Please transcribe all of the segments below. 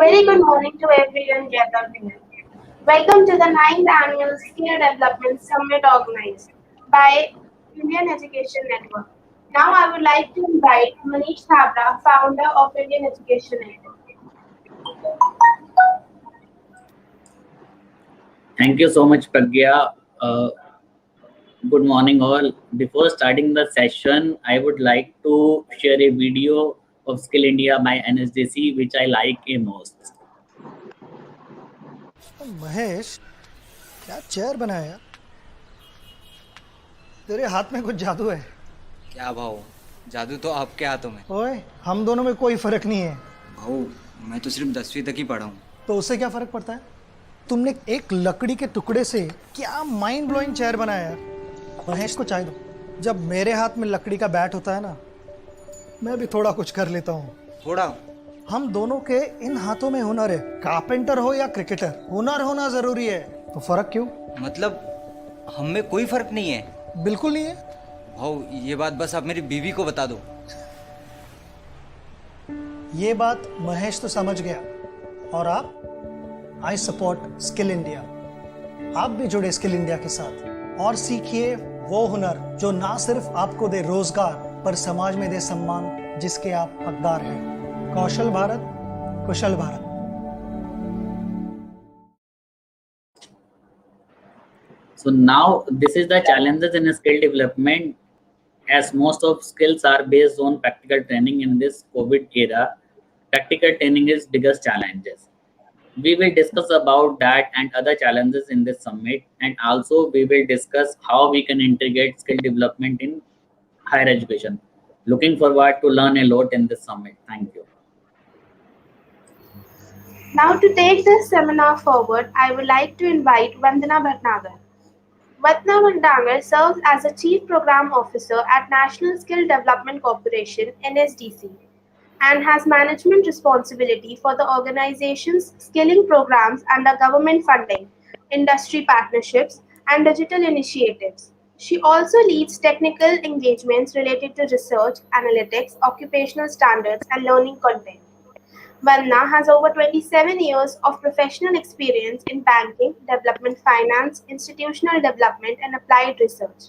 very good morning to everyone gathered here. Welcome to the ninth annual Skill Development Summit organized by Indian Education Network. Now I would like to invite Manish Thabra, founder of Indian Education Network. Thank you so much, Pragya. Good morning, all. Before starting the session, I would like to share a video of Skill India by NSDC, which I like a most. Mahesh, क्या chair बनाया यार? तेरे हाथ में कुछ जादू है। क्या भाऊ, जादू तो आपके हाथों में। ओए, हम दोनों में कोई फर्क नहीं है। भाऊ, मैं तो सिर्फ 10वीं तक ही पढ़ा हूँ। तो उससे क्या फर्क पड़ता है? तुमने एक लकड़ी के टुकड़े से क्या माइंड ब्लोइंग चेयर बनाया यार। महेश को चाय दो। जब मेरे हाथ में लकड़ी का बैट होता है ना, मैं भी थोड़ा कुछ कर लेता हूँ। थोड़ा? हम दोनों के इन हाथों में हुनर है। कारपेंटर हो या क्रिकेटर, हुनर होना जरूरी है। तो फर्क क्यों? मतलब हम में कोई फर्क नहीं है? बिल्कुल नहीं है। भाऊ, ये बात बस आप मेरी बीवी को बता दो। ये बात महेश तो समझ गया। और आप? I support skill India. आप भी जुड़े स्किल इंडिया के साथ और सीखिए वो हुनर जो ना सिर्फ आपको दे रोजगार, पर समाज में दे सम्मान जिसके आप हकदार हैं। कौशल भारत, कुशल Bharat. So now this is the challenges in skill development, as most of skills are based on practical training in this COVID era. Practical training is biggest challenges. We will discuss about that and other challenges in this summit, and also we will discuss how we can integrate skill development in higher education. Looking forward to learn a lot in this summit. Thank you. Now to take this seminar forward, I would like to invite Vandana Bhatnagar. Vandana Bhatnagar serves as a Chief Program Officer at National Skill Development Corporation (NSDC) and has management responsibility for the organization's skilling programs under government funding, industry partnerships, and digital initiatives. She also leads technical engagements related to research, analytics, occupational standards, and learning content. Vandana has over 27 years of professional experience in banking, development finance, institutional development, and applied research.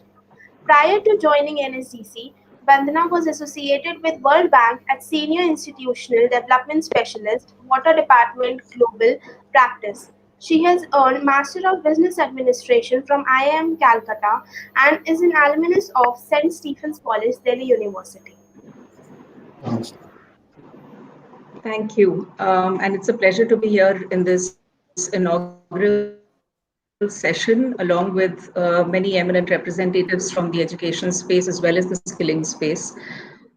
Prior to joining NSDC, Vandana was associated with World Bank as Senior Institutional Development Specialist, Water Department Global Practice. She has earned Master of Business Administration from IIM Calcutta and is an alumnus of St. Stephen's College, Delhi University. Thank you. And it's a pleasure to be here in this inaugural session, along with many eminent representatives from the education space as well as the skilling space.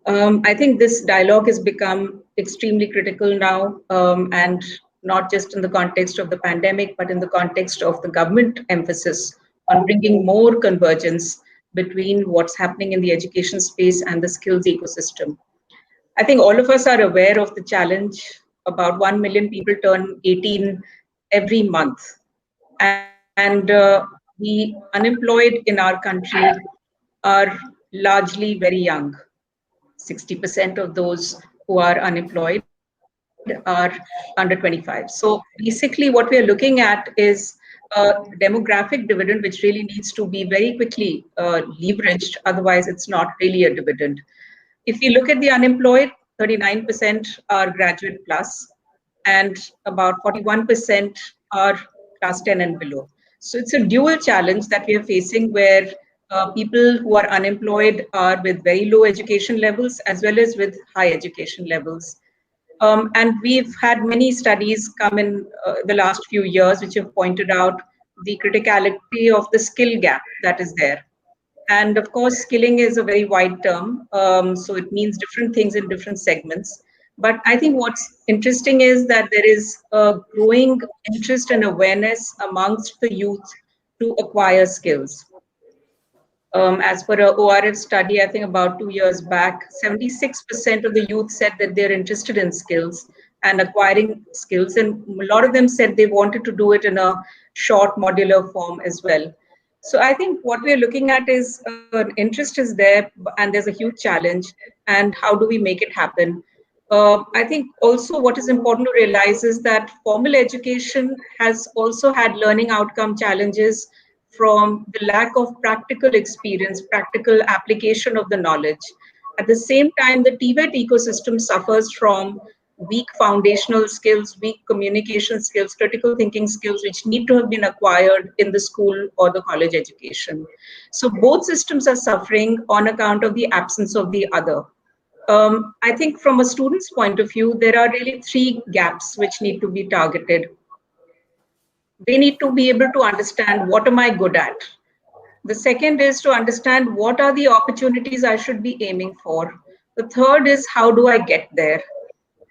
I think this dialogue has become extremely critical now, and not just in the context of the pandemic, but in the context of the government emphasis on bringing more convergence between what's happening in the education space and the skills ecosystem. I think all of us are aware of the challenge. About 1 million people turn 18 every month. And the unemployed in our country are largely very young. 60% of those who are unemployed are under 25. So basically what we are looking at is a demographic dividend which really needs to be very quickly leveraged. Otherwise, it's not really a dividend. If we look at the unemployed, 39% are graduate plus, and about 41% are class 10 and below. So it's a dual challenge that we are facing where people who are unemployed are with very low education levels as well as with high education levels. And we've had many studies come in the last few years which have pointed out the criticality of the skill gap that is there. And of course, skilling is a very wide term, so it means different things in different segments. But I think what's interesting is that there is a growing interest and awareness amongst the youth to acquire skills. As per a ORF study, I think about 2 years back, 76% of the youth said that they're interested in skills and acquiring skills. And a lot of them said they wanted to do it in a short modular form as well. So I think what we're looking at is interest is there and there's a huge challenge. And how do we make it happen? I think also what is important to realize is that formal education has also had learning outcome challenges from the lack of practical experience, practical application of the knowledge. At the same time, the TVET ecosystem suffers from weak foundational skills, weak communication skills, critical thinking skills, which need to have been acquired in the school or the college education. So both systems are suffering on account of the absence of the other. I think from a student's point of view, there are really three gaps which need to be targeted. They need to be able to understand what am I good at. The second is to understand what are the opportunities I should be aiming for. The third is how do I get there?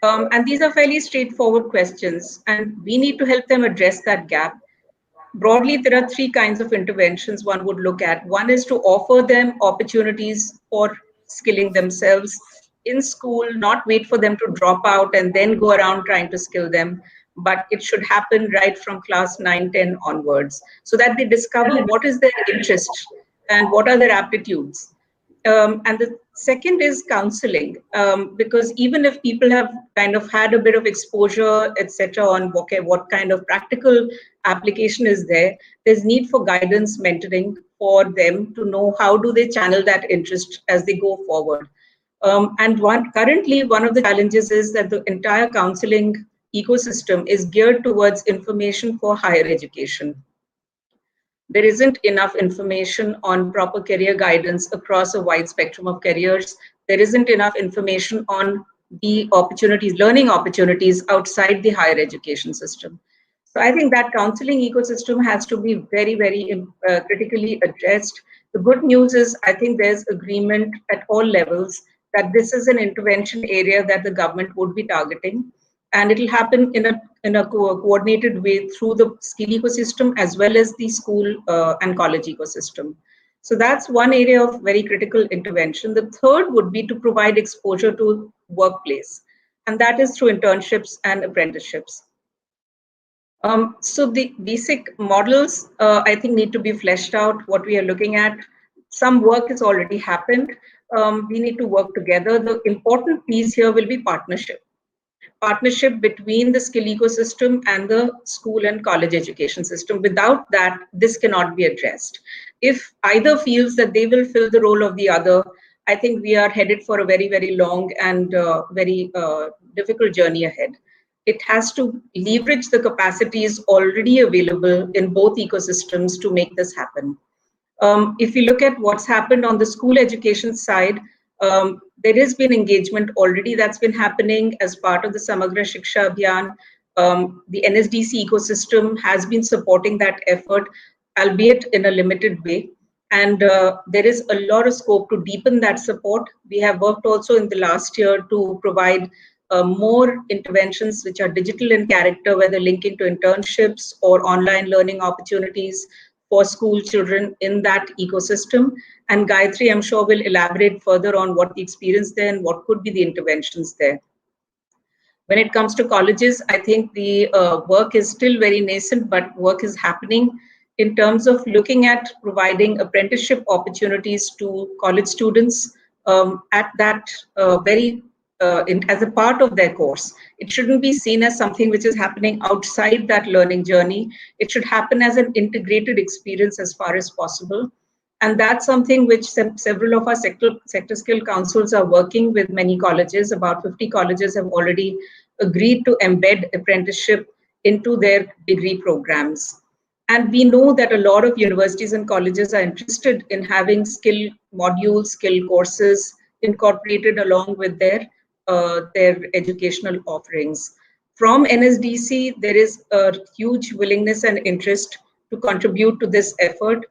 And these are fairly straightforward questions, and we need to help them address that gap. Broadly, there are three kinds of interventions one would look at. One is to offer them opportunities for skilling themselves in school, not wait for them to drop out and then go around trying to skill them, but it should happen right from class 9, 10 onwards, so that they discover what is their interest and what are their aptitudes. And the second is counseling, because even if people have kind of had a bit of exposure, etc., on what kind of practical application is there, there's need for guidance, mentoring for them to know how do they channel that interest as they go forward. And currently, one of the challenges is that the entire counseling ecosystem is geared towards information for higher education. There isn't enough information on proper career guidance across a wide spectrum of careers. There isn't enough information on the opportunities, learning opportunities outside the higher education system. So I think that counseling ecosystem has to be very, very critically addressed. The good news is I think there's agreement at all levels that this is an intervention area that the government would be targeting. And it'll happen in a coordinated way through the skill ecosystem as well as the school and college ecosystem. So that's one area of very critical intervention. The third would be to provide exposure to workplace, and that is through internships and apprenticeships. So the basic models, I think, need to be fleshed out, what we are looking at. Some work has already happened. We need to work together. The important piece here will be partnership between the skill ecosystem and the school and college education system. Without that, this cannot be addressed. If either feels that they will fill the role of the other, I think we are headed for a very, very long and very difficult journey ahead. It has to leverage the capacities already available in both ecosystems to make this happen. If we look at what's happened on the school education side, there has been engagement already that's been happening as part of the Samagra Shiksha Abhiyan. The NSDC ecosystem has been supporting that effort, albeit in a limited way. And there is a lot of scope to deepen that support. We have worked also in the last year to provide more interventions which are digital in character, whether linking to internships or online learning opportunities for school children in that ecosystem. And Gayatri, I'm sure, will elaborate further on what the experience there and what could be the interventions there. When it comes to colleges, I think the work is still very nascent, but work is happening in terms of looking at providing apprenticeship opportunities to college students at that as a part of their course. It shouldn't be seen as something which is happening outside that learning journey. It should happen as an integrated experience as far as possible. And that's something which several of our sector skill councils are working with many colleges. About 50 colleges have already agreed to embed apprenticeship into their degree programs. And we know that a lot of universities and colleges are interested in having skill modules, skill courses incorporated along with their educational offerings. From NSDC, there is a huge willingness and interest to contribute to this effort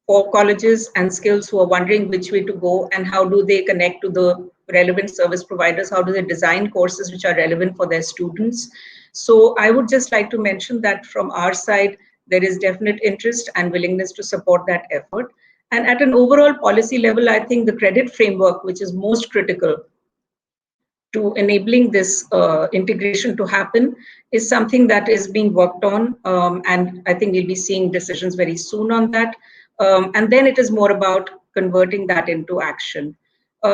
for colleges and skills who are wondering which way to go and how do they connect to the relevant service providers, how do they design courses which are relevant for their students. So I would just like to mention that from our side, there is definite interest and willingness to support that effort. And at an overall policy level, I think the credit framework, which is most critical to enabling this integration to happen, is something that is being worked on. And I think we'll be seeing decisions very soon on that. And then it is more about converting that into action.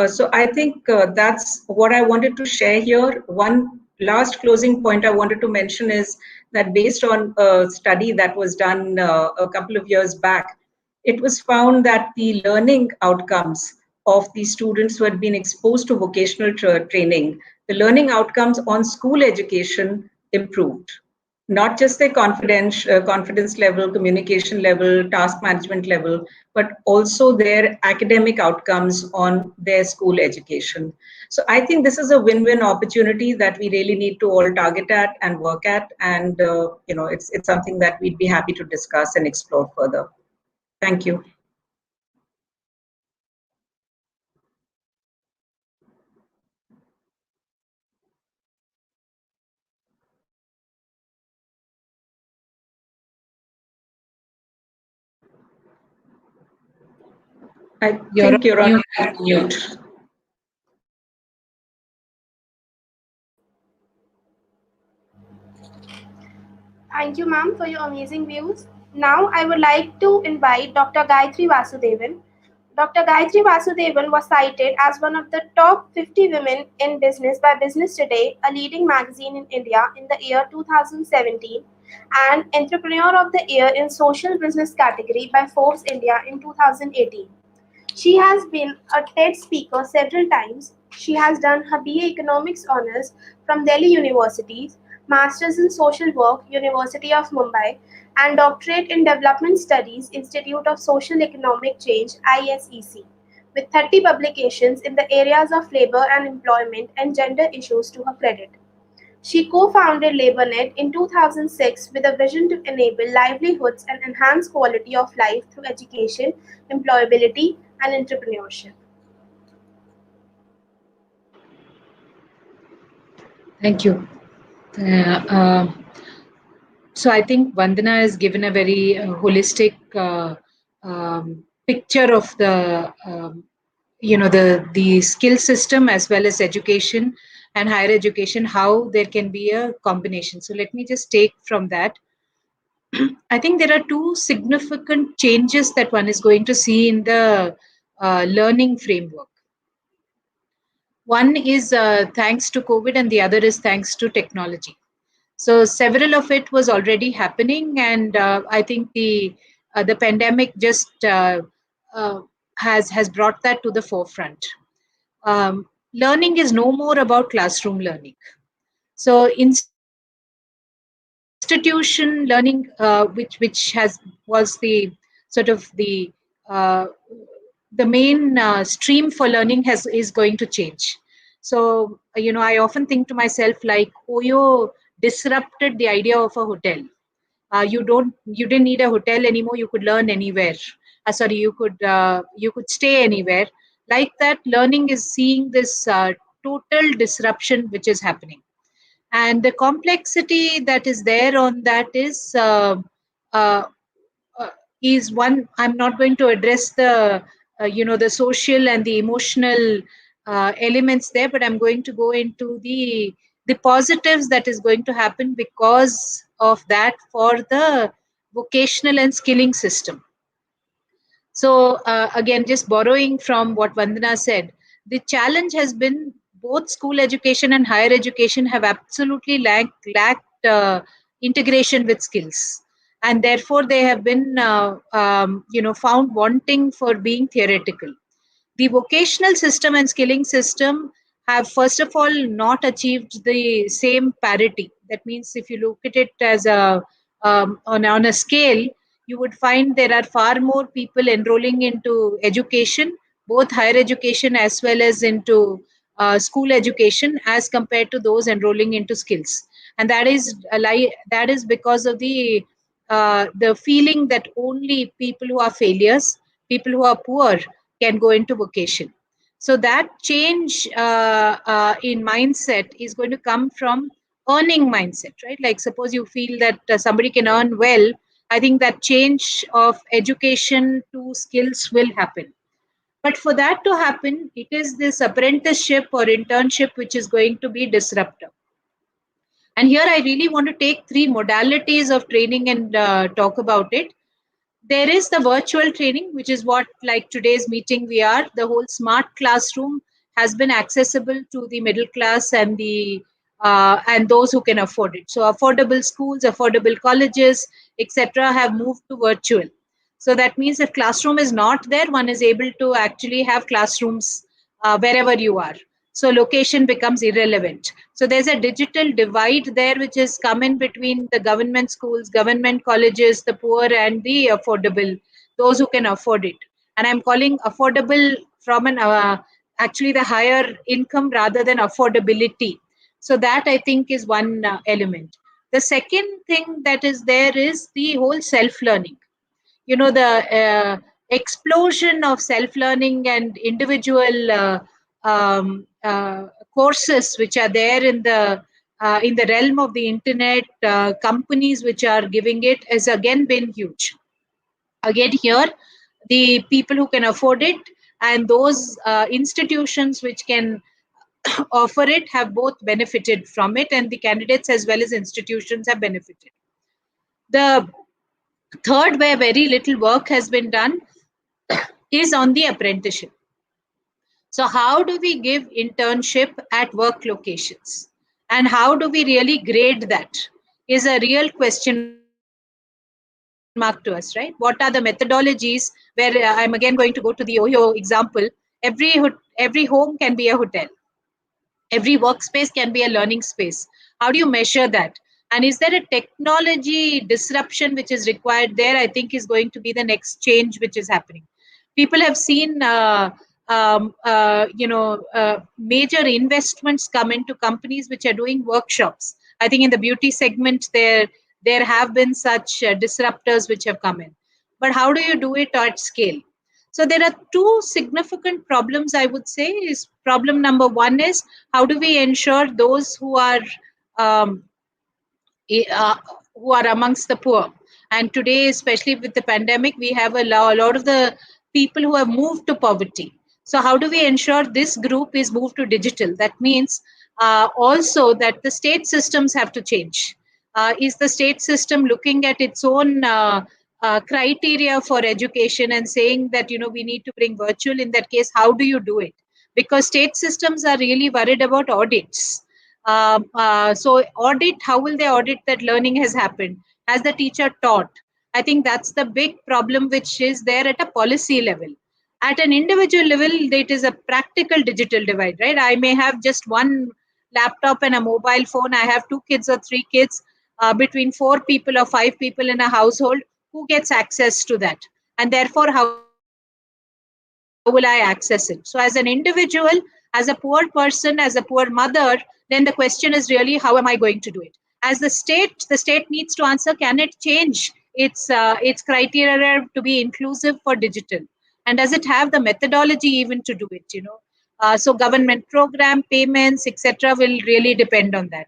So I think that's what I wanted to share here. One last closing point I wanted to mention is that based on a study that was done a couple of years back, it was found that the learning outcomes of the students who had been exposed to vocational training, the learning outcomes on school education improved. Not just their confidence level, communication level, task management level, but also their academic outcomes on their school education. So I think this is a win-win opportunity that we really need to all target at and work at. And it's something that we'd be happy to discuss and explore further. Thank you. I think you're on mute. Thank you, ma'am, for your amazing views. Now, I would like to invite Dr. Gayatri Vasudevan. Dr. Gayatri Vasudevan was cited as one of the top 50 women in business by Business Today, a leading magazine in India, in the year 2017, and Entrepreneur of the Year in Social Business category by Forbes India in 2018. She has been a TED speaker several times. She has done her BA Economics Honours from Delhi University, Masters in Social Work, University of Mumbai, and Doctorate in Development Studies, Institute of Social Economic Change, ISEC, with 30 publications in the areas of labor and employment and gender issues to her credit. She co-founded LabourNet in 2006 with a vision to enable livelihoods and enhance quality of life through education, employability, and entrepreneurship. Thank you. So I think Vandana has given a very holistic picture of the skill system as well as education and higher education, how there can be a combination. So let me just take from that. I think there are two significant changes that one is going to see in the learning framework. One is thanks to COVID and the other is thanks to technology. So several of it was already happening, and I think the pandemic just has brought that to the forefront. Learning is no more about classroom learning. So institution learning, which was the sort of the main stream for learning is going to change. So I often think to myself, like, Oyo disrupted the idea of a hotel. You didn't need a hotel anymore. You could learn anywhere. You could stay anywhere. Like that, learning is seeing this total disruption which is happening, and the complexity that is there on that is one. I'm not going to address the the social and the emotional elements there, but I'm going to go into the positives that is going to happen because of that for the vocational and skilling system. So again, just borrowing from what Vandana said, the challenge has been both school education and higher education have absolutely lacked integration with skills, and therefore they have been found wanting for being theoretical. The vocational system and skilling system have first of all not achieved the same parity. That means if you look at it as on a scale, you would find there are far more people enrolling into education, both higher education as well as into school education, as compared to those enrolling into skills. And that is because of the feeling that only people who are failures, people who are poor, can go into vocation. So that change in mindset is going to come from earning mindset, right? Like, suppose you feel that somebody can earn well, I think that change of education to skills will happen. But for that to happen, it is this apprenticeship or internship which is going to be disruptive. And here I really want to take three modalities of training and talk about it. There is the virtual training, which is what, like today's meeting, we are. The whole smart classroom has been accessible to the middle class and the and those who can afford it. So affordable schools, affordable colleges, etc., have moved to virtual. So that means if classroom is not there, one is able to actually have classrooms wherever you are. So location becomes irrelevant. So there's a digital divide there, which is come in between the government schools, government colleges, the poor and the affordable, those who can afford it. And I'm calling affordable from an actually the higher income rather than affordability. So that I think is one element. The second thing that is there is the whole self-learning. The explosion of self-learning and individual courses which are there in the realm of the internet, companies which are giving it has again been huge. Again here, the people who can afford it and those institutions which can offer it have both benefited from it, and the candidates as well as institutions have benefited. The third, where very little work has been done, is on the apprenticeship. So how do we give internship at work locations? And how do we really grade that is a real question mark to us, right? What are the methodologies where I'm again going to go to the OYO example. Every home can be a hotel. Every workspace can be a learning space. How do you measure that? And is there a technology disruption which is required there? I think is going to be the next change which is happening. People have seen major investments come into companies which are doing workshops. I think in the beauty segment there have been such disruptors which have come in. But how do you do it at scale? So there are two significant problems, I would say. Is problem number one is how do we ensure those who are um, amongst the poor? And today, especially with the pandemic, we have a lot of the people who have moved to poverty. So how do we ensure this group is moved to digital? That means also that the state systems have to change. Is the state system looking at its own criteria for education and saying that we need to bring virtual? In that case, how do you do it? Because state systems are really worried about audits. So audit, how will they audit that learning has happened? Has the teacher taught? I think that's the big problem which is there at a policy level. At an individual level, it is a practical digital divide, right? I may have just one laptop and a mobile phone. I have 2 kids or 3 kids. Between 4 people or 5 people in a household, who gets access to that? And therefore, how will I access it? So as an individual, as a poor person, as a poor mother, then the question is really, how am I going to do it? As the state needs to answer, can it change its criteria to be inclusive for digital? And does it have the methodology even to do it? So government program, payments, etc., will really depend on that.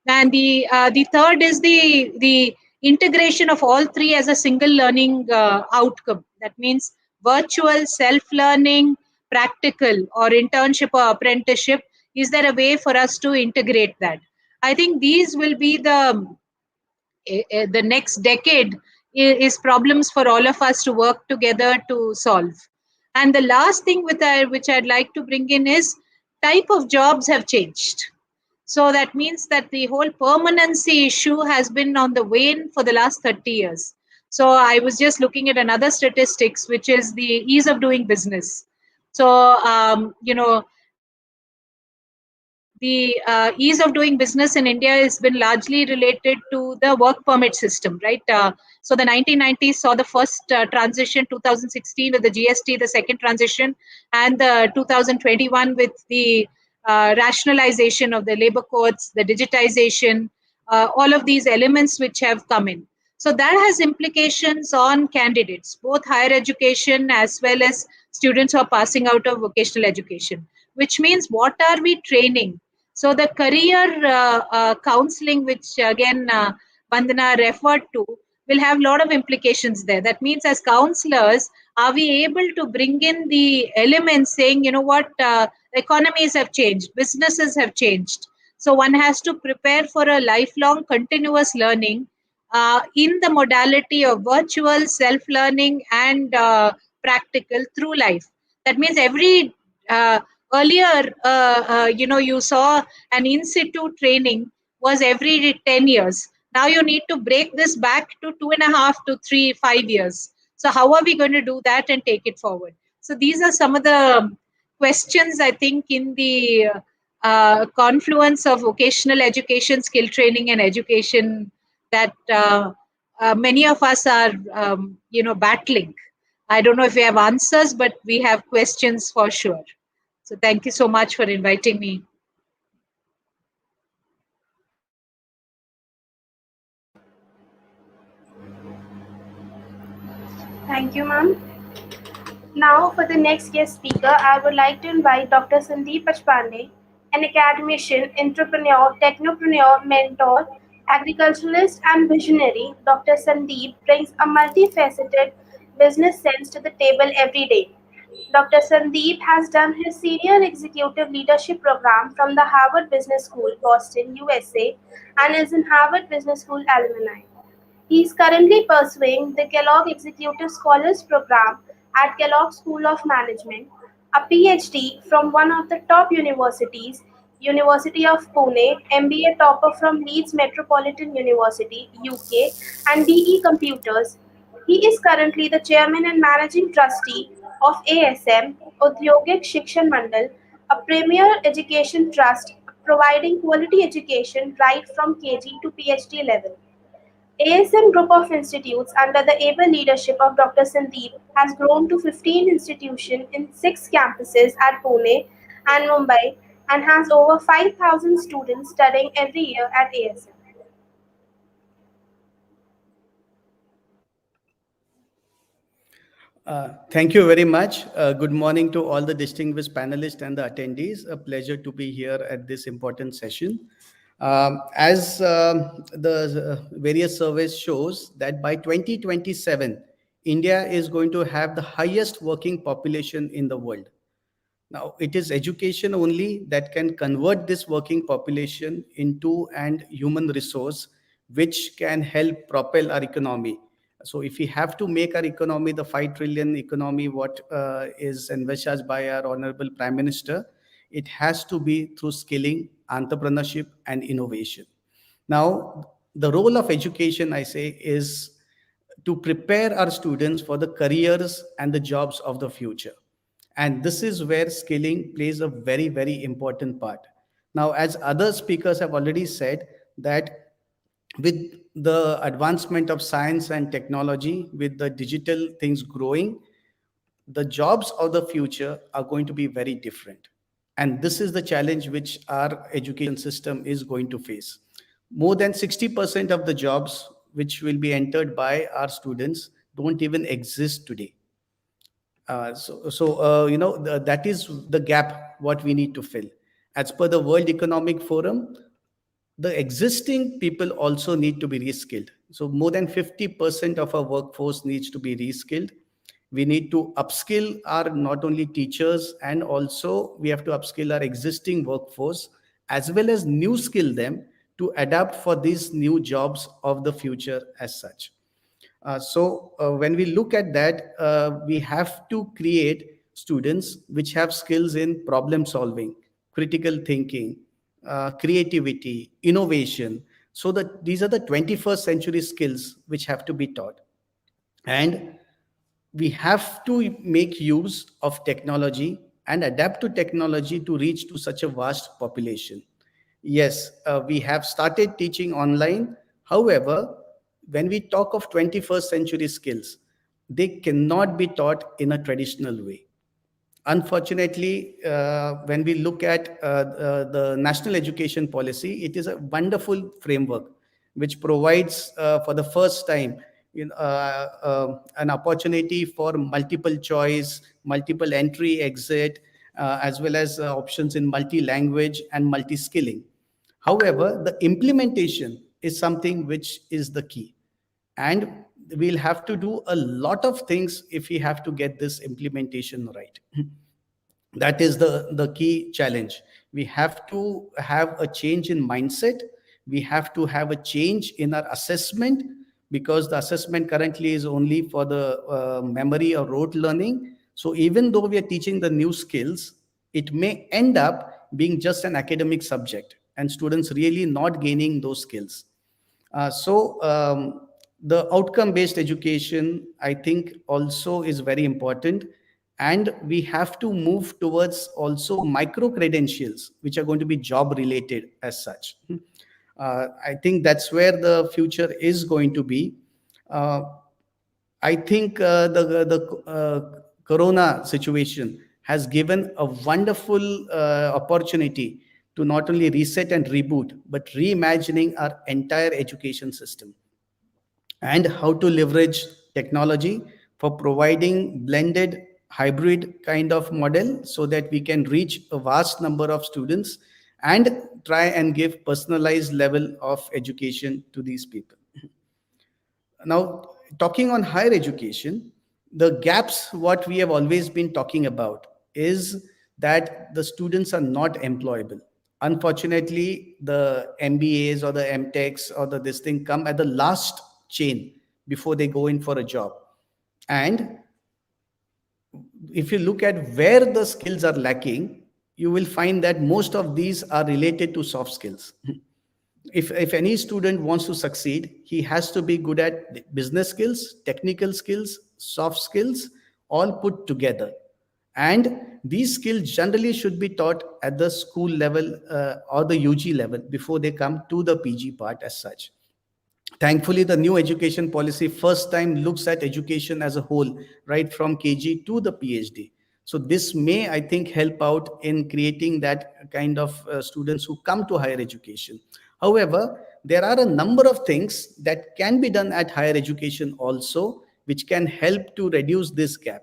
And the third is the integration of all three as a single learning outcome. That means virtual, self-learning, practical, or internship or apprenticeship. Is there a way for us to integrate that? I think these will be the next decade is problems for all of us to work together to solve. And the last thing which I'd like to bring in is type of jobs have changed. So that means that the whole permanency issue has been on the wane for the last 30 years. So I was just looking at another statistics, which is the ease of doing business. So, the ease of doing business in India has been largely related to the work permit system, right? So the 1990s saw the first transition, 2016 with the GST, the second transition, and the 2021 with the rationalization of the labor codes, the digitization, all of these elements which have come in. So that has implications on candidates, both higher education as well as students who are passing out of vocational education, which means what are we training? So the career counseling, which again Vandana referred to, will have a lot of implications there. That means as counselors, are we able to bring in the elements saying, economies have changed, businesses have changed. So one has to prepare for a lifelong continuous learning, in the modality of virtual, self-learning, and practical through life. That means every earlier, you saw an in-situ training was every 10 years. Now you need to break this back to 2.5 to 5 years. So how are we going to do that and take it forward? So these are some of the questions, I think, in the confluence of vocational education, skill training, and education that many of us are, battling. I don't know if we have answers, but we have questions for sure. So thank you so much for inviting me. Thank you, ma'am. Now, for the next guest speaker, I would like to invite Dr. Sandeep Pachpande, an academician, entrepreneur, technopreneur, mentor, agriculturalist, and visionary. Dr. Sandeep brings a multifaceted business sense to the table every day. Dr. Sandeep has done his senior executive leadership program from the Harvard Business School, Boston, USA, and is in Harvard Business School alumni. He is currently pursuing the Kellogg Executive Scholars Program at Kellogg School of Management, a PhD from one of the top universities, University of Pune, MBA topper from Leeds Metropolitan University, UK, and DE Computers. He is currently the chairman and managing trustee of ASM, Udyogik Shikshan Mandal, a premier education trust providing quality education right from KG to PhD level. ASM Group of Institutes, under the able leadership of Dr. Sandeep, has grown to 15 institutions in 6 campuses at Pune and Mumbai and has over 5,000 students studying every year at ASM. Thank you very much. Good morning to all the distinguished panelists and the attendees. A pleasure to be here at this important session. As the various surveys shows that by 2027, India is going to have the highest working population in the world. Now, it is education only that can convert this working population into an human resource which can help propel our economy. So, if we have to make our economy the 5 trillion economy, what is envisaged by our Honorable Prime Minister, it has to be through skilling, entrepreneurship, and innovation. Now, the role of education, I say, is to prepare our students for the careers and the jobs of the future. And this is where skilling plays a very, very important part. Now, as other speakers have already said, that with the advancement of science and technology, with the digital things growing, the jobs of the future are going to be very different. And this is the challenge which our education system is going to face. More than 60% of the jobs which will be entered by our students don't even exist today. That is the gap what we need to fill. As per the World Economic Forum, the existing people also need to be reskilled. So more than 50% of our workforce needs to be reskilled. We need to upskill our not only teachers, and also we have to upskill our existing workforce as well as new skill them to adapt for these new jobs of the future as such. When we look at that, we have to create students which have skills in problem solving, critical thinking, creativity, innovation. So that these are the 21st century skills which have to be taught. And we have to make use of technology and adapt to technology to reach to such a vast population. Yes, we have started teaching online. However, when we talk of 21st century skills, they cannot be taught in a traditional way. Unfortunately, when we look at the national education policy, it is a wonderful framework which provides for the first time an opportunity for multiple choice, multiple entry exit, as well as options in multi-language and multi-skilling. However, the implementation is something which is the key. And we'll have to do a lot of things if we have to get this implementation right. That is the key challenge. We have to have a change in mindset. we have to have a change in our assessment, because the assessment currently is only for the memory or rote learning. So even though we are teaching the new skills, it may end up being just an academic subject and students really not gaining those skills. The outcome based education, I think, also is very important. And we have to move towards also micro credentials, which are going to be job related as such. I think that's where the future is going to be. Uh, I think the Corona situation has given a wonderful opportunity to not only reset and reboot, but reimagining our entire education system, and how to leverage technology for providing blended hybrid kind of model, so that we can reach a vast number of students and try and give personalized level of education to these people. Now, talking on higher education, the gaps what we have always been talking about is that the students are not employable. Unfortunately, the MBAs or the MTechs or the this thing come at the last chain before they go in for a job. And if you look at where the skills are lacking, you will find that most of these are related to soft skills. If any student wants to succeed, he has to be good at business skills, technical skills, soft skills, all put together. And these skills generally should be taught at the school level or the UG level before they come to the PG part as such. Thankfully, the new education policy first time looks at education as a whole, right from KG to the PhD. So this may, I think, help out in creating that kind of students who come to higher education. However, there are a number of things that can be done at higher education also, which can help to reduce this gap.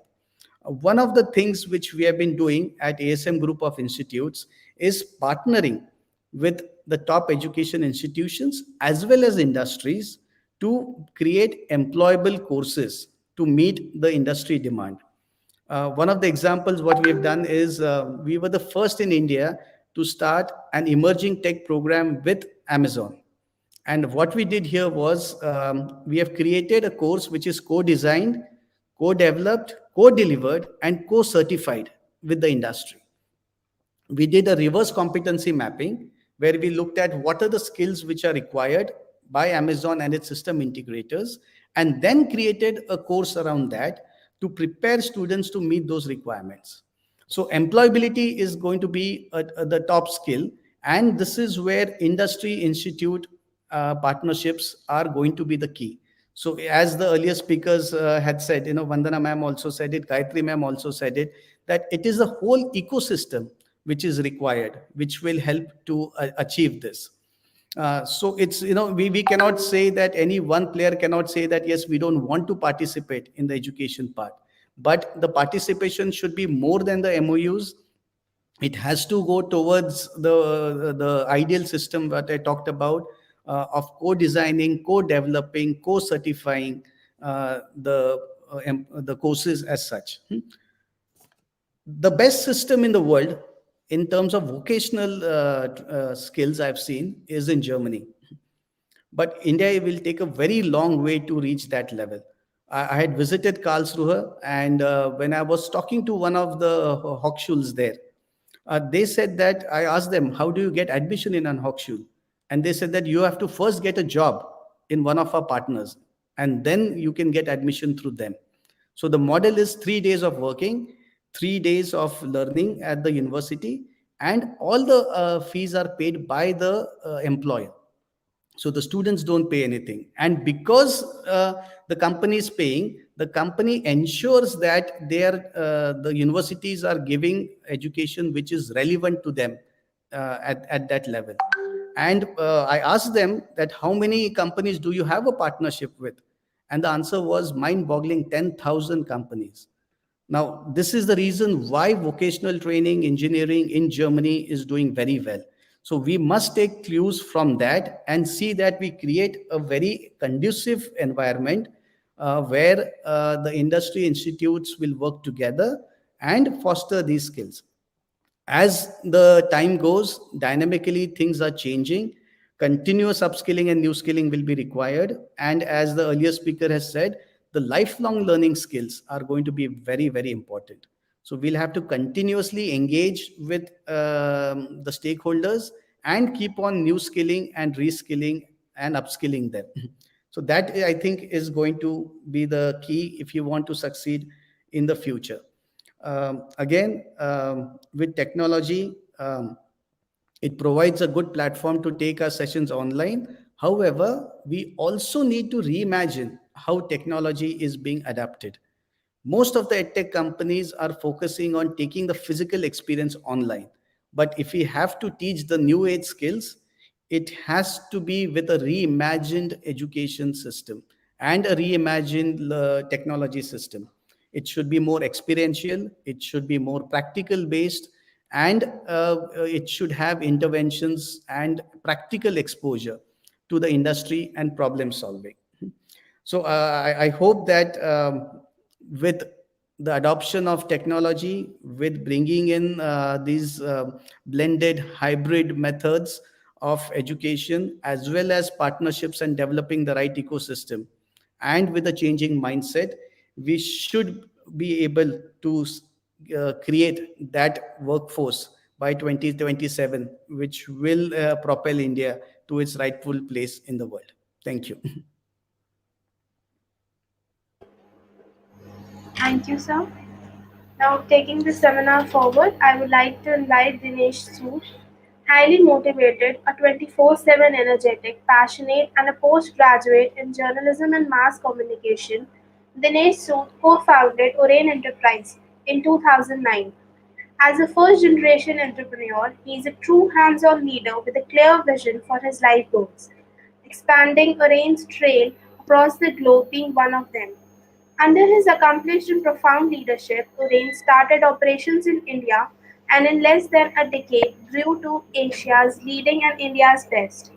One of the things which we have been doing at ASM Group of Institutes is partnering with the top education institutions as well as industries to create employable courses to meet the industry demand. One of the examples what we have done is we were the first in India to start an emerging tech program with Amazon. And what we did here was we have created a course which is co-designed, co-developed, co-delivered, and co-certified with the industry. We did a reverse competency mapping where we looked at what are the skills which are required by Amazon and its system integrators, and then created a course around that to prepare students to meet those requirements. So employability is going to be the top skill, and this is where industry institute partnerships are going to be the key. So as the earlier speakers had said, Vandana ma'am also said it, Gayatri ma'am also said it, that it is a whole ecosystem which is required, which will help to achieve this. So it's, we cannot say that any one player cannot say that, yes, we don't want to participate in the education part, but the participation should be more than the MOUs. It has to go towards the ideal system that I talked about, of co-designing, co-developing, co-certifying the courses as such. The best system in the world in terms of vocational skills I've seen is in Germany. But India will take a very long way to reach that level. I had visited Karlsruhe, and when I was talking to one of the Hochschuls there, they said that, I asked them, how do you get admission in an Hochschule? And they said that you have to first get a job in one of our partners, and then you can get admission through them. So the model is 3 days of working, 3 days of learning at the university, and all the fees are paid by the employer. So the students don't pay anything. And because the company is paying, the company ensures that the universities are giving education which is relevant to them at that level. And I asked them that how many companies do you have a partnership with? And the answer was mind-boggling, 10,000 companies. Now, this is the reason why vocational training engineering in Germany is doing very well. So we must take clues from that and see that we create a very conducive environment where the industry institutes will work together and foster these skills. As the time goes, dynamically things are changing. Continuous upskilling and new skilling will be required. And as the earlier speaker has said, the lifelong learning skills are going to be very, very important. So we'll have to continuously engage with the stakeholders and keep on new skilling and reskilling and upskilling them. So that, I think, is going to be the key if you want to succeed in the future. Again, with technology, it provides a good platform to take our sessions online. However, we also need to reimagine how technology is being adapted. Most of the edtech companies are focusing on taking the physical experience online. But if we have to teach the new age skills, it has to be with a reimagined education system and a reimagined technology system. It should be more experiential, it should be more practical based, and it should have interventions and practical exposure to the industry and problem solving. So I hope that with the adoption of technology, with bringing in these blended hybrid methods of education, as well as partnerships and developing the right ecosystem, and with a changing mindset, we should be able to create that workforce by 2027, which will propel India to its rightful place in the world. Thank you. Thank you, sir. Now, taking the seminar forward, I would like to invite Dinesh Sood, highly motivated, a 24/7 energetic, passionate, and a postgraduate in journalism and mass communication. Dinesh Sood co-founded Orain Enterprise in 2009. As a first-generation entrepreneur, he is a true hands-on leader with a clear vision for his life goals, expanding Orain's trail across the globe being one of them. Under his accomplished and profound leadership, Orain started operations in India and in less than a decade grew to Asia's leading and India's best.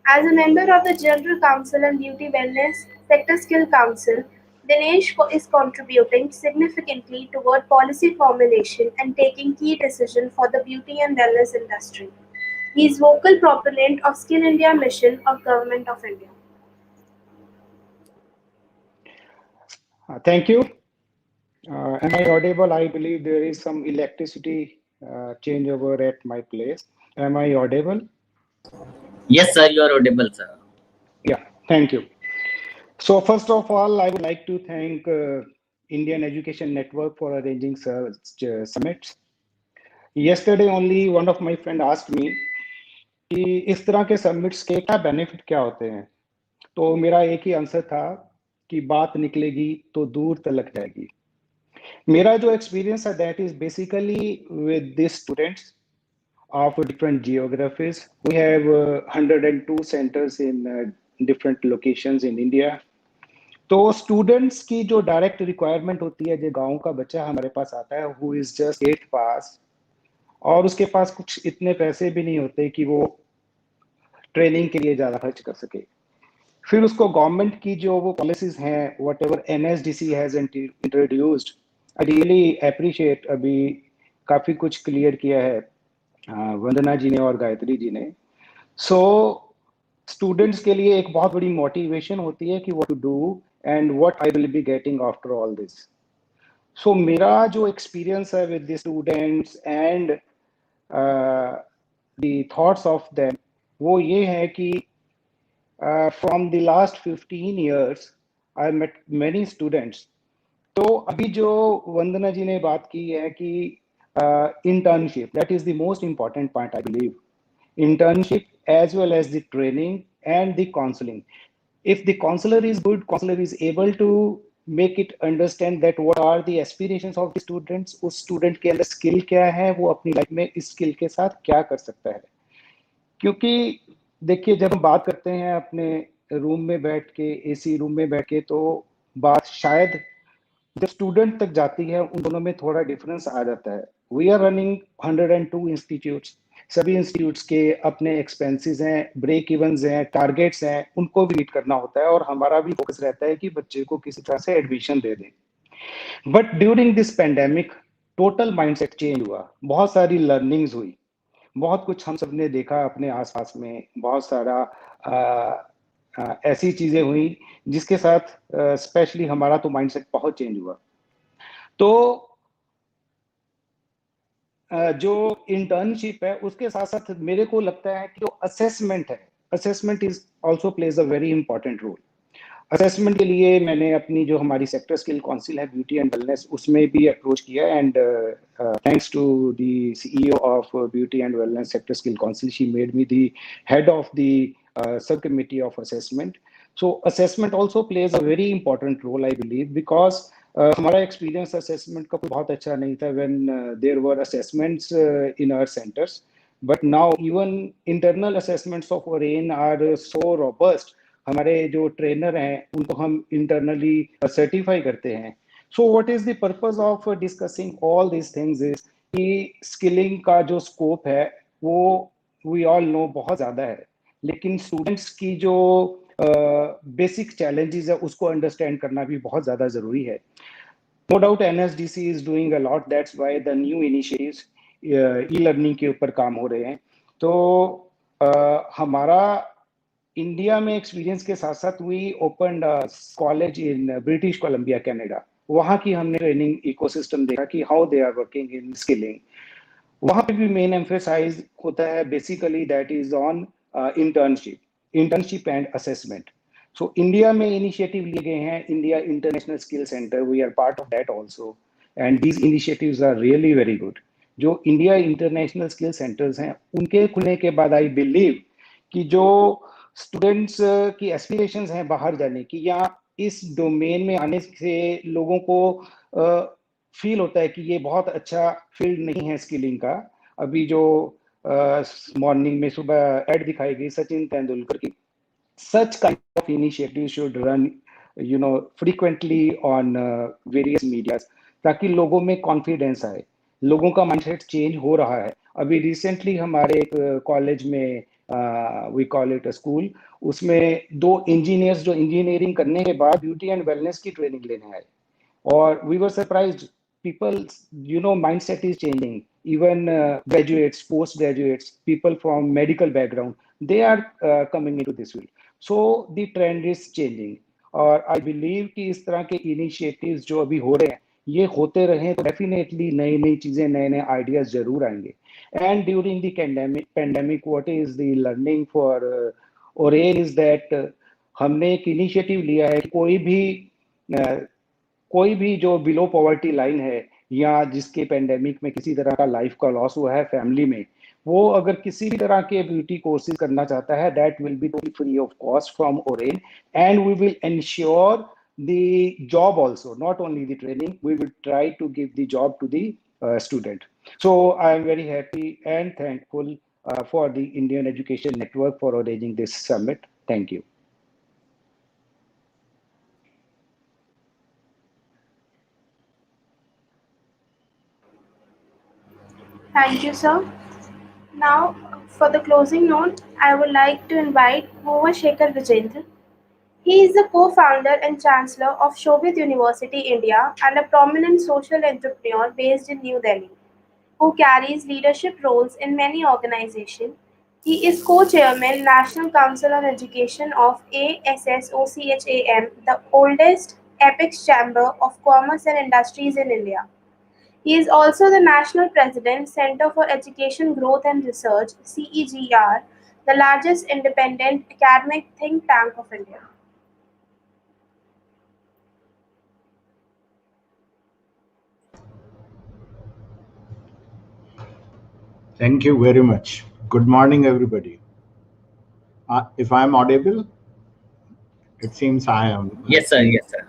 As a member of the General Council and Beauty Wellness Sector Skill Council, Dinesh is contributing significantly toward policy formulation and taking key decisions for the beauty and wellness industry. He is vocal proponent of Skill India mission of Government of India. Thank you. Am I audible? I believe there is some electricity changeover at my place. Am I audible? Yes, sir, you are audible, sir. Yeah, thank you. So first of all, I would like to thank Indian Education Network for arranging such summits. Yesterday only one of my friend asked me कि इस तरह के summits के क्या benefit क्या होते हैं, तो मेरा एक ही आंसर था कि बात निकलेगी तो दूर तलक जाएगी. मेरा जो experience है that is basically with these students of different geographies. We have 102 centers in different locations in India. तो स्टूडेंट्स की जो डायरेक्ट रिक्वायरमेंट होती है, जो गांव का बच्चा हमारे पास आता है हु इज जस्ट 8th पास और उसके पास कुछ इतने पैसे भी नहीं होते कि वो ट्रेनिंग के लिए ज़्यादा खर्च कर सके, फिर उसको गवर्नमेंट की जो वो पॉलिसीज हैं what ever NSDC has introduced, I really appreciate, अभी काफ़ी कुछ क्लियर किया है वंदना जी ने और गायत्री जी ने. सो स्टूडेंट्स के लिए एक बहुत बड़ी मोटिवेशन होती है कि what to do and what I will be getting after all this. So मेरा जो experience है with the students and the thoughts of them, वो ये है कि from the last 15 years I met many students. तो अभी जो वंदना जी ने बात की है कि internship, that is the most important part I believe. Internship as well as the training and the counseling. If the counselor is good, counselor is able to make it understand that what are the aspirations of the students, उस student के अंदर skill क्या है, वो अपनी life में इस skill के साथ क्या कर सकता है. क्योंकि देखिए जब हम बात करते हैं अपने रूम में बैठ के, AC रूम में बैठ के, तो बात शायद जब स्टूडेंट तक जाती है उन दोनों में थोड़ा डिफरेंस आ जाता है. We are running 102 institutes. सभी इंस्टीट्यूट्स के अपने एक्सपेंसेस हैं, ब्रेक इवन्स हैं, टारगेट्स हैं, उनको भी मीट करना होता है और हमारा भी फोकस रहता है कि बच्चे को किसी तरह से एडमिशन दे दें. But during this pandemic total mindset change हुआ, बहुत सारी लर्निंग्स हुई. बहुत कुछ हम सब ने देखा अपने आसपास में, बहुत सारा ऐसी चीजें हुई जिसके साथ स्पेशली हमारा तो माइंडसेट बहुत चेंज हुआ। तो जो इंटर्नशिप है उसके साथ साथ मेरे को लगता है कि जो असेसमेंट है, assessment is also plays a very important role. Assessment के लिए मैंने अपनी जो हमारी सेक्टर स्किल काउंसिल है ब्यूटी एंड वेलनेस, उसमें भी अप्रोच किया, and thanks to the CEO of beauty and wellness sector skill council, she made me the head of the sub committee of assessment. So assessment also plays a very important role I believe, because हमारा experience assessment का कोई बहुत अच्छा नहीं था when there were assessments in our centres, but now even internal assessments of Orane are so robust. हमारे जो trainer हैं उनको हम इंटरनली सर्टिफाई करते हैं। So what is the purpose of discussing all this things is कि स्किलिंग का जो स्कोप है वो वी ऑल नो बहुत ज्यादा है, लेकिन स्टूडेंट्स की जो बेसिक चैलेंजेस है उसको अंडरस्टैंड करना भी बहुत ज्यादा जरूरी है। No doubt NSDC is doing a lot, that's why the new initiatives e learning के ऊपर काम हो रहे हैं। तो हमारा इंडिया में एक्सपीरियंस के साथ साथ we open college in British Columbia Canada. वहाँ की हमने ट्रेनिंग इकोसिस्टम देखा कि how they are working in skilling. वहाँ पे भी मेन एम्फेसाइज होता है basically that is on internship and assessment. So India में इनिशिएटिव लिए गए हैं, India international skill centre, we are part of that also, and these initiatives are really very good. जो इंडिया इंटरनेशनल स्किल सेंटर्स हैं उनके खुलने के बाद आई बिलीव कि जो स्टूडेंट्स की एस्पिरेशंस हैं बाहर जाने की या इस डोमेन में आने से लोगों को फील होता है कि ये बहुत अच्छा फील्ड नहीं है स्किलिंग का। अभी जो मॉर्निंग में सुबह एड दिखाई गई सचिन तेंदुलकर की, such kind of initiatives should run frequently on various medias, ताकि लोगों में कॉन्फिडेंस आए, लोगों का माइंडसेट चेंज हो रहा है। अभी रिसेंटली हमारे एक कॉलेज में we call it a school, उसमें 2 इंजीनियर्स जो इंजीनियरिंग करने के बाद ब्यूटी एंड वेलनेस की ट्रेनिंग लेने आए, और we were surprised, people mindset is changing, even graduates, post graduates, people from medical background, they are coming into this field, so the trend is changing। और I believe कि इस तरह के initiatives जो अभी हो रहे हैं ये होते रहे तो डेफिनेटली नई नई चीजें, नए नए आइडियाज जरूर आएंगे। And during the pandemic what is the learning for Oren is that हमने एक इनिशिएटिव लिया है, कोई भी जो बिलो पॉवर्टी लाइन है या जिसके पेंडेमिक में किसी तरह का लाइफ का लॉस हुआ है फैमिली में, वो अगर किसी भी तरह के ब्यूटी कोर्सेज करना चाहता है, that will be totally free of cost from Orane, and we will ensure the job also, not only the training, we will try to give the job to the student। So I am very happy and thankful for the Indian Education Network for arranging this summit. Thank you. Thank you, sir. Now, for the closing note, I would like to invite Bhuvashekhar Vijendra. He is the co-founder and chancellor of Shobhit University, India, and a prominent social entrepreneur based in New Delhi, who carries leadership roles in many organizations. He is co-chairman, National Council on Education of ASSOCHAM, the oldest apex chamber of commerce and industries in India. He is also the national president, Center for Education Growth and Research, CEGR, the largest independent academic think tank of India. Thank you very much. Good morning, everybody. If I am audible, it seems I am. Yes, sir. Yes, sir.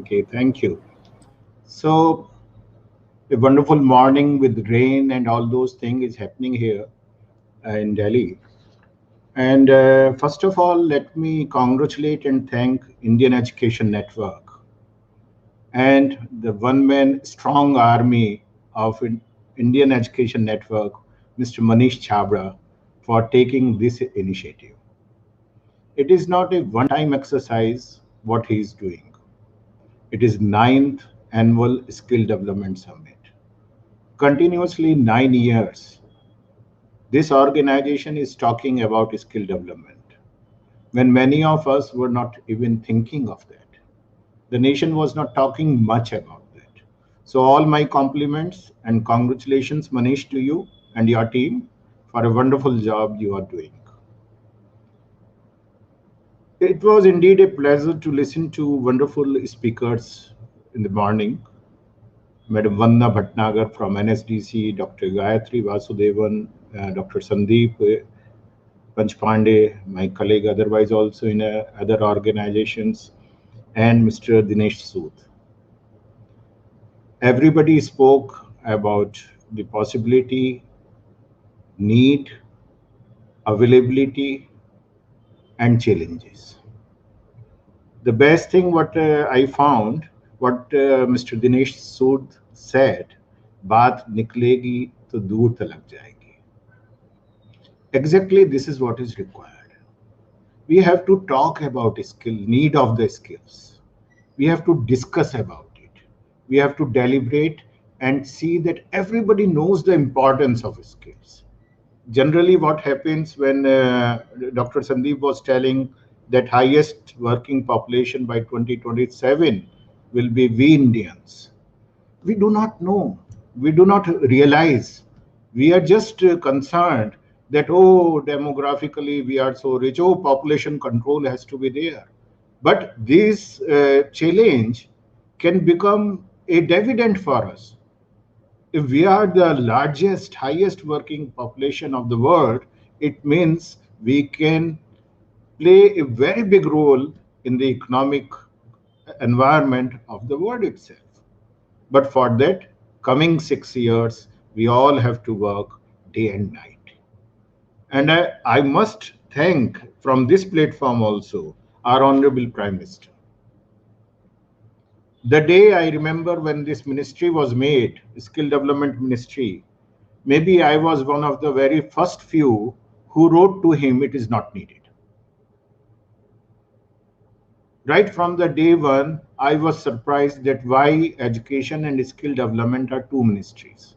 Okay, thank you. So, a wonderful morning with rain and all those things is happening here in Delhi. And first of all, let me congratulate and thank Indian Education Network and the one-man strong army of Indian Education Network, Mr. Manish Chabra, for taking this initiative. It is not a one-time exercise what he is doing. It is 9th annual skill development summit. Continuously 9 years, This organization is talking about skill development when many of us were not even thinking of that. The nation was not talking much about that. So all my compliments and congratulations, Manish, to you and your team for a wonderful job you are doing. It was indeed a pleasure to listen to wonderful speakers in the morning. Madam Vandana Bhatnagar from NSDC, Dr. Gayatri Vasudevan, Dr. Sandeep Panchpande, my colleague otherwise also in other organizations, and Mr. Dinesh Sood. Everybody spoke about the possibility, need, availability, and challenges. The best thing what I found, what Mr. Dinesh Sood said, बात निकलेगी तो दूर तलक जाएगी. Exactly, this is what is required. We have to talk about skill, need of the skills. We have to discuss about it. We have to deliberate and see that everybody knows the importance of skills. Generally, what happens when Dr. Sandeep was telling that highest working population by 2027 will be we Indians. We do not know. We do not realize. We are just concerned that, oh, demographically we are so rich, oh, population control has to be there. But this challenge can become a dividend for us. If we are the largest, highest working population of the world, it means we can play a very big role in the economic environment of the world itself. But for that, coming 6 years, we all have to work day and night. And I must thank from this platform also our Honorable Prime Minister. The day I remember when this ministry was made, Skill Development Ministry, maybe I was one of the very first few who wrote to him, it is not needed. Right from the day one, I was surprised that why education and skill development are two ministries.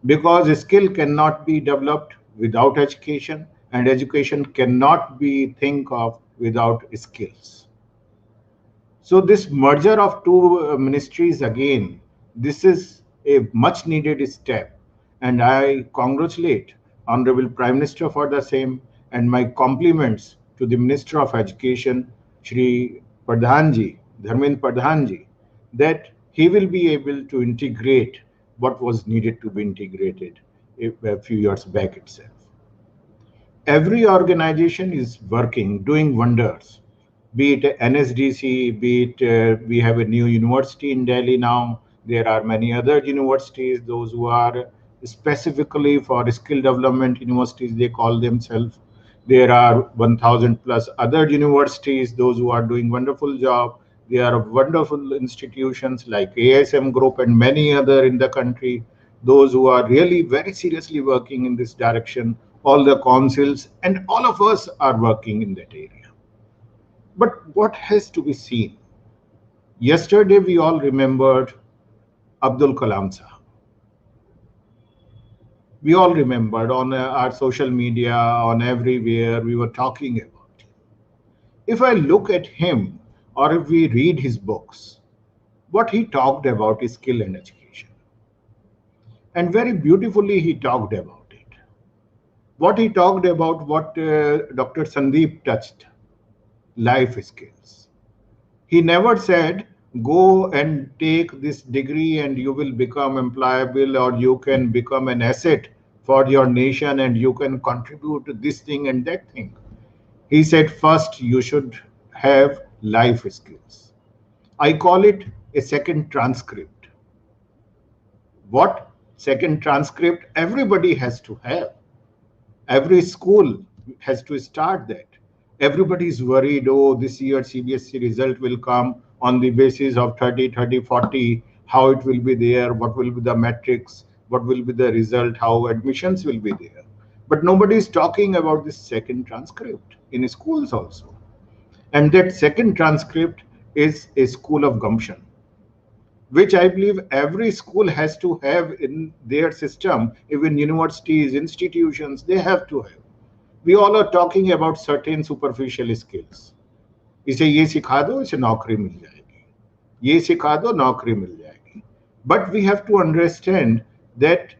Because skill cannot be developed without education, and education cannot be think of without skills. So this merger of two ministries again, this is a much needed step, and I congratulate Honorable Prime Minister for the same, and my compliments to the Minister of Education, Shri Pradhanji, Dharmendra Pradhanji, that he will be able to integrate what was needed to be integrated a few years back itself. Every organization is working, doing wonders, be it NSDC, be it we have a new university in Delhi now. There are many other universities, those who are specifically for skill development universities, they call themselves. There are 1,000 plus other universities, those who are doing wonderful job. There are wonderful institutions like ASM Group and many other in the country, those who are really very seriously working in this direction. All the councils and all of us are working in that area. But what has to be seen? Yesterday, we all remembered Abdul Kalam Sahab. We all remembered on our social media, on everywhere, we were talking about him. If I look at him, or if we read his books, what he talked about is skill and education. And very beautifully he talked about it. What he talked about, what Dr. Sandeep touched, life skills. He never said, go and take this degree and you will become employable, or you can become an asset for your nation and you can contribute to this thing and that thing. He said, first you should have life skills. I call it a second transcript. What second transcript? Everybody has to have. Every school has to start that. Everybody is worried, oh, this year CBSE result will come on the basis of 30, 30, 40, how it will be there, what will be the metrics, what will be the result, how admissions will be there. But nobody is talking about this second transcript in schools also. And that second transcript is a school of gumption. which I believe every school has to have in their system, even universities, institutions, they have to have. We all are talking about certain superficial skills. इसे ये सिखा दो, इसे नौकरी मिल जाएगी. ये सिखा दो, नौकरी मिल जाएगी. But we have to understand that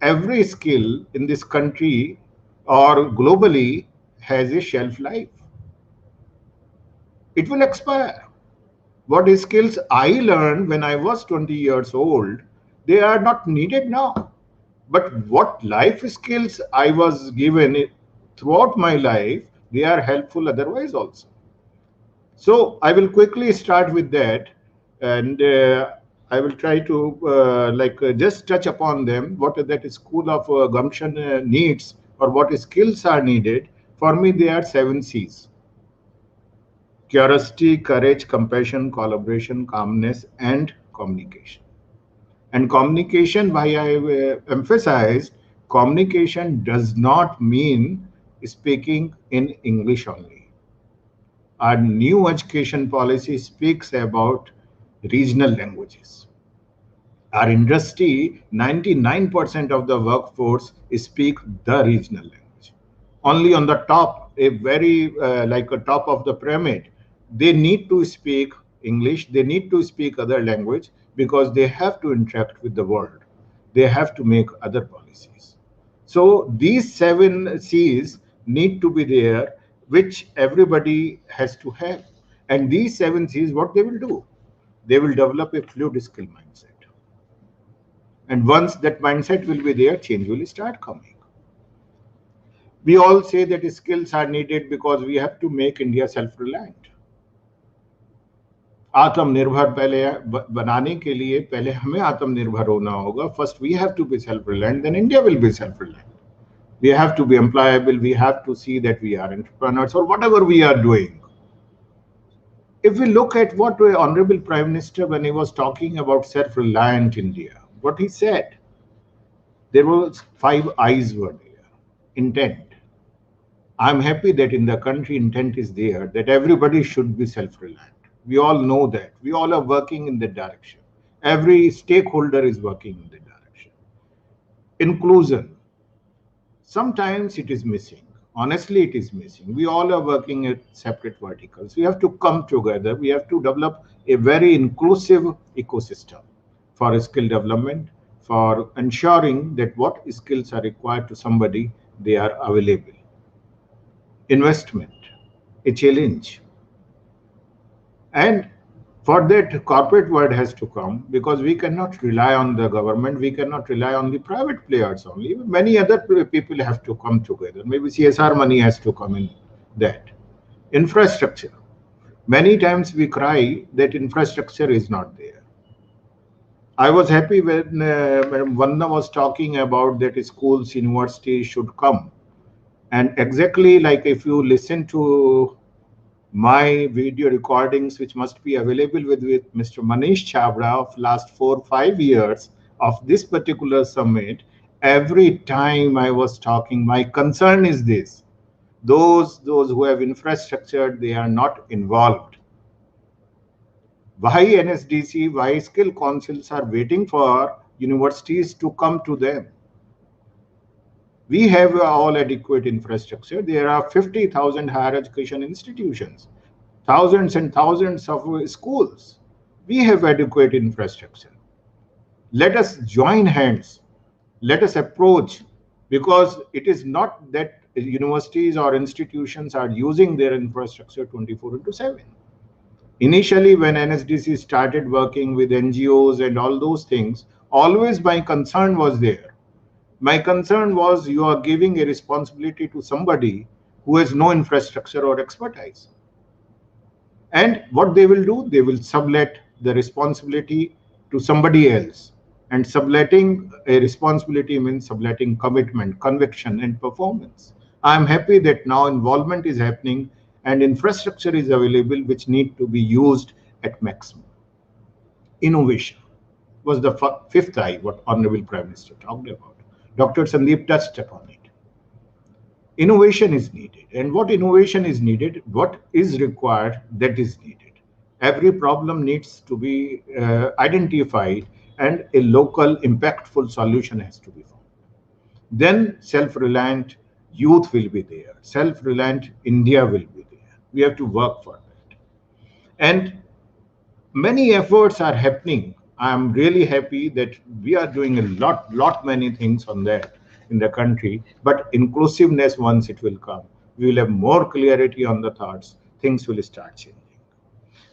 every skill in this country or globally has a shelf life. It will expire. What skills I learned when I was 20 years old, they are not needed now. But what life skills I was given throughout my life, they are helpful otherwise also. So I will quickly start with that, and I will try to just touch upon them, what that school of gumption needs or what skills are needed. For me, they are 7 C's. Curiosity, courage, compassion, collaboration, calmness, and communication. And communication, why I emphasized, communication does not mean speaking in English only. Our new education policy speaks about regional languages. Our industry, 99% of the workforce speak the regional language. Only on the top, a very like a top of the pyramid, they need to speak English, they need to speak other language because they have to interact with the world. They have to make other policies. So these 7 C's need to be there, which everybody has to have. And these 7 C's, what they will do? They will develop a fluid skill mindset. And once that mindset will be there, change will start coming. We all say that skills are needed because we have to make India self-reliant. आत्मनिर्भर पहले बनाने के लिए पहले हमें आत्मनिर्भर होना होगा. First we have to be self-reliant, then India will be self-reliant. We have to be employable, we have to see that we are entrepreneurs or whatever we are doing. If we look at what Honorable Prime Minister, when he was talking about self-reliant India, what he said, there was 5 I's were there. Intent. I'm happy that in the country intent is there, that everybody should be self-reliant. We all know that. We all are working in that direction. Every stakeholder is working in that direction. Inclusion. Sometimes it is missing. Honestly, it is missing. We all are working at separate verticals. We have to come together. We have to develop a very inclusive ecosystem for skill development, for ensuring that what skills are required to somebody, they are available. Investment, a challenge. And for that, corporate world has to come because we cannot rely on the government. We cannot rely on the private players only. Many other people have to come together. Maybe CSR money has to come in that. Infrastructure. Many times we cry that infrastructure is not there. I was happy when Madam Vandana was talking about that schools, universities should come. And exactly like if you listen to my video recordings, which must be available with Mr. Manish Chabra of last 4 or 5 years of this particular summit, every time I was talking, my concern is this. Those who have infrastructure, they are not involved. Why NSDC, why skill councils are waiting for universities to come to them? We have all adequate infrastructure. There are 50,000 higher education institutions, thousands and thousands of schools. We have adequate infrastructure. Let us join hands. Let us approach, because it is not that universities or institutions are using their infrastructure 24/7. Initially, when NSDC started working with NGOs and all those things, always my concern was there. My concern was you are giving a responsibility to somebody who has no infrastructure or expertise. And what they will do, they will sublet the responsibility to somebody else. And subletting a responsibility means subletting commitment, conviction, and performance. I'm happy that now involvement is happening and infrastructure is available which need to be used at maximum. Innovation was the 5th I, what Honorable Prime Minister talked about. Dr. Sandeep touched upon it. Innovation is needed. And what innovation is needed, what is required, that is needed. Every problem needs to be identified and a local impactful solution has to be found. Then self-reliant youth will be there. Self-reliant India will be there. We have to work for that. And many efforts are happening. I'm really happy that we are doing a lot many things on that in the country. But inclusiveness, once it will come, we will have more clarity on the thoughts. Things will start changing.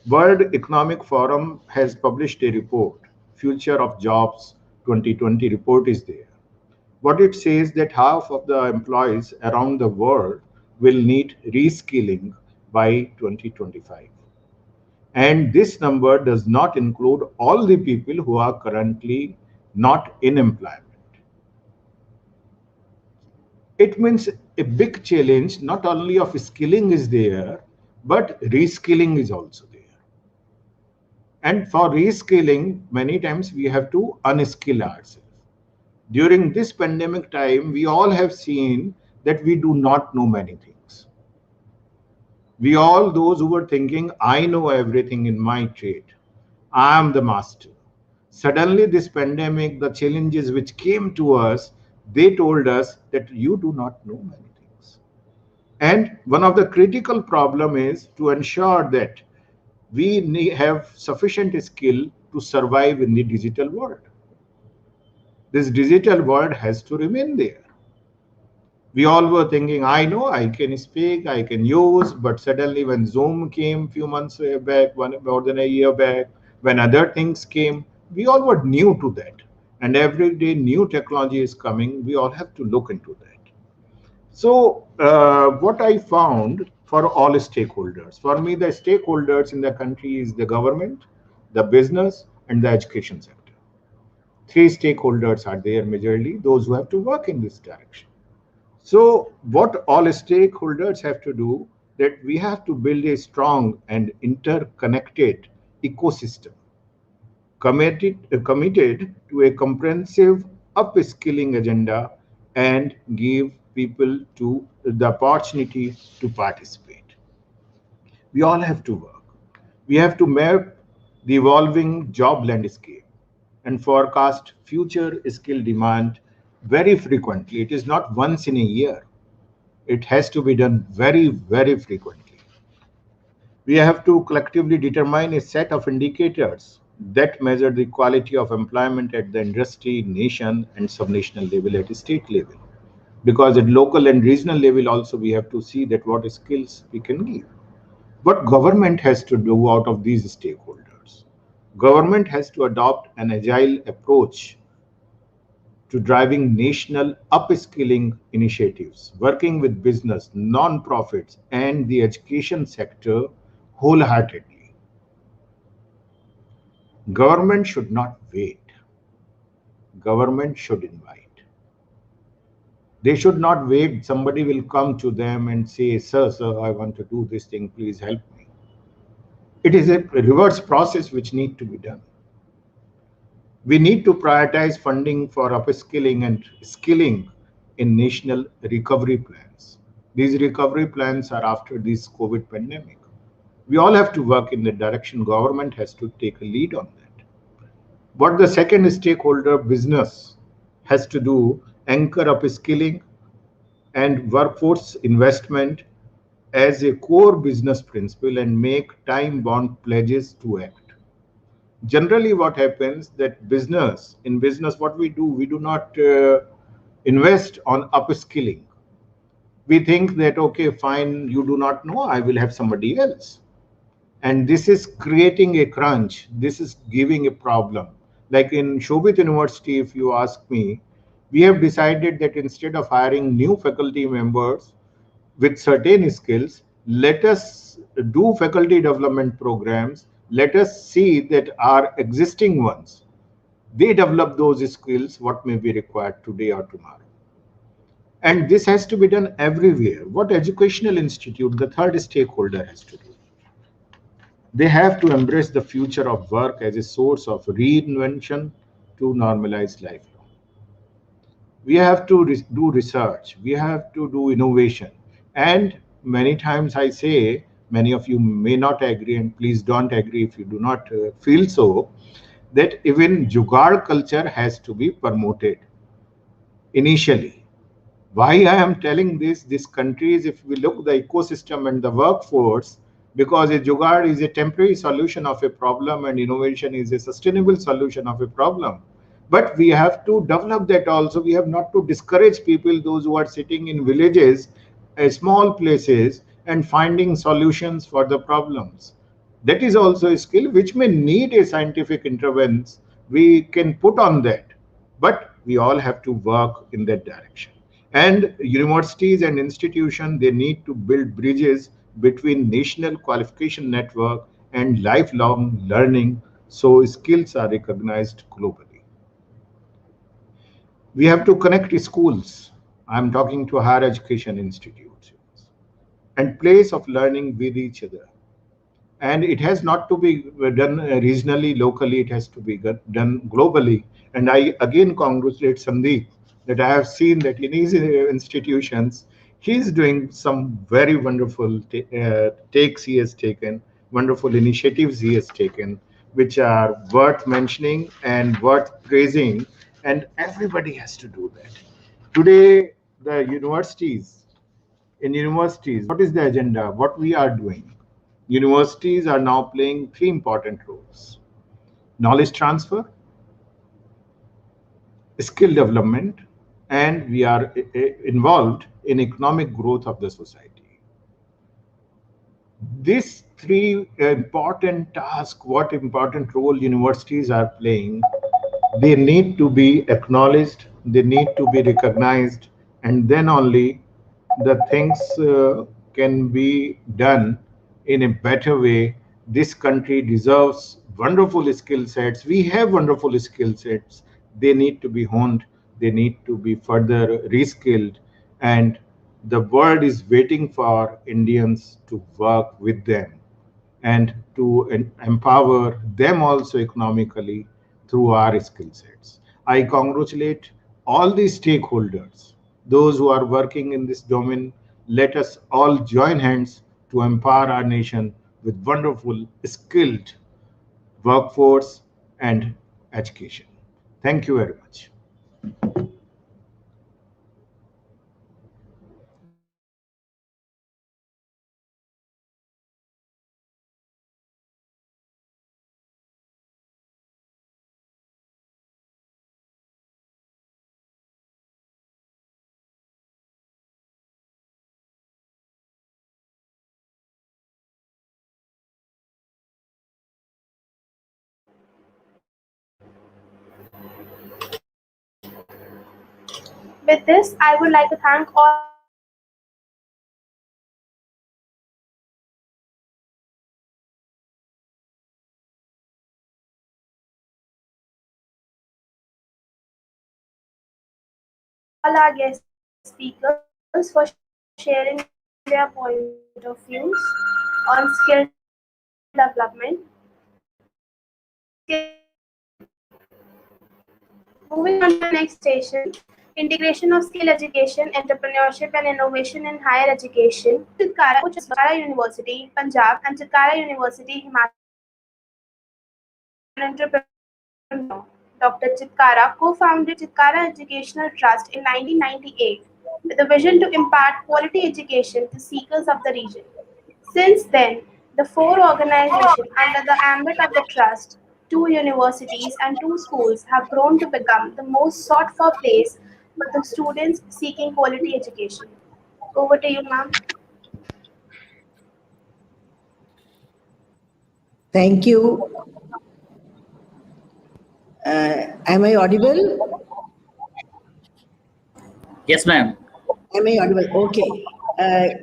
World Economic Forum has published a report, Future of Jobs 2020 report is there. What it says that half of the employees around the world will need reskilling by 2025. And this number does not include all the people who are currently not in employment. It means a big challenge, not only of skilling is there, but reskilling is also there. And for reskilling, many times we have to unskill ourselves. During this pandemic time, we all have seen that we do not know many things. We all, those who were thinking, I know everything in my trade, I am the master. Suddenly this pandemic, the challenges which came to us, they told us that you do not know many things. And one of the critical problem is to ensure that we have sufficient skill to survive in the digital world. This digital world has to remain there. We all were thinking, I know, I can speak, I can use, but suddenly when Zoom came a few months back, more than a year back, when other things came, we all were new to that. And every day new technology is coming, we all have to look into that. So what I found for all stakeholders, for me, the stakeholders in the country is the government, the business, and the education sector. Three stakeholders are there majorly, those who have to work in this direction. So what all stakeholders have to do, that we have to build a strong and interconnected ecosystem, committed to a comprehensive upskilling agenda and give people to the opportunity to participate. We all have to work. We have to map the evolving job landscape and forecast future skill demand very frequently. It is not once in a year. It has to be done very frequently. We have to collectively determine a set of indicators that measure the quality of employment at the industry, nation, and subnational level, at state level. Because at local and regional level also we have to see that what skills we can give. What government has to do out of these stakeholders? Government has to adopt an agile approach to driving national upskilling initiatives, working with business, non-profits, and the education sector wholeheartedly. Government should not wait. Government should invite. They should not wait. Somebody will come to them and say, sir, I want to do this thing, please help me. It is a reverse process which needs to be done. We need to prioritize funding for upskilling and skilling in national recovery plans. These recovery plans are after this COVID pandemic. We all have to work in the direction. Government has to take a lead on that. What the second stakeholder, business, has to do, anchor upskilling and workforce investment as a core business principle and make time-bound pledges to act. Generally what happens that in business what we do not invest on upskilling. We think that, okay, fine, you do not know, I will have somebody else. And this is creating a crunch. This is giving a problem. Like in Shobit University, if you ask me, we have decided that instead of hiring new faculty members with certain skills, let us do faculty development programs. Let us see that our existing ones, they develop those skills, what may be required today or tomorrow. And this has to be done everywhere. What educational institute, the third stakeholder, has to do? They have to embrace the future of work as a source of reinvention to normalize lifelong. We have to do research. We have to do innovation. And many times I say many of you may not agree, and please don't agree if you do not feel so, that even Jugaad culture has to be promoted initially. Why I am telling this country is, if we look the ecosystem and the workforce, because a Jugaad is a temporary solution of a problem and innovation is a sustainable solution of a problem. But we have to develop that also. We have not to discourage people, those who are sitting in villages, small places, and finding solutions for the problems. That is also a skill which may need a scientific intervention. We can put on that, but we all have to work in that direction. And universities and institutions, they need to build bridges between national qualification network and lifelong learning, so skills are recognized globally. We have to connect schools. I'm talking to higher education institutes and place of learning with each other. And it has not to be done regionally, locally, it has to be done globally. And I again congratulate Sandeep that I have seen that in his institutions, he's doing some very wonderful takes he has taken, wonderful initiatives he has taken, which are worth mentioning and worth praising, and everybody has to do that. Today, the universities, what is the agenda? What we are doing? Universities are now playing three important roles: knowledge transfer, skill development, and we are involved in economic growth of the society. These three important tasks, what important role universities are playing, they need to be acknowledged, they need to be recognized, and then only the things can be done in a better way. This country deserves wonderful skill sets. We have wonderful skill sets. They need to be honed, they need to be further reskilled, and the world is waiting for Indians to work with them and to empower them also economically through our skill sets. I congratulate all the stakeholders, those who are working in this domain. Let us all join hands to empower our nation with wonderful, skilled workforce and education. Thank you very much. With this, I would like to thank all our guest speakers for sharing their point of views on skill development. Moving on to the next station, integration of skill education, entrepreneurship and innovation in higher education. Chitkara University, Punjab and Chitkara University, Himachal. Entrepreneur Dr. Chitkara co-founded Chitkara Educational Trust in 1998 with a vision to impart quality education to seekers of the region. Since then, the four organizations under the ambit of the trust, 2 universities and 2 schools, have grown to become the most sought-for place for the students seeking quality education. Over to you, ma'am. Thank you. Am I audible? Yes, ma'am. Am I audible? Okay.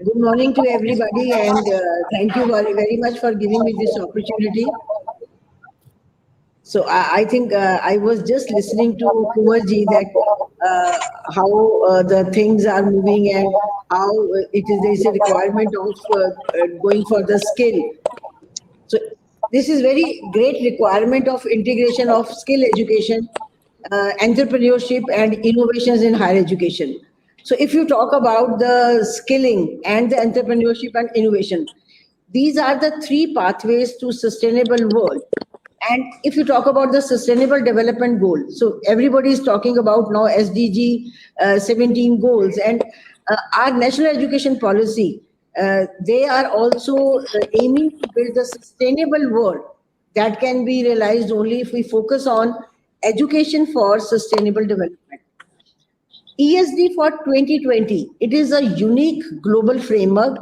Good morning to everybody, and thank you very much for giving me this opportunity. So I think I was just listening to Kumarji that how the things are moving and how there is a requirement of going for the skill. So this is very great requirement of integration of skill education, entrepreneurship and innovations in higher education. So if you talk about the skilling and the entrepreneurship and innovation, These are the three pathways to sustainable world. And if you talk about the sustainable development goal, so everybody is talking about now SDG 17 goals, and our national education policy, they are also aiming to build a sustainable world that can be realized only if we focus on education for sustainable development. ESD for 2020, it is a unique global framework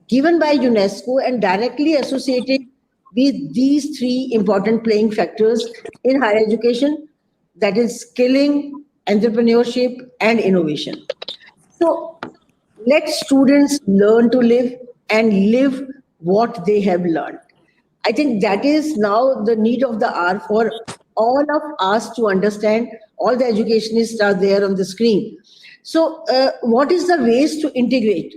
given by UNESCO and directly associated with these three important playing factors in higher education, that is skilling, entrepreneurship, and innovation. So let students learn to live and live what they have learned. I think that is now the need of the hour for all of us to understand. All the educationists are there on the screen. So what is the ways to integrate?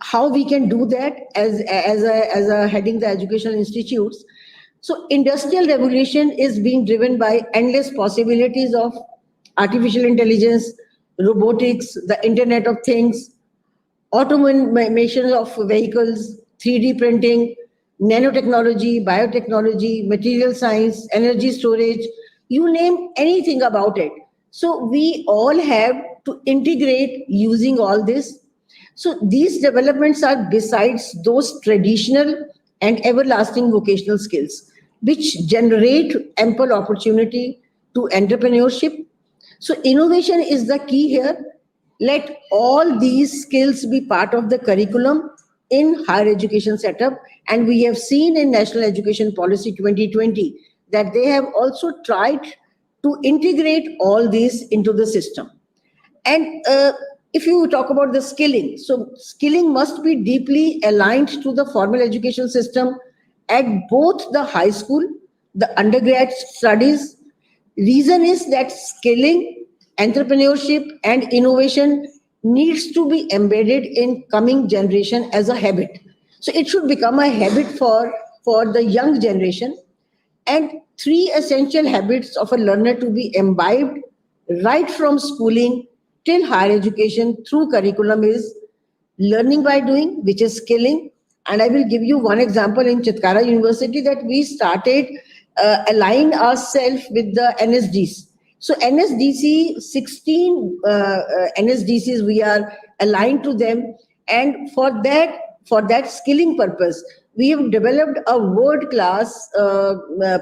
How we can do that as a heading the educational institutes. So industrial revolution is being driven by endless possibilities of artificial intelligence, robotics, the Internet of Things, automation of vehicles, 3D printing, nanotechnology, biotechnology, material science, energy storage, you name anything about it. So we all have to integrate using all this. So these developments are besides those traditional and everlasting vocational skills, which generate ample opportunity to entrepreneurship. So innovation is the key here. Let all these skills be part of the curriculum in higher education setup. And we have seen in National Education Policy 2020 that they have also tried to integrate all these into the system. And if you talk about the skilling, so skilling must be deeply aligned to the formal education system at both the high school, the undergrad studies. Reason is that skilling, entrepreneurship, and innovation needs to be embedded in coming generation as a habit. So it should become a habit for the young generation. And three essential habits of a learner to be imbibed right from schooling till higher education through curriculum is learning by doing, which is skilling. And I will give you one example in Chitkara University that we started align ourselves with the NSDs. So NSDC, 16 NSDCs, we are aligned to them. And for that skilling purpose, we have developed a world-class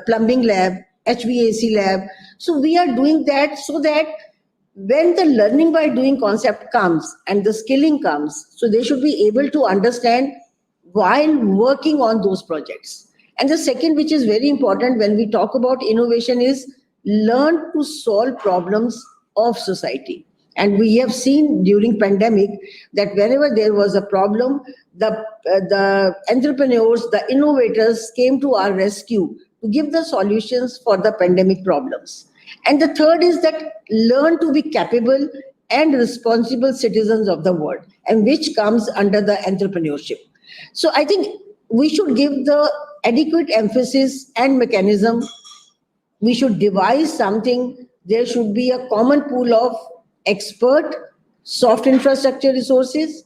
plumbing lab, HVAC lab. So we are doing that so that when the learning by doing concept comes and the skilling comes, so they should be able to understand while working on those projects. And the second, which is very important when we talk about innovation, is learn to solve problems of society. And we have seen during pandemic that whenever there was a problem, the entrepreneurs, the innovators came to our rescue to give the solutions for the pandemic problems. And the third is that learn to be capable and responsible citizens of the world, and which comes under the entrepreneurship. So I think we should give the adequate emphasis and mechanism. We should devise something. There should be a common pool of expert soft infrastructure resources.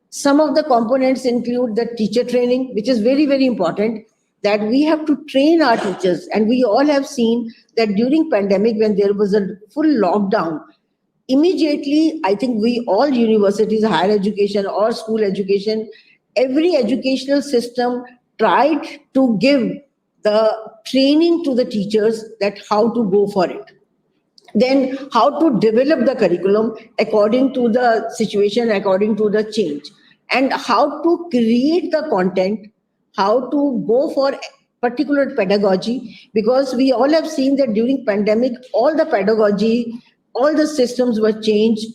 Some of the components include the teacher training, which is very, very important, that we have to train our teachers. And we all have seen that during pandemic, when there was a full lockdown, immediately, I think we all universities, higher education or school education, every educational system tried to give the training to the teachers that how to go for it. Then how to develop the curriculum according to the situation, according to the change, and how to create the content, how to go for particular pedagogy, because we all have seen that during pandemic, all the pedagogy, all the systems were changed,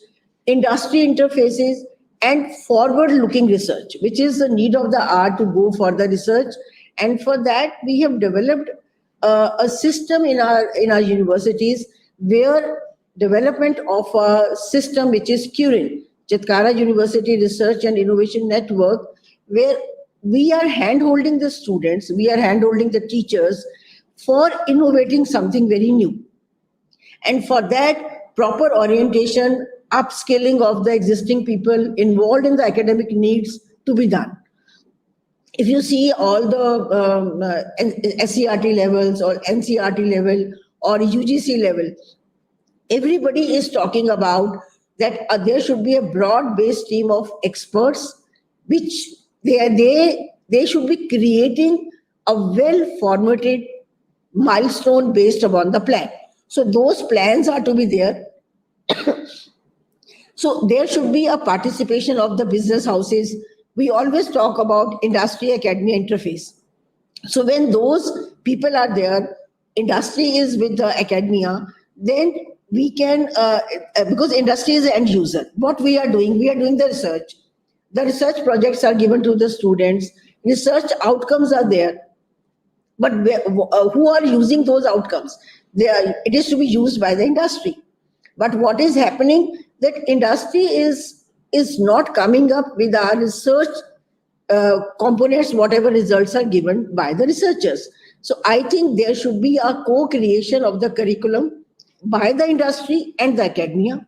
industry interfaces, and forward-looking research, which is the need of the hour to go for the research. And for that, we have developed a system in our universities where development of a system which is CURIN, Chitkara University Research and Innovation Network, where we are hand-holding the students, we are hand-holding the teachers for innovating something very new. And for that, proper orientation, upskilling of the existing people involved in the academic needs to be done. if you see all the SCRT levels or NCRT level or UGC level, everybody is talking about that there should be a broad-based team of experts, which they should be creating a well-formatted milestone based upon the plan. So those plans are to be there. So there should be a participation of the business houses. We always talk about industry academia interface. So when those people are there, industry is with the academia, then we can, because industry is the end user. What we are doing the research. The research projects are given to the students. Research outcomes are there. But who are using those outcomes? It is to be used by the industry. But what is happening, that industry is not coming up with our research components, whatever results are given by the researchers. So I think there should be a co-creation of the curriculum by the industry and the academia.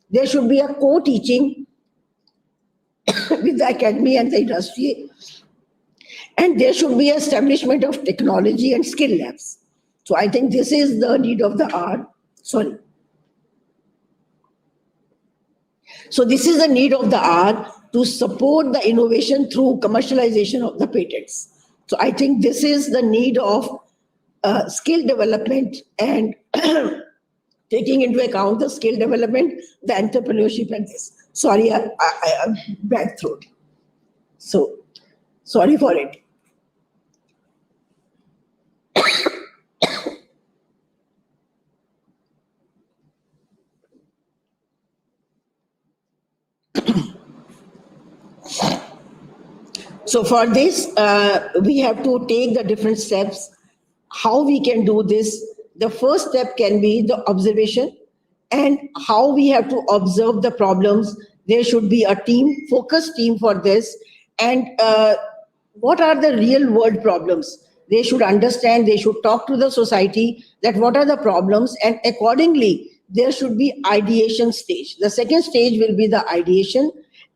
There should be a co-teaching with the academia and the industry. And there should be establishment of technology and skill labs. So I think this is the need of the hour. Sorry. So this is the need of the hour to support the innovation through commercialization of the patents. So I think this is the need of skill development and taking into account the skill development, the entrepreneurship and this. Sorry, I am bad throat. So sorry for it. So for this, we have to take the different steps, how we can do this. The first step can be the observation and how we have to observe the problems. There should be a team, focused team for this. And what are the real world problems? They should understand, they should talk to the society that what are the problems, and accordingly, there should be ideation stage. The second stage will be the ideation,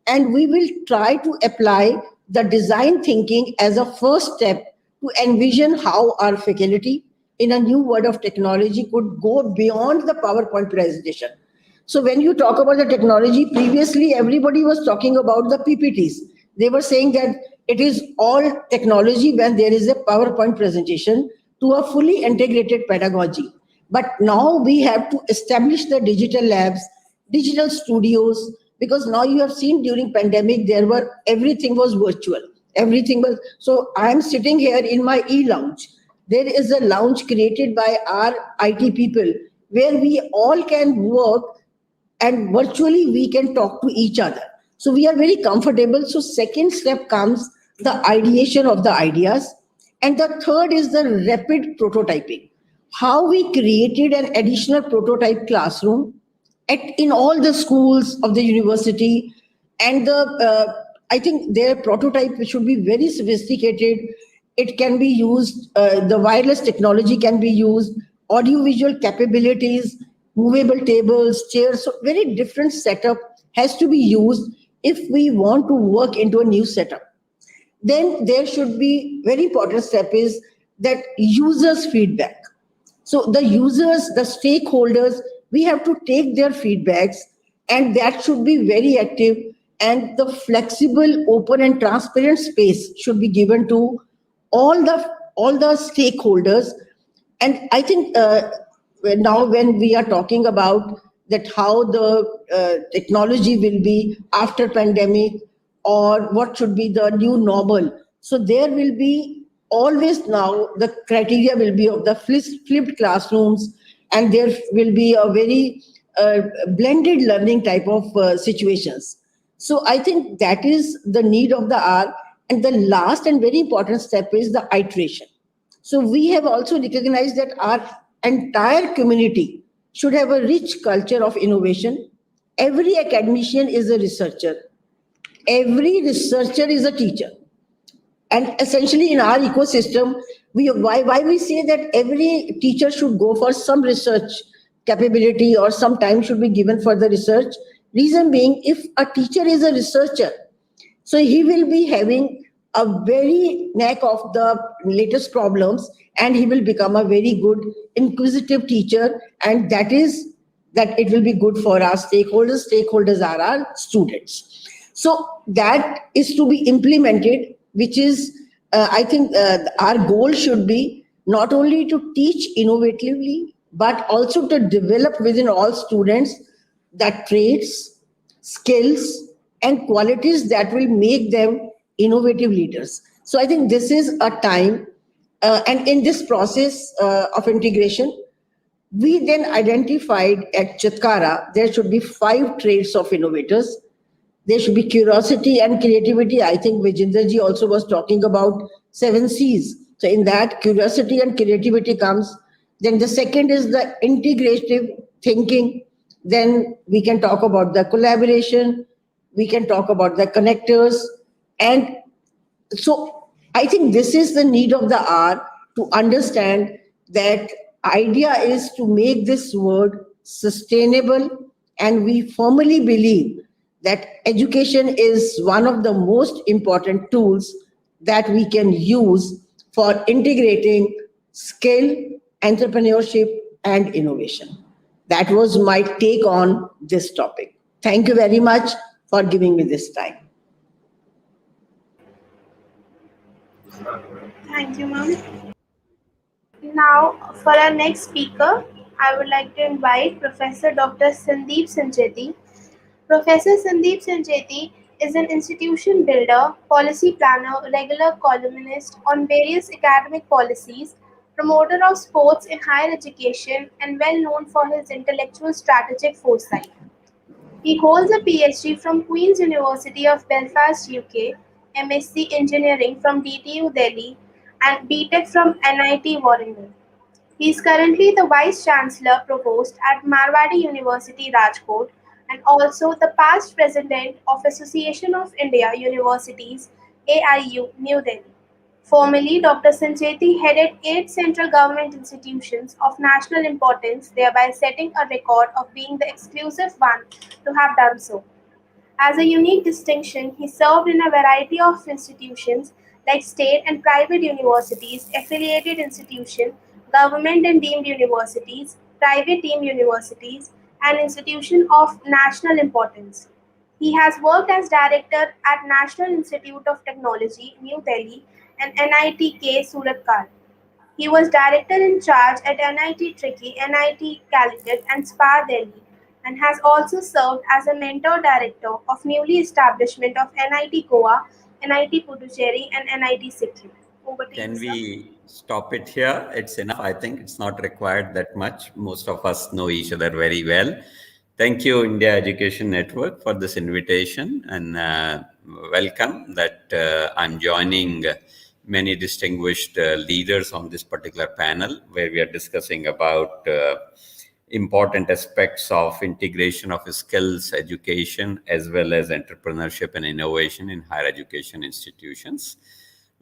and we will try to apply the design thinking as a first step to envision how our faculty in a new world of technology could go beyond the PowerPoint presentation. So when you talk about the technology, previously everybody was talking about the PPTs. They were saying that it is all technology when there is a PowerPoint presentation to a fully integrated pedagogy. But now we have to establish the digital labs, digital studios, because now you have seen during pandemic, everything was virtual. Everything was, so I'm sitting here in my e-lounge. There is a lounge created by our IT people where we all can work and virtually we can talk to each other. So we are very comfortable. So second step comes the ideation of the ideas. And the third is the rapid prototyping. How we created an additional prototype classroom in all the schools of the university. And I think their prototype should be very sophisticated. It can be used, the wireless technology can be used, audiovisual capabilities, movable tables, chairs, so very different setup has to be used if we want to work into a new setup. Then there should be, very important step is that users' feedback. So the users, the stakeholders, we have to take their feedbacks, and that should be very active, and the flexible, open and transparent space should be given to all the stakeholders. And I think now when we are talking about that how the technology will be after pandemic or what should be the new normal. So there will be always now the criteria will be of the flipped classrooms, and there will be a very blended learning type of situations. So I think that is the need of the hour. And the last and very important step is the iteration. So we have also recognized that our entire community should have a rich culture of innovation. Every academician is a researcher. Every researcher is a teacher. And essentially in our ecosystem, why we say that every teacher should go for some research capability or some time should be given for the research. Reason being, if a teacher is a researcher, so he will be having a very neck of the latest problems, and he will become a very good inquisitive teacher, and that it will be good for our stakeholders. Stakeholders are our students. So that is to be implemented, which is, I think our goal should be not only to teach innovatively, but also to develop within all students that traits, skills, and qualities that will make them innovative leaders. So I think this is a time, and in this process of integration, we then identified at Chitkara there should be 5 traits of innovators. There should be curiosity and creativity. I think Vijinderji also was talking about 7 C's. So in that, curiosity and creativity comes. Then the second is the integrative thinking. Then we can talk about the collaboration. We can talk about the connectors. And so I think this is the need of the hour, to understand that idea is to make this world sustainable. And we firmly believe that education is one of the most important tools that we can use for integrating skill, entrepreneurship, and innovation. That was my take on this topic. Thank you very much for giving me this time. Thank you, ma'am. Now, for our next speaker, I would like to invite Professor Dr. Sandeep Sancheti. Professor Sandeep Sancheti is an institution builder, policy planner, regular columnist on various academic policies, promoter of sports in higher education, and well known for his intellectual strategic foresight. He holds a PhD from Queen's University of Belfast, UK, MSc Engineering from DTU Delhi, and BTech from NIT Warangal. He is currently the Vice Chancellor Provost at Marwadi University, Rajkot, and also the past President of Association of India Universities, AIU, New Delhi. Formerly, Dr. Sancheti headed 8 central government institutions of national importance, thereby setting a record of being the exclusive one to have done so. As a unique distinction, he served in a variety of institutions like state and private universities, affiliated institutions, government and deemed universities, private deemed universities, and institutions of national importance. He has worked as director at National Institute of Technology, New Delhi, and NITK Suratkal. He was director in charge at NIT Tricky, NIT Calicut, and SPAR Delhi, and has also served as a mentor director of newly establishment of NIT Goa, NIT Puducherry, and NIT Sikkim. Over to you, Can sir. we stop it here? It's enough. I think it's not required that much. Most of us know each other very well. Thank you, India Education Network, for this invitation, and welcome that I'm joining many distinguished leaders on this particular panel, where we are discussing about important aspects of integration of skills education as well as entrepreneurship and innovation in higher education institutions.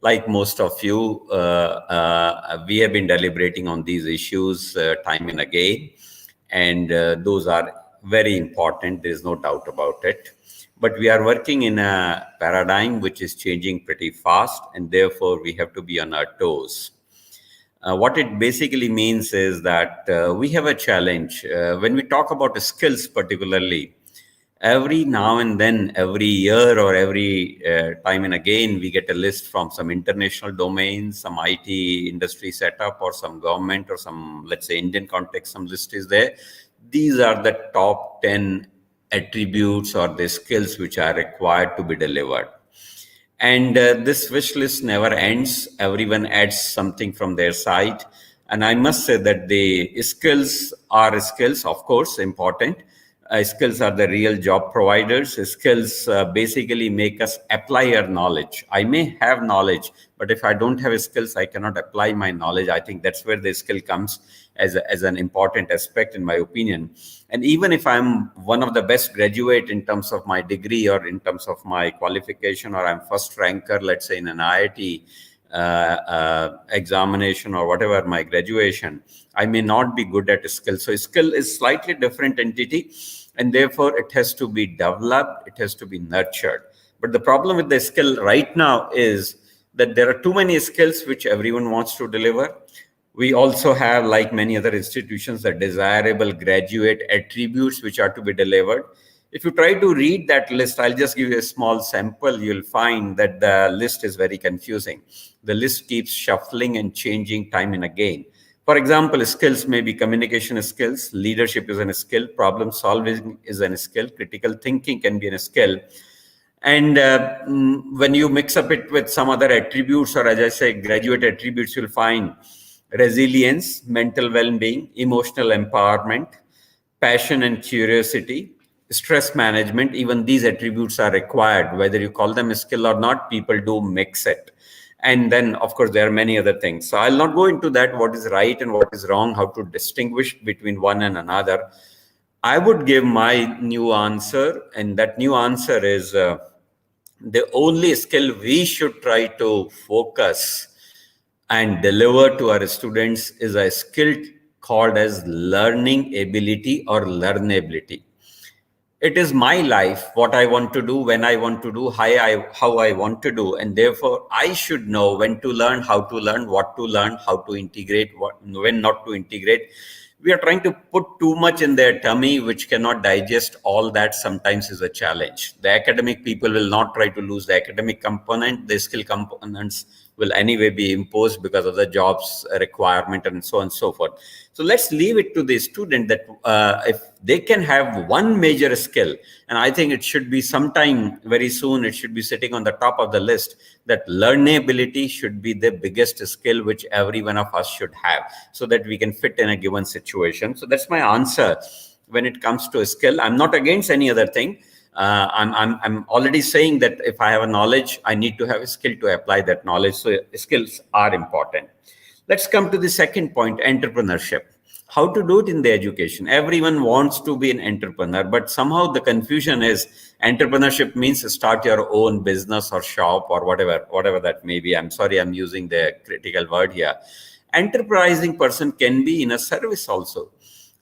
Like most of you, we have been deliberating on these issues time and again, and those are very important. There is no doubt about it. But we are working in a paradigm which is changing pretty fast, and therefore we have to be on our toes. What it basically means is that we have a challenge. When we talk about skills particularly, every now and then, every year or every time and again, we get a list from some international domains, some IT industry setup, or some government, or some, let's say, Indian context, some list is there. These are the top 10 attributes or the skills which are required to be delivered. And this wish list never ends. Everyone adds something from their side. And I must say that the skills are skills, of course, important. Skills are the real job providers. Skills basically make us apply our knowledge. I may have knowledge, but if I don't have skills, I cannot apply my knowledge. I think that's where the skill comes as an important aspect, in my opinion. And even if I'm one of the best graduate in terms of my degree or in terms of my qualification, or I'm first ranker, let's say in an IIT examination or whatever, my graduation, I may not be good at skill. So skill is slightly different entity, and therefore it has to be developed, it has to be nurtured. But the problem with the skill right now is that there are too many skills which everyone wants to deliver. We also have, like many other institutions, the desirable graduate attributes which are to be delivered. If you try to read that list, I'll just give you a small sample. You'll find that the list is very confusing. The list keeps shuffling and changing time and again. For example, skills may be communication skills, leadership is a skill, problem solving is a skill, critical thinking can be a skill. And when you mix up it with some other attributes, or as I say, graduate attributes, you'll find resilience, mental well-being, emotional empowerment, passion and curiosity, stress management. Even these attributes are required. Whether you call them a skill or not, people do mix it. And then, of course, there are many other things. So I'll not go into that, what is right and what is wrong, how to distinguish between one and another. I would give my new answer, and that new answer is the only skill we should try to focus and deliver to our students is a skill called as learning ability or learnability. It is my life, what I want to do, when I want to do, how I want to do, and therefore I should know when to learn, how to learn, what to learn, how to integrate, when not to integrate. We are trying to put too much in their tummy, which cannot digest all that. Sometimes is a challenge. The academic people will not try to lose the academic component. The skill components will anyway be imposed because of the jobs requirement and so on and so forth. So let's leave it to the student that if they can have one major skill, and I think it should be sometime very soon, it should be sitting on the top of the list, that learnability should be the biggest skill which every one of us should have, so that we can fit in a given situation. So that's my answer when it comes to a skill. I'm not against any other thing. I'm already saying that if I have a knowledge, I need to have a skill to apply that knowledge. So skills are important. Let's come to the second point, entrepreneurship. How to do it in the education? Everyone wants to be an entrepreneur, but somehow the confusion is entrepreneurship means start your own business or shop or whatever that may be. I'm sorry, I'm using the critical word here. Enterprising person can be in a service also.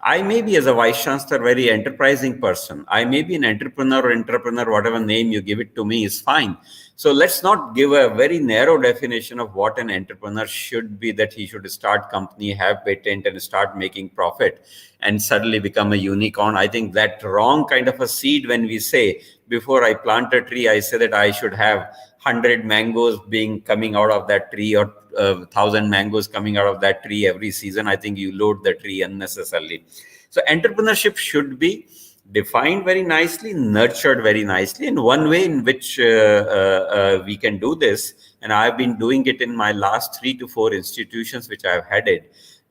I may be, as a vice chancellor, very enterprising person. I may be an entrepreneur, whatever name you give it to me is fine. So let's not give a very narrow definition of what an entrepreneur should be, that he should start company, have patent and start making profit and suddenly become a unicorn. I think that wrong kind of a seed when we say, before I plant a tree, I say that I should have 100 mangoes coming out of that tree, or 1,000 mangoes coming out of that tree every season. I think you load the tree unnecessarily. So entrepreneurship should be defined very nicely, nurtured very nicely. And one way in which we can do this, and I've been doing it in my last 3 to 4 institutions which I've headed,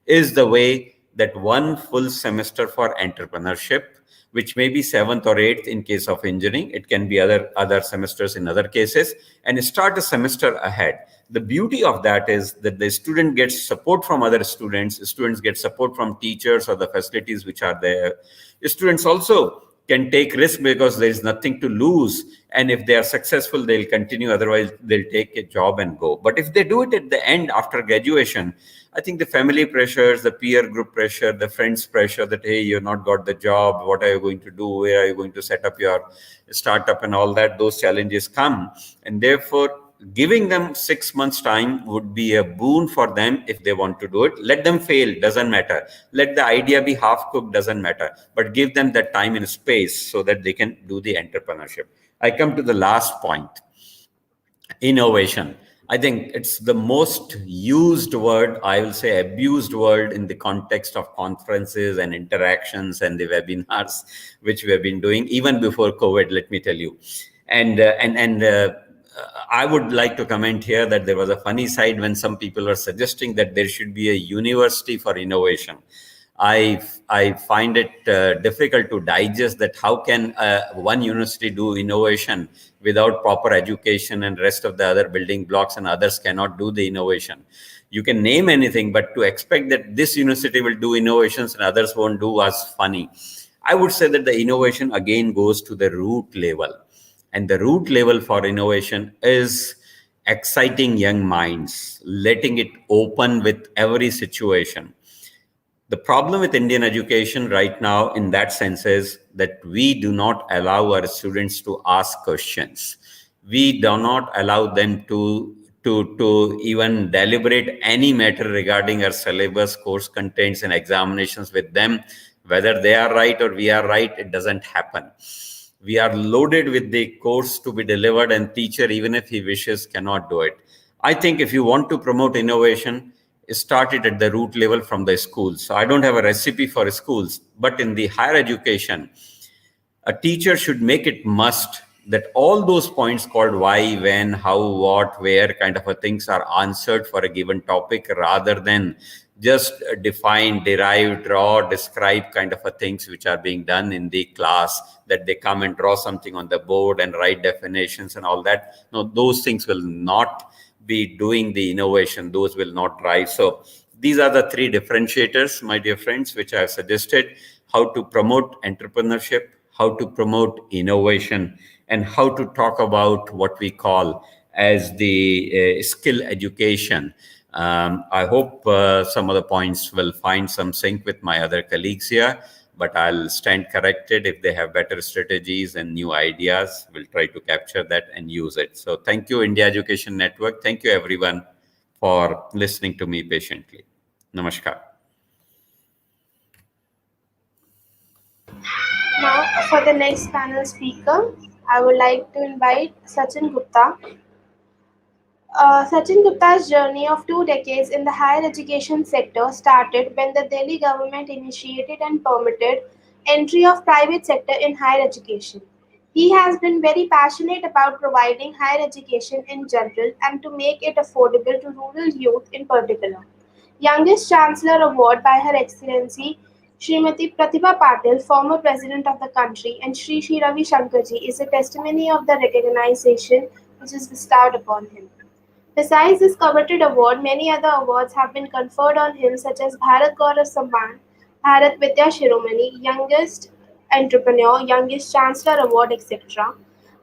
is the way that one full semester for entrepreneurship, which may be 7th or 8th in case of engineering. It can be other semesters in other cases, and start a semester ahead. The beauty of that is that the student gets support from other students get support from teachers or the facilities which are there. Students also can take risk because there is nothing to lose, and if they are successful, they'll continue, otherwise they'll take a job and go. But if they do it at the end after graduation, I think the family pressures, the peer group pressure, the friends pressure that, hey, you've not got the job, what are you going to do, where are you going to set up your startup and all that, those challenges come. And therefore, giving them 6 months time would be a boon for them if they want to do it. Let them fail, doesn't matter. Let the idea be half cooked, doesn't matter. But give them that time and space so that they can do the entrepreneurship. I come to the last point, innovation. I think it's the most used word, I will say abused word, in the context of conferences and interactions and the webinars, which we have been doing even before COVID, let me tell you. And I would like to comment here that there was a funny side when some people were suggesting that there should be a university for innovation. I find it difficult to digest that how can one university do innovation without proper education, and rest of the other building blocks and others cannot do the innovation. You can name anything, but to expect that this university will do innovations and others won't do was funny. I would say that the innovation again goes to the root level. And the root level for innovation is exciting young minds, letting it open with every situation. The problem with Indian education right now in that sense is that we do not allow our students to ask questions. We do not allow them to to even deliberate any matter regarding our syllabus, course contents, and examinations with them. Whether they are right or we are right, it doesn't happen. We are loaded with the course to be delivered, and teacher, even if he wishes, cannot do it. I think if you want to promote innovation, start it at the root level from the schools. So I don't have a recipe for schools, but in the higher education, a teacher should make it must that all those points called why, when, how, what, where kind of a things are answered for a given topic, rather than just define, derive, draw, describe kind of a things which are being done in the class, that they come and draw something on the board and write definitions and all that. No, those things will not be doing the innovation. Those will not drive. So these are the three differentiators, my dear friends, which I have suggested: how to promote entrepreneurship, how to promote innovation, and how to talk about what we call as the skill education. I hope some of the points will find some sync with my other colleagues here, but I'll stand corrected if they have better strategies and new ideas. We'll try to capture that and use it. So thank you, India Education Network. Thank you, everyone, for listening to me patiently. Namaskar. Now, for the next panel speaker, I would like to invite Sachin Gupta. Sachin Gupta's journey of 2 decades in the higher education sector started when the Delhi government initiated and permitted entry of private sector in higher education. He has been very passionate about providing higher education in general and to make it affordable to rural youth in particular. Youngest Chancellor Award by Her Excellency Srimati Pratibha Patil, former President of the country, and Sri Sri Ravi Shankarji is a testimony of the recognition which is bestowed upon him. Besides this coveted award, many other awards have been conferred on him, such as Bharat Gaurav Samman, Bharat Vidya Shiromani, Youngest Entrepreneur, Youngest Chancellor Award, etc.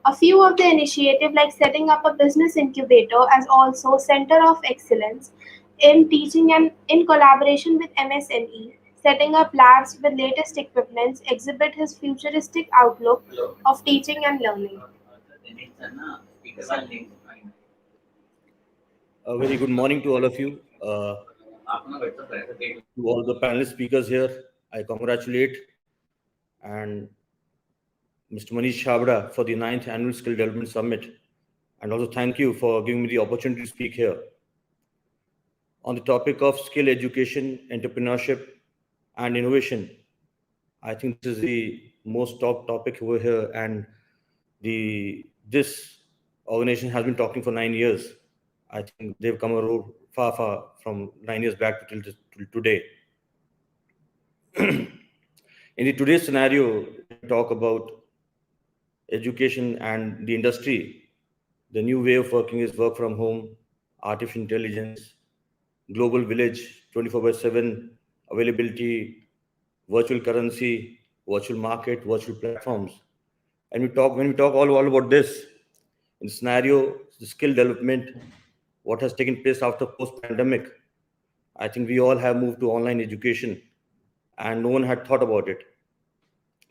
A few of the initiatives, like setting up a business incubator as also Center of Excellence in teaching and in collaboration with MSME, setting up labs with latest equipments, exhibit his futuristic outlook of teaching and learning. A very good morning to all of you. To all the panel speakers here, I congratulate and Mr. Manish Chabra for the 9th Annual Skill Development Summit, and also thank you for giving me the opportunity to speak here. On the topic of skill education, entrepreneurship, and innovation, I think this is the most top topic over here, and this organization has been talking for 9 years. I think they've come a road far from 9 years back till today. In the today's scenario, we talk about education and the industry. The new way of working is work from home, artificial intelligence, global village, 24/7 availability, virtual currency, virtual market, virtual platforms. And when we talk all about this, in the scenario, the skill development, what has taken place after post-pandemic, I think we all have moved to online education, and no one had thought about it.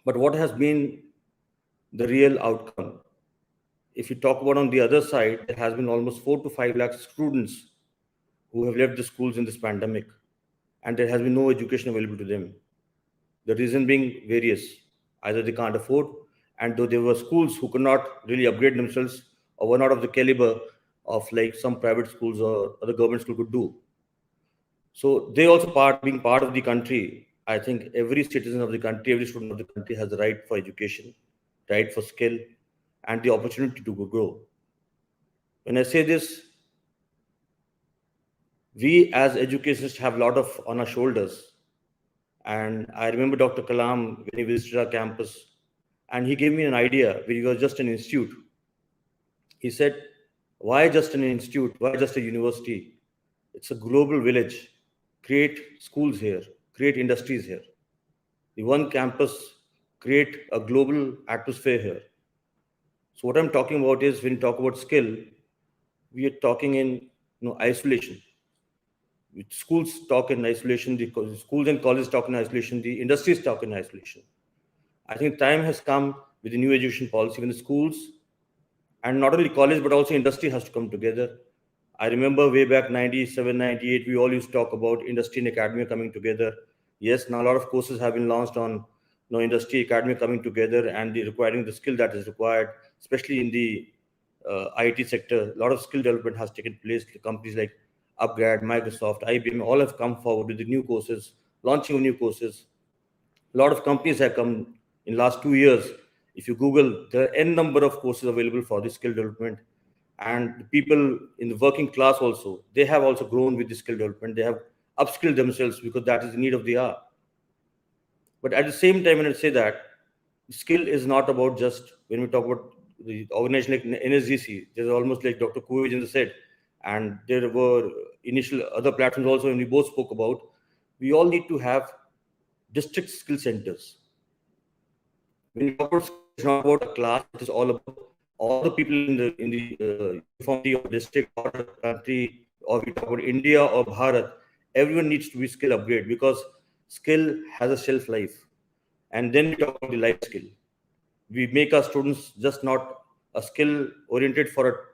But what has been the real outcome? If you talk about on the other side, there has been almost 4 to 5 lakh students who have left the schools in this pandemic, and there has been no education available to them. The reason being various. Either they can't afford, and though there were schools who could not really upgrade themselves or were not of the caliber of like some private schools or other government school could do. So they also being part of the country, I think every citizen of the country, every student of the country has the right for education, right for skill, and the opportunity to grow. When I say this, we as educationists have a lot of on our shoulders. And I remember Dr. Kalam, when he visited our campus, and he gave me an idea when he was just an institute. He said, why just an institute? Why just a university? It's a global village. Create schools here, create industries here. The one campus, create a global atmosphere here. So what I'm talking about is, when you talk about skill, we are talking in isolation. Schools talk in isolation, the schools and colleges talk in isolation, the industries talk in isolation. I think time has come with the new education policy when the schools, and not only college, but also industry has to come together. I remember way back 97, 98, we all used to talk about industry and academia coming together. Yes, now a lot of courses have been launched on industry, academia coming together and requiring the skill that is required, especially in the IT sector. A lot of skill development has taken place. Companies like Upgrad, Microsoft, IBM, all have come forward with the new courses, launching of new courses. A lot of companies have come in last 2 years. If you Google, there are n number of courses available for the skill development. And the people in the working class also, they have also grown with the skill development. They have upskilled themselves because that is the need of the hour. But at the same time, when I say that, skill is not about just, when we talk about the organization like NSGC, there's almost like Dr. Kuvijan said, and there were initial other platforms also, and we both spoke about, we all need to have district skill centers. When we talk about skill, it's not about a class, it is all about all the people in the uniformity of district or country, or we talk about India or Bharat, everyone needs to be skill upgrade because skill has a shelf life. And then we talk about the life skill. We make our students just not a skill oriented for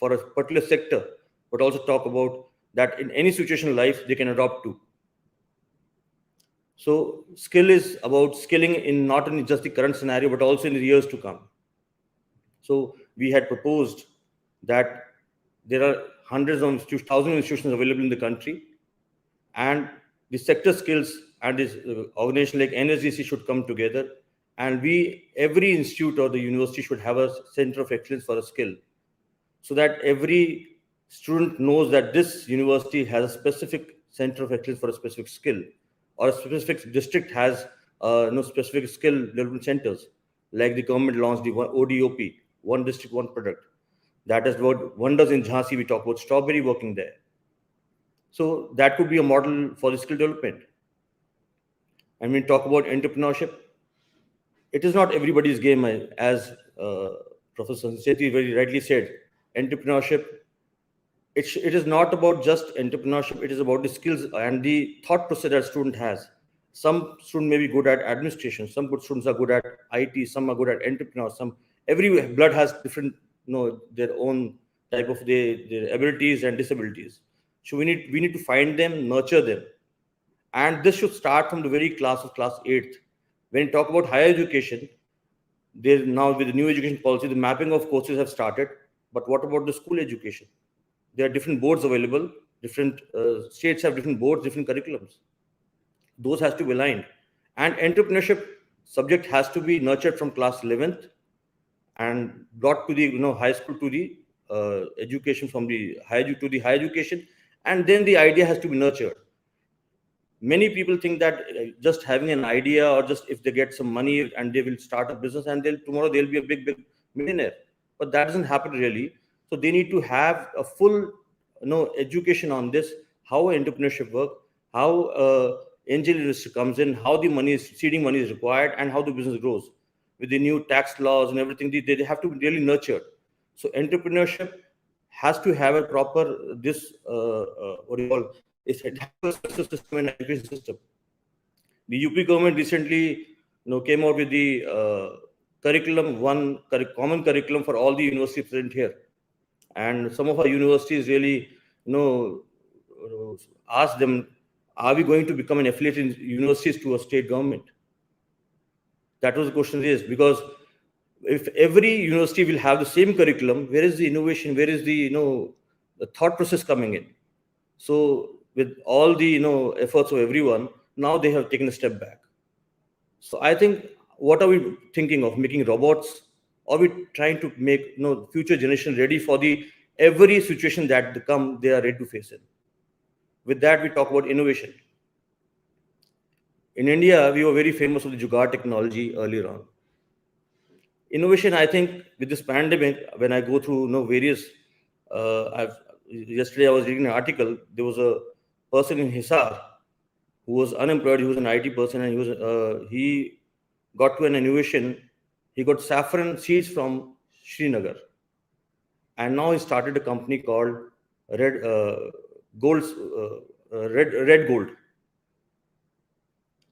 a particular sector, but also talk about that in any situation in life they can adopt to. So skill is about skilling in not only just the current scenario, but also in the years to come. So we had proposed that there are hundreds of institutions, thousands of institutions available in the country, and the sector skills and this organization like NSGC should come together, and every institute or the university should have a center of excellence for a skill, so that every student knows that this university has a specific center of excellence for a specific skill, or a specific district has specific skill development centers, like the government launched the ODOP, one district, one product. That is what wonders in Jhansi. We talk about strawberry working there. So that could be a model for the skill development. And when we talk about entrepreneurship, it is not everybody's game, as Professor Sethi very rightly said. Entrepreneurship, it is not about just entrepreneurship, it is about the skills and the thought process that a student has. Some student may be good at administration, some good students are good at IT, some are good at entrepreneurs, every blood has different, their own type of their abilities and disabilities. So we need to find them, nurture them. And this should start from the very class 8th. When you talk about higher education, there now with the new education policy, the mapping of courses have started. But what about the school education? There are different boards available. Different states have different boards, different curriculums. Those has to be aligned. And entrepreneurship subject has to be nurtured from class 11th and brought to the high school, to the education, from the high to the higher education. And then the idea has to be nurtured. Many people think that just having an idea, or just if they get some money and they will start a business and tomorrow they'll be a big millionaire. But that doesn't happen really. So they need to have a full education on this, how entrepreneurship works, how angel investor comes in, how the seeding money is required, and how the business grows. With the new tax laws and everything, they have to be really nurtured. So entrepreneurship has to have a proper system and education system. The UP government recently came out with the common curriculum for all the universities present here. And some of our universities really asked them, are we going to become an affiliated universities to a state government? That was the question raised, because if every university will have the same curriculum, where is the innovation? Where is the the thought process coming in? So with all the efforts of everyone, now they have taken a step back. So I think, what are we thinking of? Making robots? Or are we trying to make future generation ready for every situation that they are ready to face it? With that, we talk about innovation. In India, we were very famous for the Jugaad technology earlier on. Innovation, I think, with this pandemic, when I go through various, yesterday I was reading an article. There was a person in Hisar who was unemployed. He was an IT person, and he got to an innovation. He got saffron seeds from Srinagar, and now he started a company called Red Gold.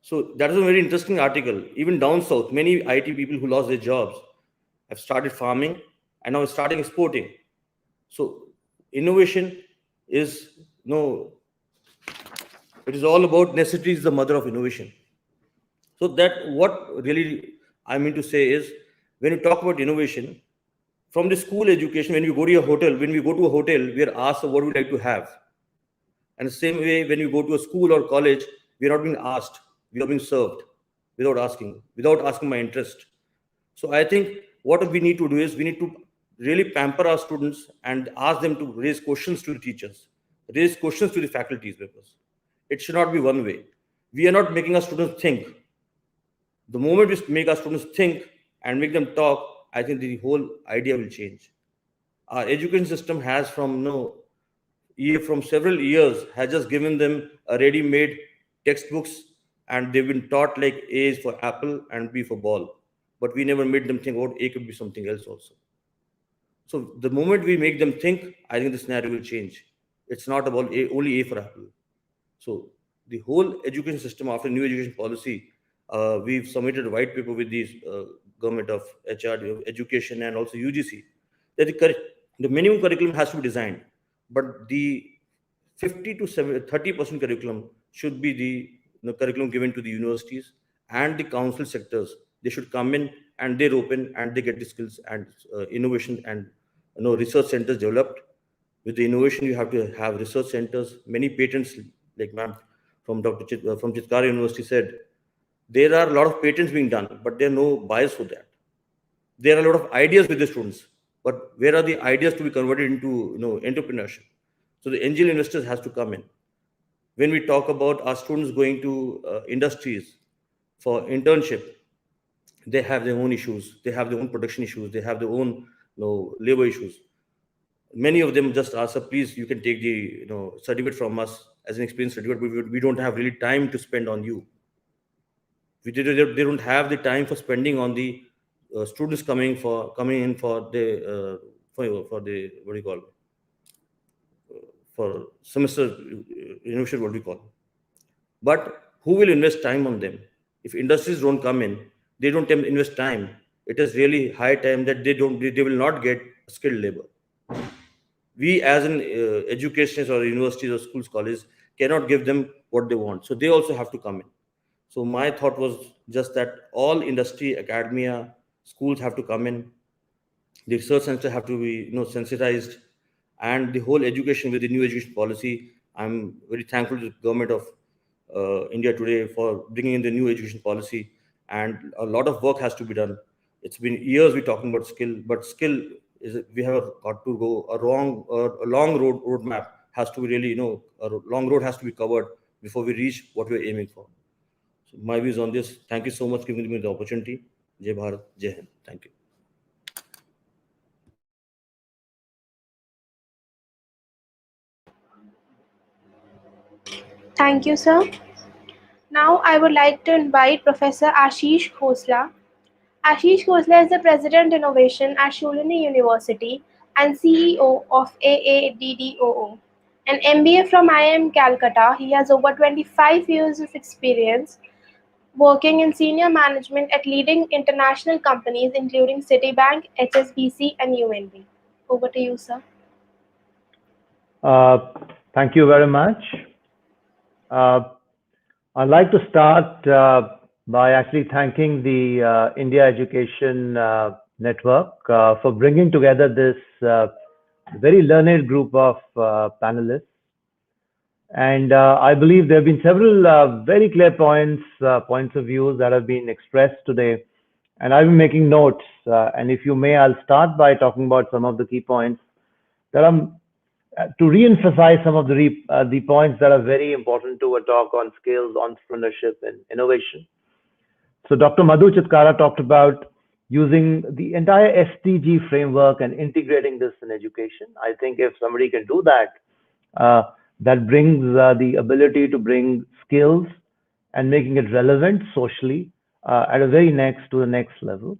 So that is a very interesting article. Even down south, many IT people who lost their jobs have started farming and now starting exporting. So innovation is it is all about necessity is the mother of innovation. So that what really I mean to say is, when you talk about innovation, from the school education, when we go to a hotel, we are asked what we like to have. And the same way, when you go to a school or college, we are not being asked, we are being served without asking my interest. So I think what we need to do is we need to really pamper our students and ask them to raise questions to the teachers, raise questions to the faculties members. It should not be one way. We are not making our students think. The moment we make our students think and make them talk, I think the whole idea will change. Our education system has from several years has just given them a ready-made textbooks, and they've been taught like A is for apple and B for ball. But we never made them think, A could be something else also. So the moment we make them think, I think the scenario will change. It's not about only A for apple. So the whole education system, after new education policy, we've submitted a white paper with the government of HR, education, and also UGC, that the minimum curriculum has to be designed, but the 50 to 30% curriculum should be the curriculum given to the universities and the council sectors. They should come in and they open and they get the skills and innovation and research centers developed. With the innovation, you have to have research centers. Many patents, like ma'am from from Chitkara University said, there are a lot of patents being done, but there are no buyers for that. There are a lot of ideas with the students, but where are the ideas to be converted into entrepreneurship? So the angel investors has to come in. When we talk about our students going to industries for internship, they have their own issues. They have their own production issues. They have their own labor issues. Many of them just ask, please, you can take the certificate from us as an experience certificate, but we don't have really time to spend on you. They don't have the time for spending on the students coming in for the what do you call for semester innovation, what do you call. But who will invest time on them? If industries don't come in, they don't invest time. It is really high time that they will not get skilled labor. We as an educationists or universities or schools, colleges cannot give them what they want. So they also have to come in. So my thought was just that all industry, academia, schools have to come in. The research centers have to be sensitized, and the whole education with the new education policy. I'm very thankful to the government of India today for bringing in the new education policy, and a lot of work has to be done. It's been years we're talking about skill, but skill is we have got to go a long roadmap has to be really a long road has to be covered before we reach what we're aiming for. So my views on this. Thank you so much for giving me the opportunity. Jai Bharat, Jai Hind. Thank you. Thank you, sir. Now I would like to invite Professor Ashish Khosla. Ashish Khosla is the President Innovation at Sholini University and CEO of AADDOO. An MBA from IIM Calcutta, he has over 25 years of experience working in senior management at leading international companies including Citibank, HSBC, and UNB. Over to you, sir. Thank you very much. I'd like to start by actually thanking the India Education Network for bringing together this very learned group of panelists. And I believe there have been several very clear points of views that have been expressed today. And I've been making notes. And if you may, I'll start by talking about some of the key points that I'm to re-emphasize some of the points that are very important to a talk on skills, entrepreneurship, and innovation. So Dr. Madhu Chitkara talked about using the entire SDG framework and integrating this in education. I think if somebody can do that, that brings the ability to bring skills and making it relevant socially at a very to the next level.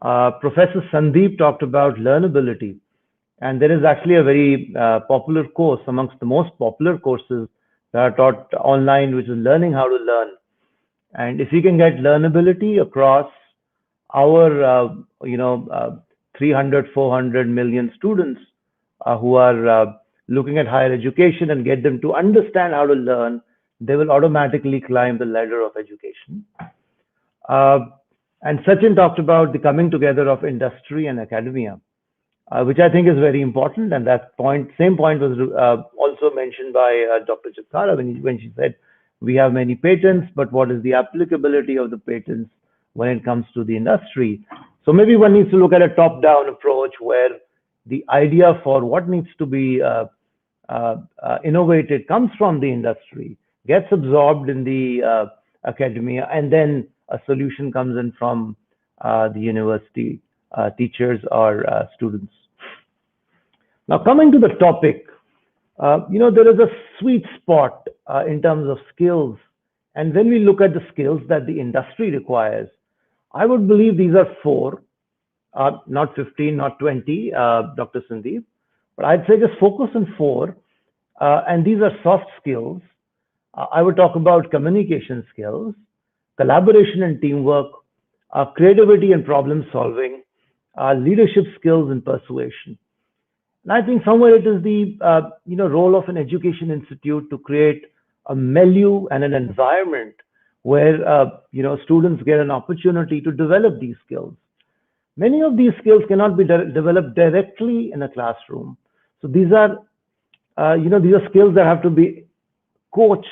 Professor Sandeep talked about learnability. And there is actually a very popular course amongst the most popular courses that are taught online, which is learning how to learn. And if you can get learnability across our, 300, 400 million students, who are looking at higher education and get them to understand how to learn, they will automatically climb the ladder of education. And Sachin talked about the coming together of industry and academia, which I think is very important. And that same point was also mentioned by Dr. Chitkara when she said, we have many patents, but what is the applicability of the patents when it comes to the industry? So maybe one needs to look at a top-down approach where the idea for what needs to be innovated comes from the industry, gets absorbed in the academia, and then a solution comes in from the university teachers or students. Now, coming to the topic, there is a sweet spot in terms of skills. And when we look at the skills that the industry requires, I would believe these are 4, not 15, not 20, Dr. Sandeep, but I'd say just focus on 4. And these are soft skills. I would talk about communication skills, collaboration and teamwork, creativity and problem solving, leadership skills and persuasion. And I think somewhere it is the role of an education institute to create a milieu and an environment where students get an opportunity to develop these skills. Many of these skills cannot be developed directly in a classroom. So these are skills that have to be coached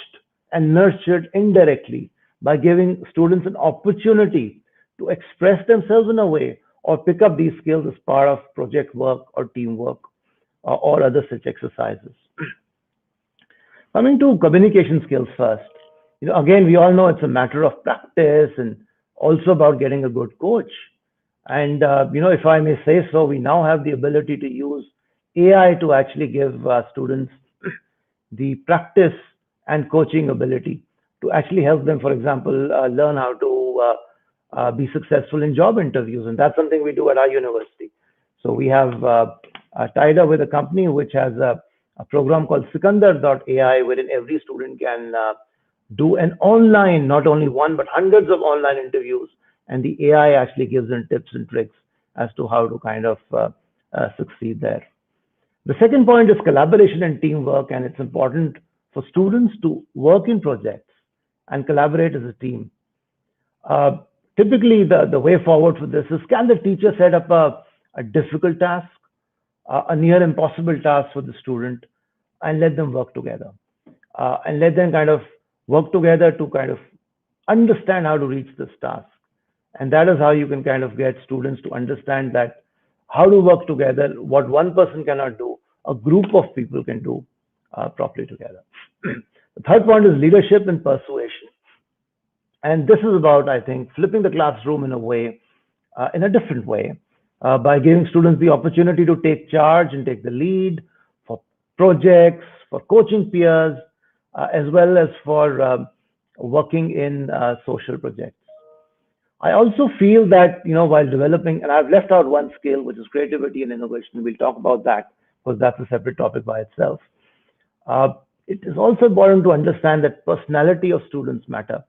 and nurtured indirectly by giving students an opportunity to express themselves in a way or pick up these skills as part of project work or teamwork or other such exercises. Coming to communication skills first, again, we all know it's a matter of practice and also about getting a good coach. And, if I may say so, we now have the ability to use AI to actually give students the practice and coaching ability to actually help them, for example, learn how to be successful in job interviews. And that's something we do at our university. So we have tied up with a company which has a program called Sikandar.ai, wherein every student can do an online, not only one, but hundreds of online interviews. And the AI actually gives them tips and tricks as to how to kind of succeed there. The second point is collaboration and teamwork, and it's important for students to work in projects and collaborate as a team. Typically, the way forward for this is, can the teacher set up a difficult task, a near impossible task for the student, and let them work together, and let them kind of work together to kind of understand how to reach this task. And that is how you can kind of get students to understand that how to work together, what one person cannot do, a group of people can do properly together. The third point is leadership and persuasion. And this is about, I think, flipping the classroom in a way, in a different way, by giving students the opportunity to take charge and take the lead for projects, for coaching peers, as well as for working in social projects. I also feel that, while developing, and I've left out one skill, which is creativity and innovation. We'll talk about that because that's a separate topic by itself. It is also important to understand that personality of students matter.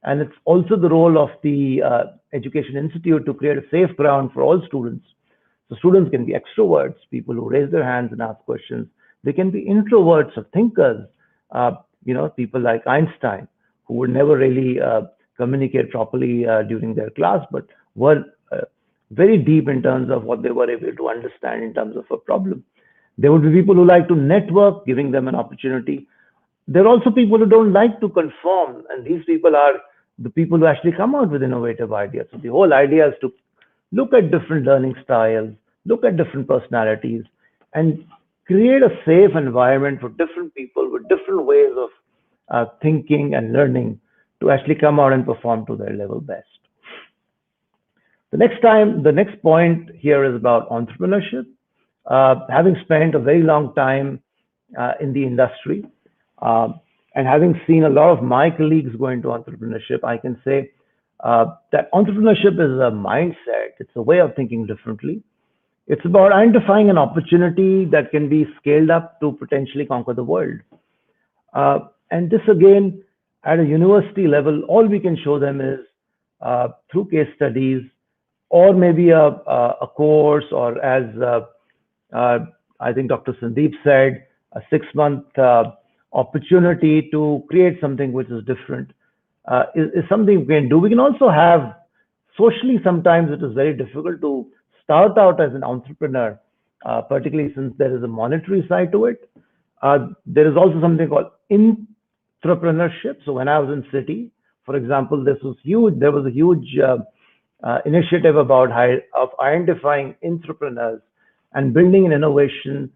And it's also the role of the Education Institute to create a safe ground for all students. So students can be extroverts, people who raise their hands and ask questions. They can be introverts or thinkers, people like Einstein, who would never really communicate properly during their class, but were very deep in terms of what they were able to understand in terms of a problem. There would be people who like to network, giving them an opportunity. There are also people who don't like to conform, and these people are the people who actually come out with innovative ideas. So the whole idea is to look at different learning styles, look at different personalities, and create a safe environment for different people with different ways of thinking and learning to actually come out and perform to their level best. The next point here is about entrepreneurship. Having spent a very long time in the industry and having seen a lot of my colleagues go into entrepreneurship, I can say that entrepreneurship is a mindset. It's a way of thinking differently. It's about identifying an opportunity that can be scaled up to potentially conquer the world. And this again, at a university level, all we can show them is through case studies or maybe a course, or as I think Dr. Sandeep said, a 6-month opportunity to create something which is different is something we can do. We can also have, socially sometimes it is very difficult to start out as an entrepreneur, particularly since there is a monetary side to it. There is also something called entrepreneurship. So when I was in Citi, for example, this was huge. There was a huge initiative about of identifying entrepreneurs and building an innovation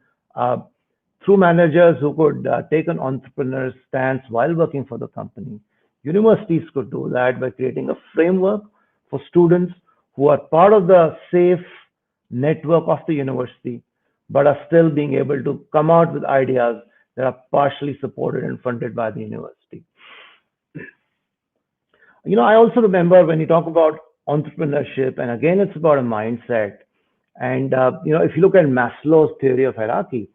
through managers who could take an entrepreneur's stance while working for the company. Universities could do that by creating a framework for students who are part of the safe network of the university, but are still being able to come out with ideas that are partially supported and funded by the university. I also remember when you talk about entrepreneurship, and again, it's about a mindset. And, if you look at Maslow's theory of hierarchy,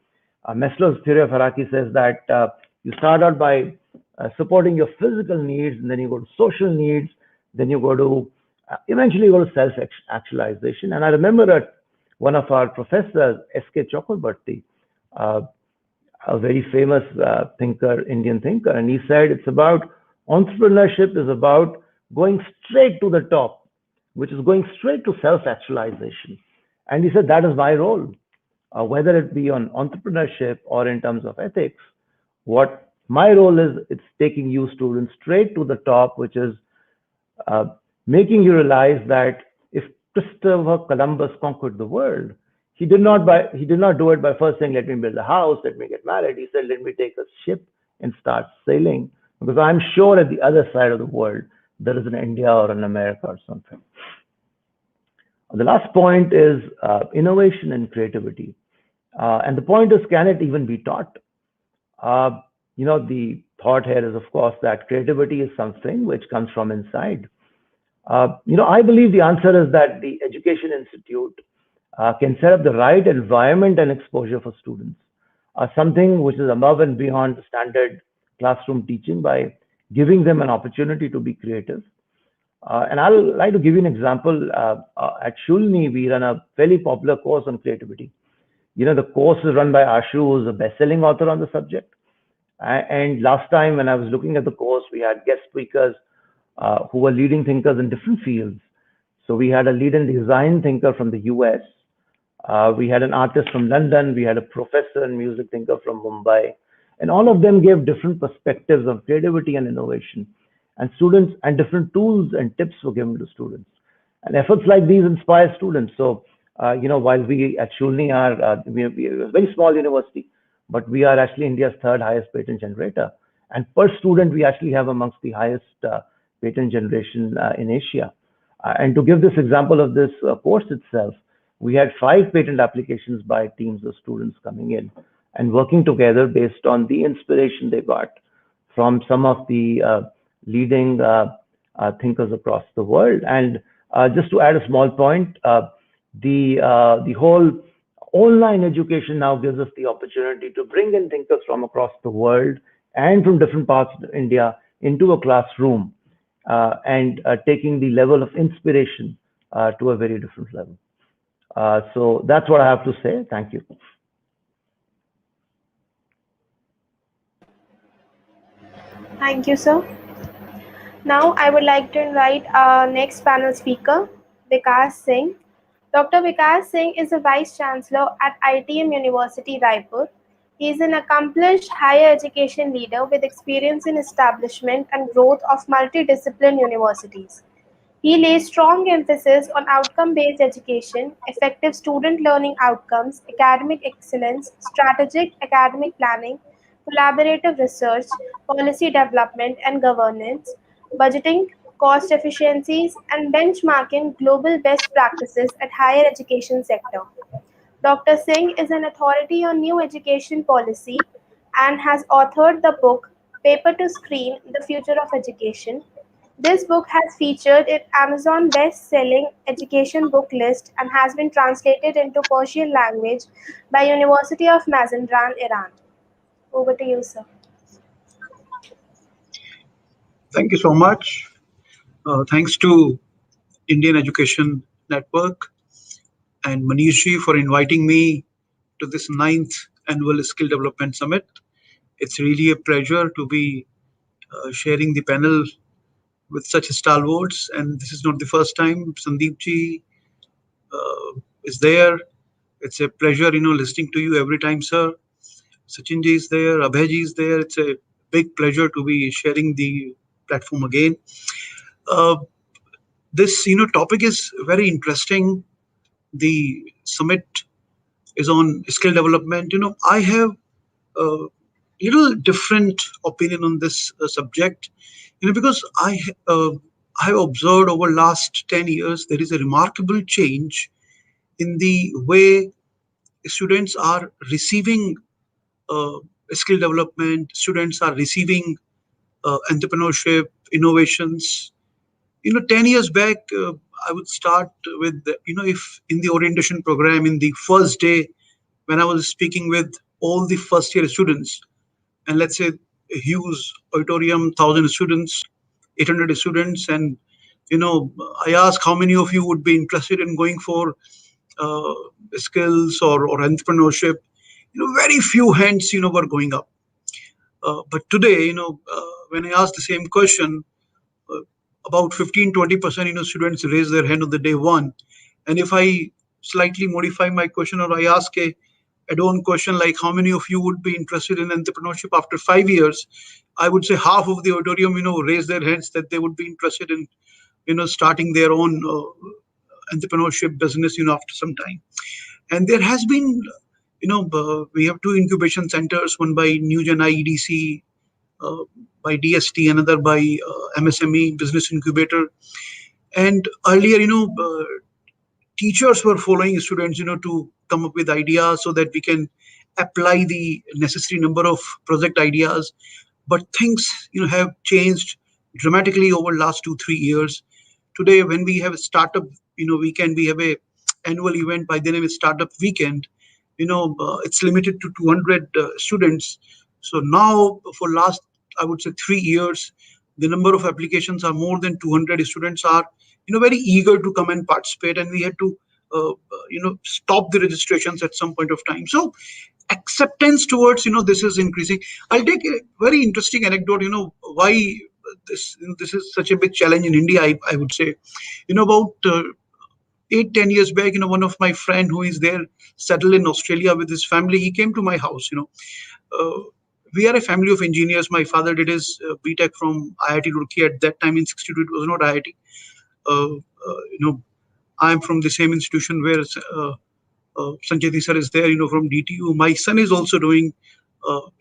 Maslow's theory of hierarchy says that you start out by supporting your physical needs, and then you go to social needs, then you go to, eventually you go to self-actualization. And I remember that one of our professors, S.K. Chakrabarty, a very famous thinker, Indian thinker, and he said it's about, entrepreneurship is about going straight to the top, which is going straight to self-actualization. And he said that is my role, whether it be on entrepreneurship or in terms of ethics. What my role is, it's taking you students straight to the top, which is making you realize that if Christopher Columbus conquered the world, he did not do it by first saying, let me build a house, let me get married. He said, let me take a ship and start sailing, because I'm sure at the other side of the world, there is an India or an America or something. The last point is innovation and creativity. And the point is, can it even be taught? The thought here is, of course, that creativity is something which comes from inside. I believe the answer is that the Education Institute can set up the right environment and exposure for students, something which is above and beyond the standard classroom teaching, by giving them an opportunity to be creative. And I'll like to give you an example. At Shulni, we run a fairly popular course on creativity. The course is run by Ashu, who's a best-selling author on the subject. And last time when I was looking at the course, we had guest speakers who were leading thinkers in different fields. So we had a lead and design thinker from the US. We had an artist from London. We had a professor and music thinker from Mumbai. And all of them gave different perspectives of creativity and innovation. And students, and different tools and tips were given to students. And efforts like these inspire students. So, while we at Shulni are we are a very small university, but we are actually India's 3rd highest patent generator. And per student, we actually have amongst the highest patent generation in Asia. And to give this example of this course itself, we had 5 patent applications by teams of students coming in and working together based on the inspiration they got from some of the leading thinkers across the world. And just to add a small point, the whole online education now gives us the opportunity to bring in thinkers from across the world and from different parts of India into a classroom and taking the level of inspiration to a very different level. So that's what I have to say. Thank you. Thank you, sir. Now I would like to invite our next panel speaker, Vikas Singh. Dr. Vikas Singh is a Vice Chancellor at ITM University, Raipur. He is an accomplished higher education leader with experience in establishment and growth of multidisciplinary universities. He lays strong emphasis on outcome-based education, effective student learning outcomes, academic excellence, strategic academic planning, collaborative research, policy development and governance, budgeting, cost efficiencies, and benchmarking global best practices at higher education sector. Dr. Singh is an authority on new education policy and has authored the book Paper to Screen: The Future of Education. This book has featured in Amazon best-selling education book list and has been translated into Persian language by University of Mazandaran, Iran. Over to you, sir. Thank you so much. Thanks to Indian Education Network and Manishji for inviting me to this 9th Annual Skill Development Summit. It's really a pleasure to be sharing the panel with such stalwarts, and this is not the first time. Sandeep ji is there. It's a pleasure, listening to you every time, sir. Sachin ji is there, Abhay ji is there. It's a big pleasure to be sharing the platform again. This, topic is very interesting. The summit is on skill development. I have a little different opinion on this subject, because I have observed over last 10 years, there is a remarkable change in the way students are receiving skill development, students are receiving entrepreneurship, innovations. 10 years back, I would start with, if in the orientation program, in the first day, when I was speaking with all the first year students, and let's say a huge auditorium, 1,000 students, 800 students, and, I asked how many of you would be interested in going for skills or entrepreneurship. Very few hands, were going up. But today, when I asked the same question, about 15-20%, students raise their hand on the day one. And if I slightly modify my question, or I ask a add-on question like how many of you would be interested in entrepreneurship after 5 years, I would say half of the auditorium, raise their hands that they would be interested in, starting their own entrepreneurship business, after some time. And there has been, we have 2 incubation centers, one by Newgen IEDC, by DST, another by MSME Business Incubator. And earlier, teachers were following students, to come up with ideas so that we can apply the necessary number of project ideas. But things, have changed dramatically over last 2-3 years. Today, when we have a startup, weekend, we have a annual event by the name of Startup Weekend. It's limited to 200 students. So now, for last, I would say 3 years, the number of applications are more than 200. Students are, very eager to come and participate, and we had to, stop the registrations at some point of time. So acceptance towards, this is increasing. I'll take a very interesting anecdote, why this is such a big challenge in India, I would say. About 8-10 years back, one of my friend who is there settled in Australia with his family, he came to my house. We are a family of engineers. My father did his BTech from IIT Roorkee. At that time in 62, it was not IIT. I'm from the same institution where Sanjay sir is there, from DTU. My son is also doing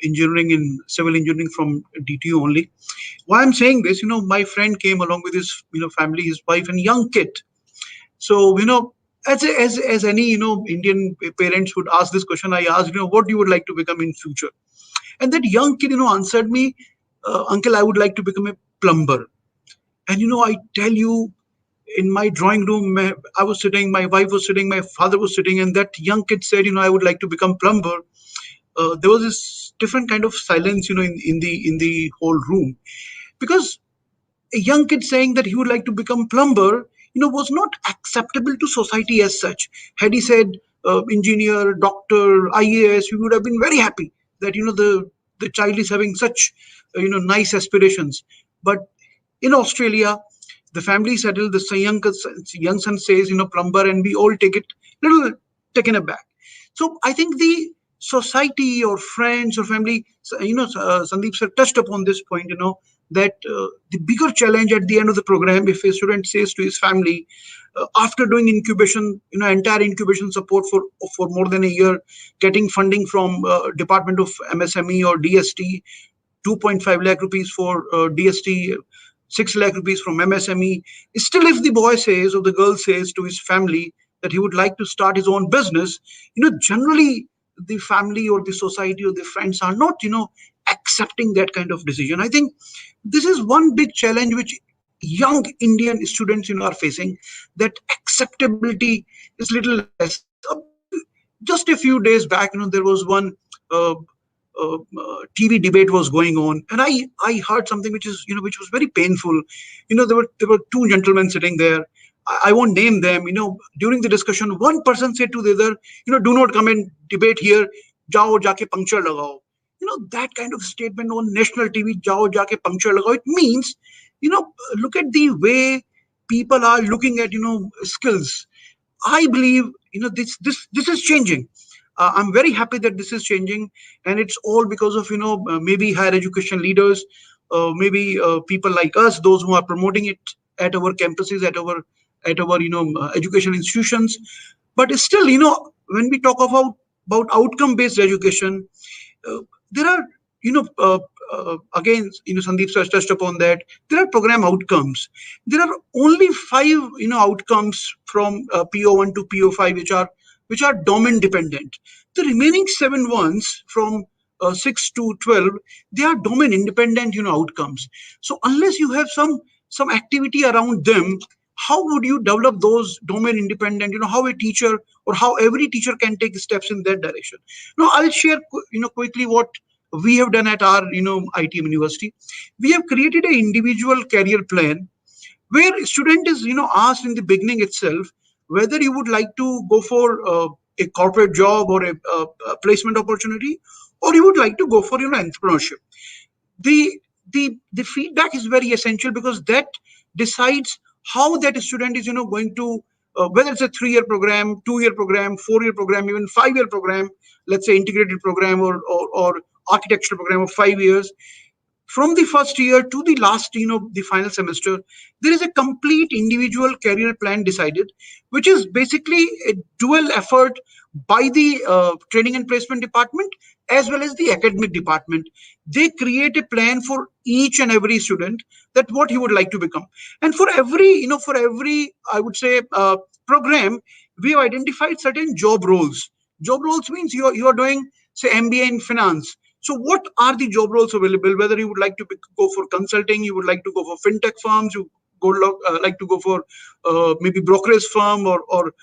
engineering in civil engineering from DTU only. Why I'm saying this, my friend came along with his, family, his wife and young kid. So, as any, Indian parents would ask this question, I asked, what you would like to become in future? And that young kid, answered me, uncle, I would like to become a plumber. And, I tell you, in my drawing room, I was sitting, my wife was sitting, my father was sitting, and that young kid said, I would like to become plumber. There was this different kind of silence, in the whole room, because a young kid saying that he would like to become plumber, was not acceptable to society as such. Had he said engineer, doctor, IAS, we would have been very happy that the child is having such nice aspirations. But in Australia, the family settled. The young son says plumber, and we all take it little taken aback. So I think the society or friends or family, Sandeep sir touched upon this point, that the bigger challenge at the end of the program, if a student says to his family, after doing incubation, entire incubation support for more than a year, getting funding from Department of MSME or DST, 2.5 lakh rupees for DST, 6 lakh rupees from MSME. Still, if the boy says or the girl says to his family that he would like to start his own business, generally the family or the society or the friends are not, accepting that kind of decision. I think this is one big challenge which young Indian students, are facing, that acceptability is little less. Just a few days back, there was one TV debate was going on, and I heard something which was very painful. There were 2 gentlemen sitting there. I won't name them, during the discussion, one person said to the other, do not come and debate here, jao jaake puncture lagao. That kind of statement on national TV, jao jaake puncture lagao, it means, look at the way people are looking at, skills. I believe, this is changing. I'm very happy that this is changing, and it's all because of, maybe higher education leaders, maybe people like us, those who are promoting it at our campuses, at our education institutions. But still, when we talk about outcome-based education, there are, again, Sandeep sir touched upon that. There are program outcomes. There are only 5, outcomes from PO1 to PO5 which are domain dependent. The remaining 7 ones from 6 to 12, they are domain independent, outcomes. So unless you have some activity around them, how would you develop those domain independent, how a teacher or how every teacher can take steps in that direction? Now, I'll share, quickly what we have done at our, ITM University. We have created an individual career plan where student is, asked in the beginning itself whether you would like to go for a corporate job or a placement opportunity, or you would like to go for, entrepreneurship. The feedback is very essential, because that decides how that student is, going to, whether it's a 3-year program, 2-year program, 4-year program, even 5-year program, let's say integrated program or architecture program of 5 years. From the first year to the last, the final semester, there is a complete individual career plan decided, which is basically a dual effort by the training and placement department as well as the academic department. They create a plan for each and every student that what he would like to become. And for every, I would say, program, we have identified certain job roles. Job roles means you are doing, say, MBA in finance. So what are the job roles available? Whether you would like to go for consulting, you would like to go for fintech firms, you like to go for maybe brokerage firm or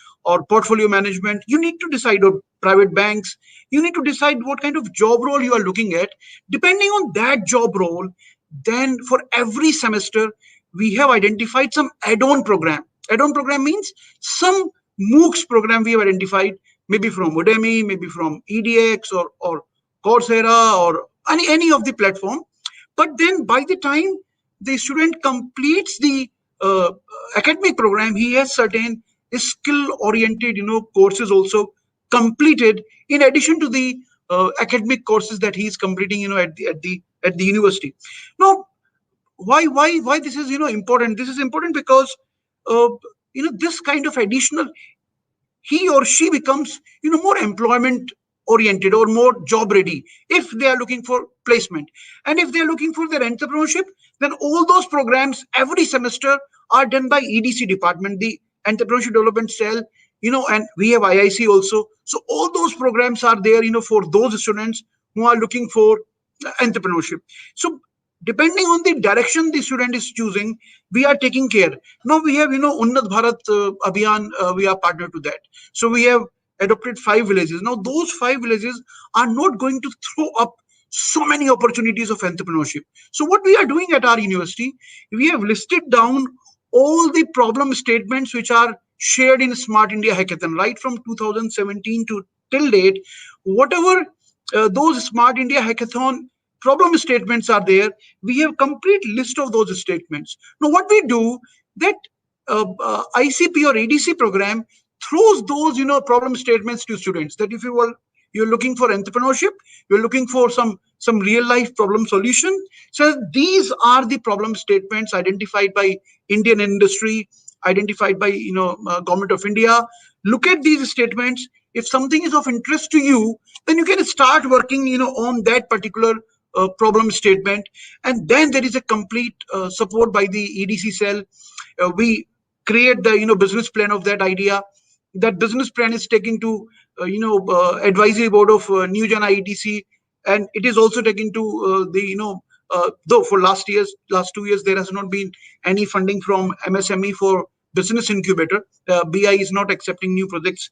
portfolio management. You need to decide, or private banks. You need to decide what kind of job role you are looking at. Depending on that job role, then for every semester, we have identified some add-on program. Add-on program means some MOOCs program we have identified, maybe from Udemy, maybe from EDX or Coursera or any of the platform. But then by the time the student completes the academic program, he has certain skill-oriented, courses also completed in addition to the academic courses that he is completing, at the university. Now, why this is important? This is important because this kind of additional, he or she becomes more employment oriented or more job ready if they are looking for placement. And if they are looking for their entrepreneurship, then all those programs every semester are done by EDC department, the entrepreneurship development cell, and we have IIC also. So all those programs are there, for those students who are looking for entrepreneurship. So depending on the direction the student is choosing, we are taking care. Now we have, Unnat Bharat Abhiyan, we are partner to that. So we have adopted 5 villages. Now those 5 villages are not going to throw up so many opportunities of entrepreneurship. So what we are doing at our university, we have listed down all the problem statements which are shared in Smart India Hackathon, right from 2017 to till date. Whatever those Smart India Hackathon problem statements are there, we have complete list of those statements. Now what we do, that ICP or EDC program throws those problem statements to students, that if you're looking for entrepreneurship, you're looking for some real life problem solution. So these are the problem statements identified by Indian industry, identified by Government of India. Look at these statements. If something is of interest to you, then you can start working on that particular problem statement. And then there is a complete support by the EDC cell. We create the business plan of that idea. That business plan is taken to advisory board of New Gen IETC, and it is also taken to though for last 2 years there has not been any funding from MSME for business incubator. BI is not accepting new projects,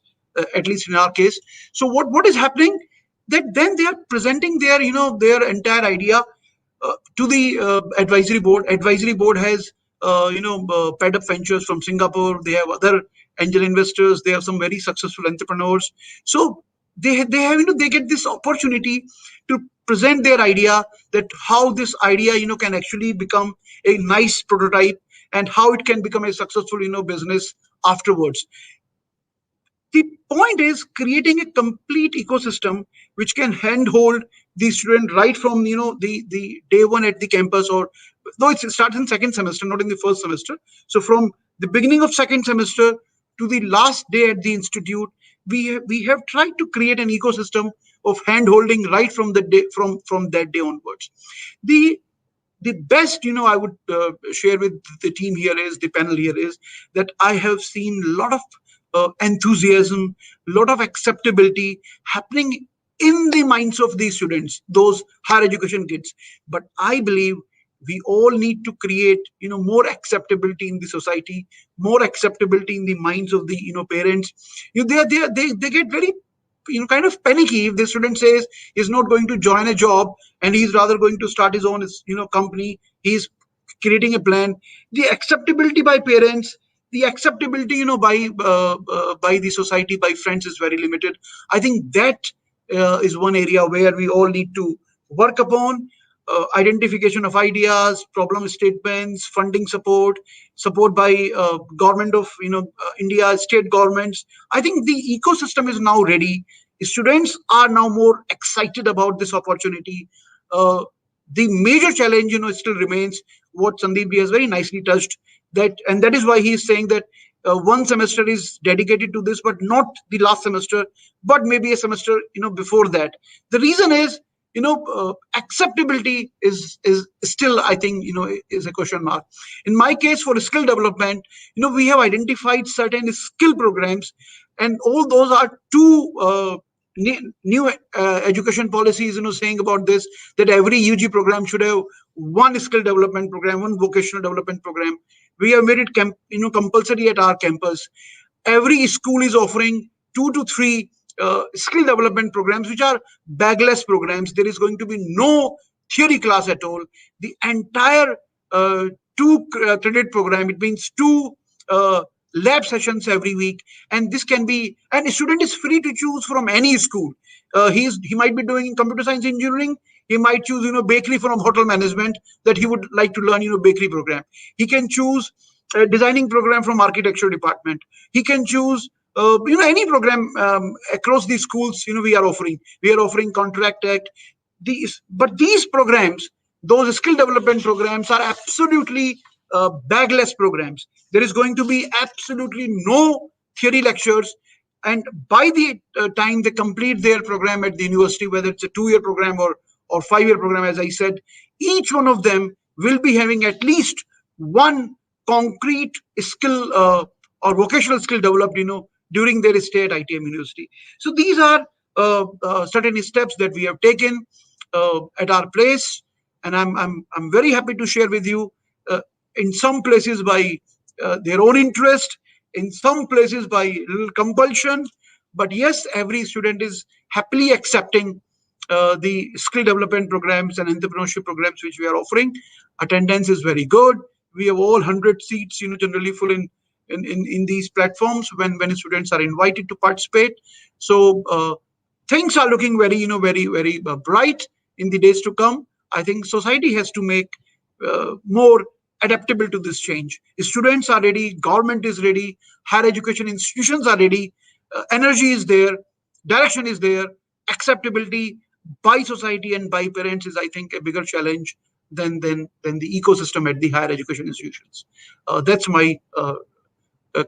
at least in our case. So what is happening, that then they are presenting their entire idea to the advisory board. Advisory board has paid up ventures from Singapore. They have other angel investors. They have some very successful entrepreneurs. So they have they get this opportunity to present their idea, that how this idea can actually become a nice prototype, and how it can become a successful business afterwards. The point is creating a complete ecosystem which can handhold the student right from the day one at the campus, or no, it starts in second semester, not in the first semester. So from the beginning of second semester to the last day at the institute, we have tried to create an ecosystem of handholding right from the day from that day onwards. The best I would share with the team here is, the panel here is, that I have seen a lot of enthusiasm, a lot of acceptability happening in the minds of these students, those higher education kids. But I believe we all need to create more acceptability in the society, more acceptability in the minds of the parents. They get very kind of panicky if the student says he's not going to join a job and he's rather going to start his own company. He's creating a plan. The acceptability by parents, the acceptability by the society, by friends, is very limited. I think that is one area where we all need to work upon. Identification of ideas, problem statements, funding support by government of India, state governments. I think the ecosystem is now ready. Students are now more excited about this opportunity. The major challenge still remains, what Sandeep has very nicely touched, and that is why he is saying that one semester is dedicated to this, but not the last semester, but maybe a semester before that. The reason is acceptability is still, I think, is a question mark. In my case, for skill development, we have identified certain skill programs, and all those are two new education policies saying about this, that every UG program should have one skill development program, one vocational development program. We have made it compulsory at our campus. Every school is offering 2 to 3 skill development programs, which are bagless programs. There is going to be no theory class at all. The entire 2 credit program, it means 2 lab sessions every week, and this can be, and a student is free to choose from any school. He might be doing computer science engineering. He might choose bakery from hotel management, that he would like to learn bakery program. He can choose a designing program from architecture department. He can choose any program across these schools. We are offering contract act. But these programs, those skill development programs, are absolutely bagless programs. There is going to be absolutely no theory lectures, and by the time they complete their program at the university, whether it's a 2-year program or 5-year program, as I said, each one of them will be having at least one concrete skill or vocational skill developed during their stay at ITM University. So these are certain steps that we have taken at our place, and I'm very happy to share with you. In some places by their own interest, in some places by little compulsion, but yes, every student is happily accepting the skill development programs and entrepreneurship programs which we are offering. Attendance is very good. We have all 100 seats, generally full in these platforms when students are invited to participate. So things are looking very, very bright in the days to come. I think society has to make more adaptable to this change. Students are ready, government is ready, higher education institutions are ready, energy is there, direction is there. Acceptability by society and by parents is, I think, a bigger challenge than the ecosystem at the higher education institutions. That's my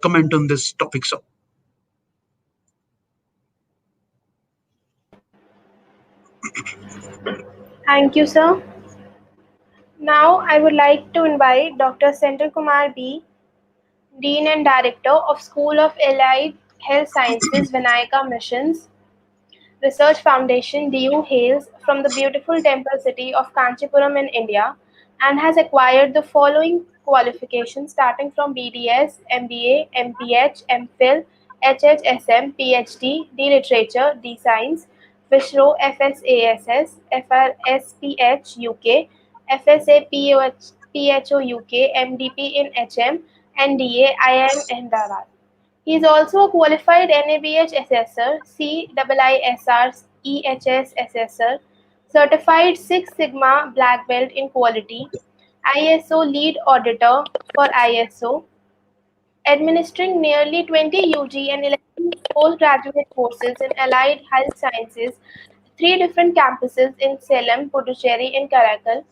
comment on this topic, sir. Thank you, sir. Now, I would like to invite Dr. Senthil Kumar B., Dean and Director of School of Allied Health Sciences, Vinayaka Missions Research Foundation, DU, hails from the beautiful temple city of Kanchipuram in India and has acquired the following qualifications starting from BDS, MBA, MPH, MPhil, HHSM, PhD, D Literature, D Science, FISRO, FSASS, FRSPH UK, FSA PHO UK, MDP in HM, NDA, IIM Ahmedabad. He is also a qualified NABH assessor, CIISR EHS assessor, certified Six Sigma Black Belt in quality, ISO lead auditor for ISO, administering nearly 20 UG and 11 postgraduate courses in allied health sciences, 3 different campuses in Salem, Puducherry, and Karaikal.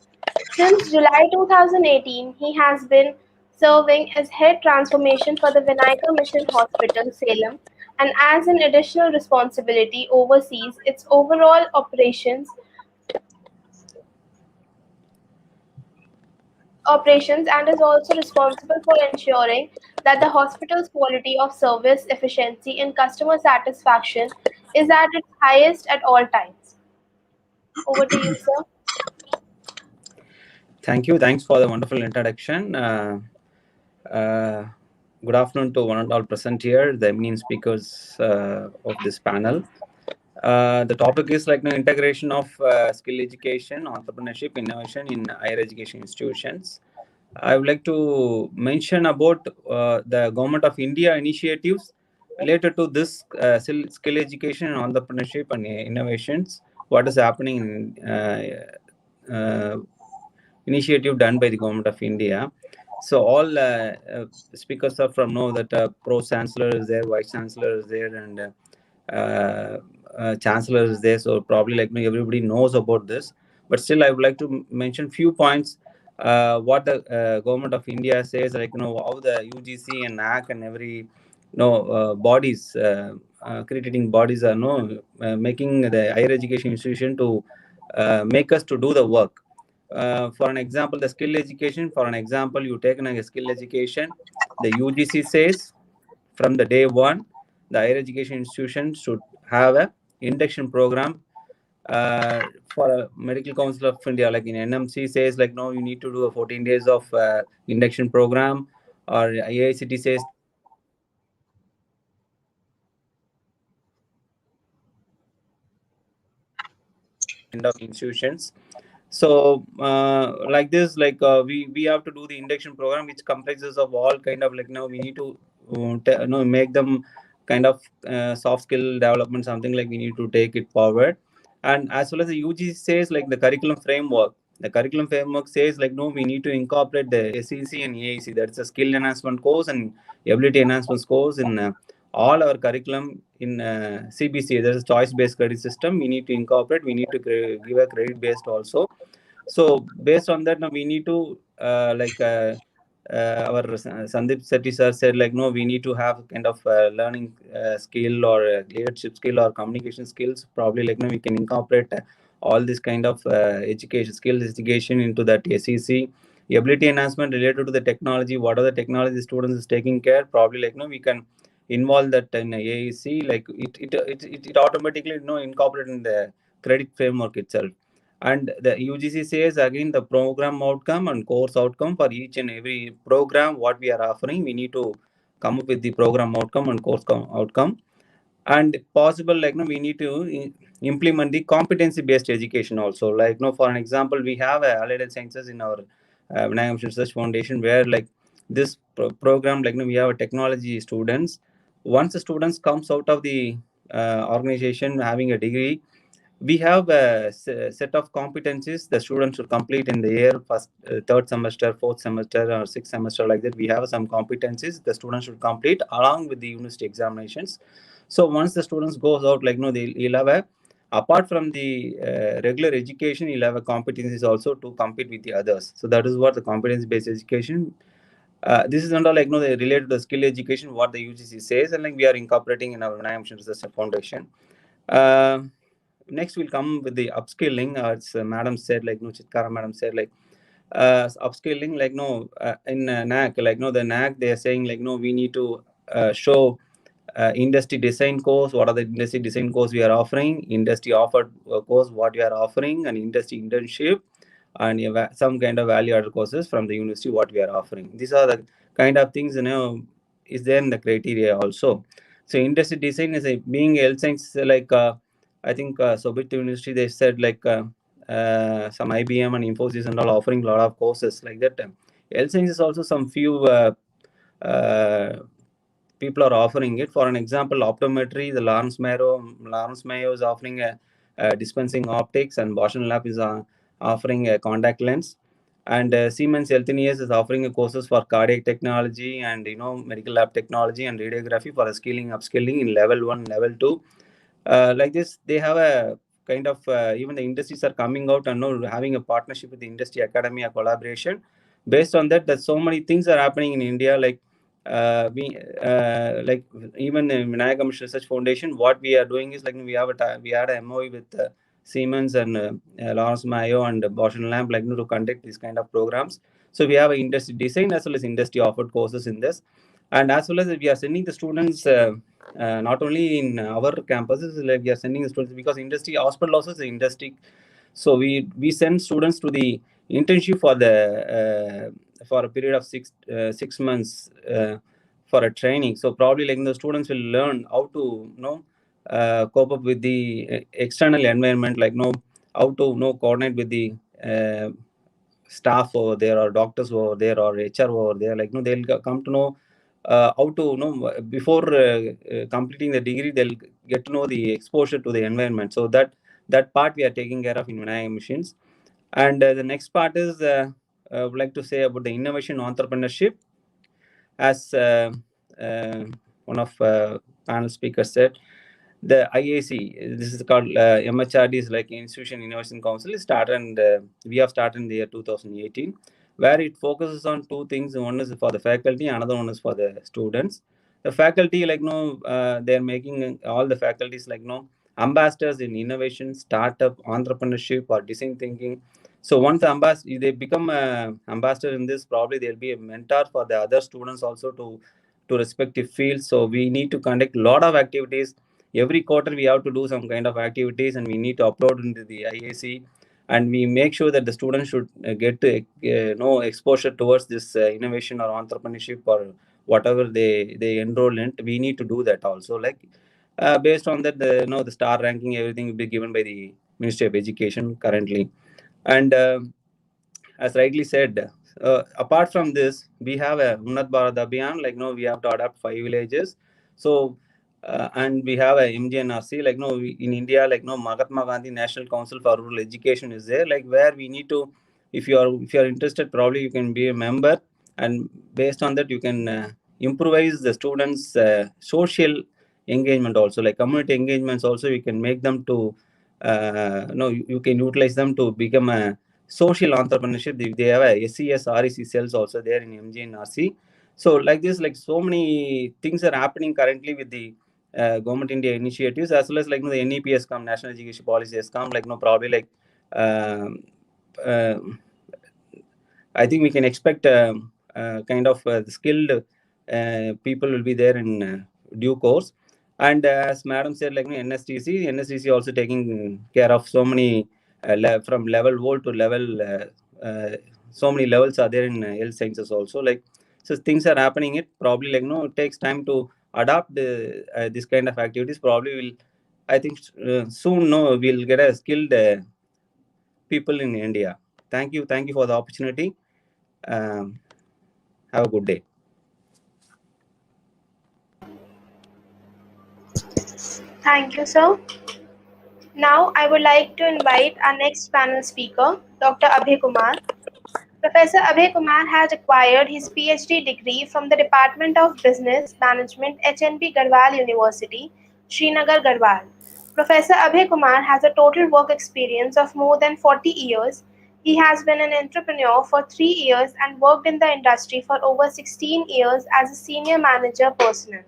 Since July 2018, he has been serving as head transformation for the Vinayaka Mission Hospital, Salem, and as an additional responsibility oversees its overall operations and is also responsible for ensuring that the hospital's quality of service, efficiency, and customer satisfaction is at its highest at all times. Over to you, sir. Thank you. Thanks for the wonderful introduction. Good afternoon to one and all present here, the eminent speakers of this panel. The topic is like integration of skill education, entrepreneurship, innovation in higher education institutions. I would like to mention about the Government of India initiatives related to this skill education and entrepreneurship and innovations. What is happening in initiative done by the Government of India. So all speakers are from know that Pro Chancellor is there, Vice Chancellor is there, and Chancellor is there. So probably like me, everybody knows about this. But still, I would like to mention few points. What the Government of India says, like how the UGC and NAC and every bodies, accrediting bodies are making the higher education institution to make us to do the work. For an example, the skill education, for an example, you take a skill education, the UGC says from the day one, the higher education institution should have a induction program for a Medical Council of India, like in NMC says like, no, you need to do a 14 days of induction program, or AICT says end of institutions. So like this, like we have to do the induction program, which comprises of all kind of like we need to make them kind of soft skill development, something like we need to take it forward. And as well as the UGC says like the curriculum framework. The curriculum framework says like we need to incorporate the SEC and EAC. That's a skill enhancement course and ability enhancement course in all our curriculum in CBC. There's a choice-based credit system. We need to incorporate. We need to give a credit-based also. So based on that, now we need to our Sandeep Sethi sir said like we need to have kind of learning skill or leadership skill or communication skills. Probably like we can incorporate all this kind of education skills education into that SEC. The ability enhancement related to the technology. What are the technology the students is taking care? Probably like we can involve that in AEC. Like it automatically incorporate in the credit framework itself. And the UGC says again the program outcome and course outcome for each and every program what we are offering. We need to come up with the program outcome and course outcome. And possible like we need to implement the competency based education also. Like for an example, we have allied sciences in our Vinayaka Mission Research Foundation, where like this program like we have a technology students. Once the students comes out of the organization having a degree, we have a set of competencies the students should complete in the year, first, third semester, fourth semester, or sixth semester, like that. We have some competencies the students should complete along with the university examinations. So once the students goes out, like he'll have a, apart from the regular education, he'll have a competencies also to compete with the others. So that is what the competence-based education. This is under like the related to the skill education, what the UGC says, and like we are incorporating in our Vinayaka Mission Research Foundation. Next, we'll come with the upskilling. As Madam said, like Chitkara Madam said, like upskilling, like in NAC, like the NAC, they are saying like we need to show industry design course. What are the industry design course we are offering? Industry offered course what we are offering, and industry internship, and some kind of value added courses from the university what we are offering. These are the kind of things is there in the criteria also. So industry design is being health science like. I think Sobit University, they said like some IBM and Infosys and all offering a lot of courses like that. Health sciences also some few people are offering it. For an example, optometry, the Lawrence Mayo is offering a dispensing optics, and Bausch & Lab is offering a contact lens. And Siemens Healthineers is offering a courses for cardiac technology and medical lab technology and radiography for upskilling in level 1, level 2. Like this, they have a kind of even the industries are coming out and having a partnership with the industry academia collaboration. Based on that, so many things are happening in India. Like like even the Vinayaka Mission Research Foundation, what we are doing is like we had a MOU with Siemens and Lawrence Mayo and Bausch & Lab like to conduct these kind of programs. So we have an industry design as well as industry offered courses in this, and as well as we are sending the students not only in our campuses, like we are sending the students because industry hospital also is industry. So we send students to the internship for a period of 6 months for a training. So probably like the students will learn how to cope up with the external environment, like how to coordinate with the staff over there or doctors over there or HR over there. Like they'll come to know how to before completing the degree, they'll get to know the exposure to the environment. So that part we are taking care of in Vinayaka Missions. And the next part is I would like to say about the innovation entrepreneurship. As one of panel speakers said, the IAC, this is called MHRD, is like Institution Innovation Council, is started, and we have started in the year 2018, where it focuses on two things. One is for the faculty, another one is for the students. The faculty, like they're making all the faculties like ambassadors in innovation, startup, entrepreneurship, or design thinking. So once they become ambassador in this, probably they'll be a mentor for the other students also to respective fields. So we need to conduct a lot of activities. Every quarter we have to do some kind of activities, and we need to upload into the IAC, and we make sure that the students should get to exposure towards this innovation or entrepreneurship or whatever they enroll in. We need to do that also. Like based on that, the star ranking, everything will be given by the Ministry of Education currently. And as rightly said, apart from this, we have a Unnat Bharat Abhiyan, like we have to adopt 5 villages. So and we have a MGNRC, like in India, like Mahatma Gandhi National Council for Rural Education is there, like where we need to, if you are interested, probably you can be a member, and based on that you can improvise the students social engagement also, like community engagements also. You can make them to you can utilize them to become a social entrepreneurship. They have a SES REC cells also there in MGNRC. So like this, like so many things are happening currently with the Government India initiatives, as well as like the NEP has come, National Education Policy has come, like probably like I think we can expect kind of skilled people will be there in due course. And as madam said, like NSTC also taking care of so many from level 1 to level so many levels are there in health sciences also. Like so things are happening. It probably like it takes time to adopt this kind of activities. Probably will, I think soon we'll get a skilled people in India. Thank you for the opportunity. Have a good day. Thank you, sir. Now I would like to invite our next panel speaker, Dr. Abhay Kumar. Professor Abhay Kumar has acquired his PhD degree from the Department of Business Management, HNP Garhwal University, Srinagar, Garhwal. Professor Abhay Kumar has a total work experience of more than 40 years. He has been an entrepreneur for 3 years and worked in the industry for over 16 years as a senior manager personnel.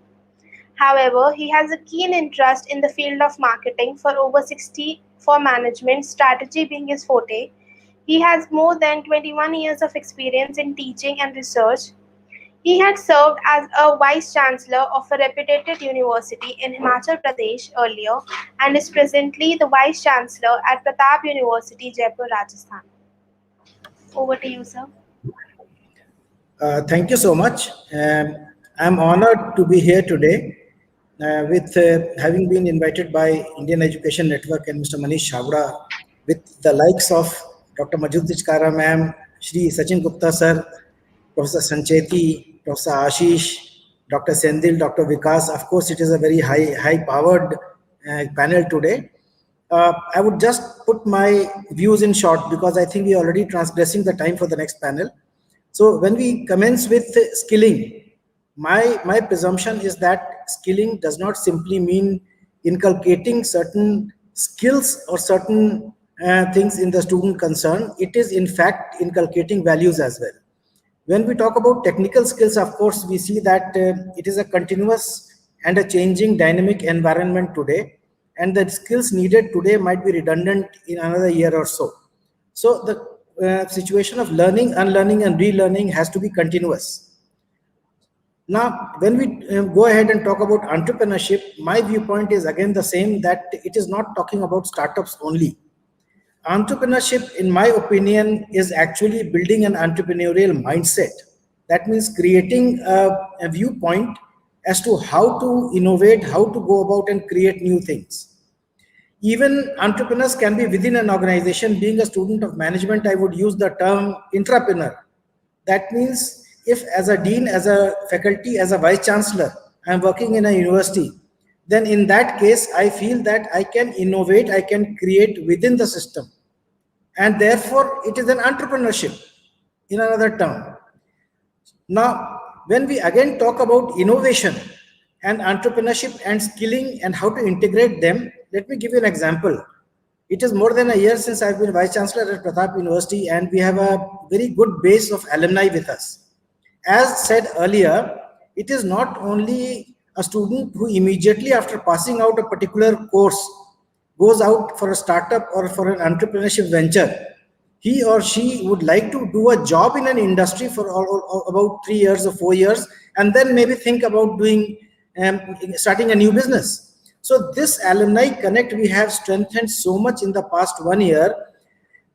However, he has a keen interest in the field of marketing for over 60 for management, strategy being his forte. He has more than 21 years of experience in teaching and research. He had served as a vice chancellor of a reputed university in Himachal Pradesh earlier and is presently the vice chancellor at Pratap University, Jaipur, Rajasthan. Over to you, sir. Thank you so much. I'm honored to be here today with having been invited by Indian Education Network and Mr. Manish Chavda with the likes of Dr. Majud Tijkara ma'am, Shri Sachin Gupta sir, Professor Sancheti, Professor Ashish, Dr. Sendil, Dr. Vikas. Of course, it is a very high-powered panel today. I would just put my views in short because I think we are already transgressing the time for the next panel. So when we commence with skilling, my presumption is that skilling does not simply mean inculcating certain skills or certain things in the student concerned. It is in fact inculcating values as well. When we talk about technical skills, of course, we see that it is a continuous and a changing dynamic environment today, and the skills needed today might be redundant in another year or so. So the situation of learning, unlearning, and relearning has to be continuous. Now, when we go ahead and talk about entrepreneurship, my viewpoint is again the same, that it is not talking about startups only. Entrepreneurship, in my opinion, is actually building an entrepreneurial mindset. That means creating a viewpoint as to how to innovate, how to go about and create new things. Even entrepreneurs can be within an organization. Being a student of management, I would use the term intrapreneur. That means if as a dean, as a faculty, as a vice chancellor, I'm working in a university, then in that case, I feel that I can innovate, I can create within the system. And therefore, it is an entrepreneurship in another term. Now, when we again talk about innovation and entrepreneurship and skilling and how to integrate them, let me give you an example. It is more than a year since I've been Vice Chancellor at Pratap University, and we have a very good base of alumni with us. As said earlier, it is not only a student who immediately after passing out a particular course goes out for a startup or for an entrepreneurship venture. He or she would like to do a job in an industry for about 3 years or 4 years, and then maybe think about doing starting a new business. So this alumni connect we have strengthened so much in the past 1 year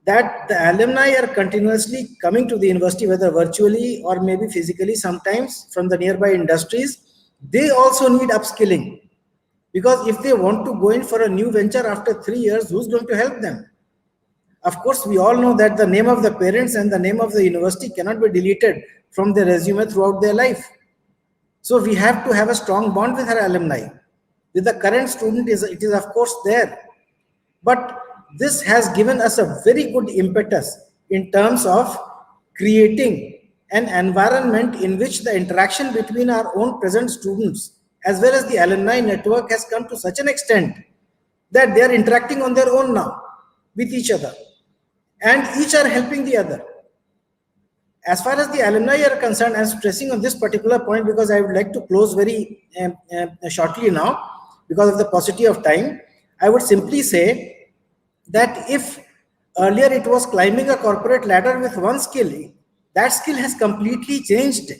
that the alumni are continuously coming to the university, whether virtually or maybe physically sometimes from the nearby industries. They also need upskilling, because if they want to go in for a new venture after 3 years, who's going to help them? Of course, we all know that the name of the parents and the name of the university cannot be deleted from their resume throughout their life. So we have to have a strong bond with our alumni. With the current student, it is of course there. But this has given us a very good impetus in terms of creating an environment in which the interaction between our own present students as well as the alumni network has come to such an extent that they are interacting on their own now with each other, and each are helping the other. As far as the alumni are concerned, I'm stressing on this particular point because I would like to close very shortly now because of the paucity of time. I would simply say that if earlier it was climbing a corporate ladder with one skill, that skill has completely changed.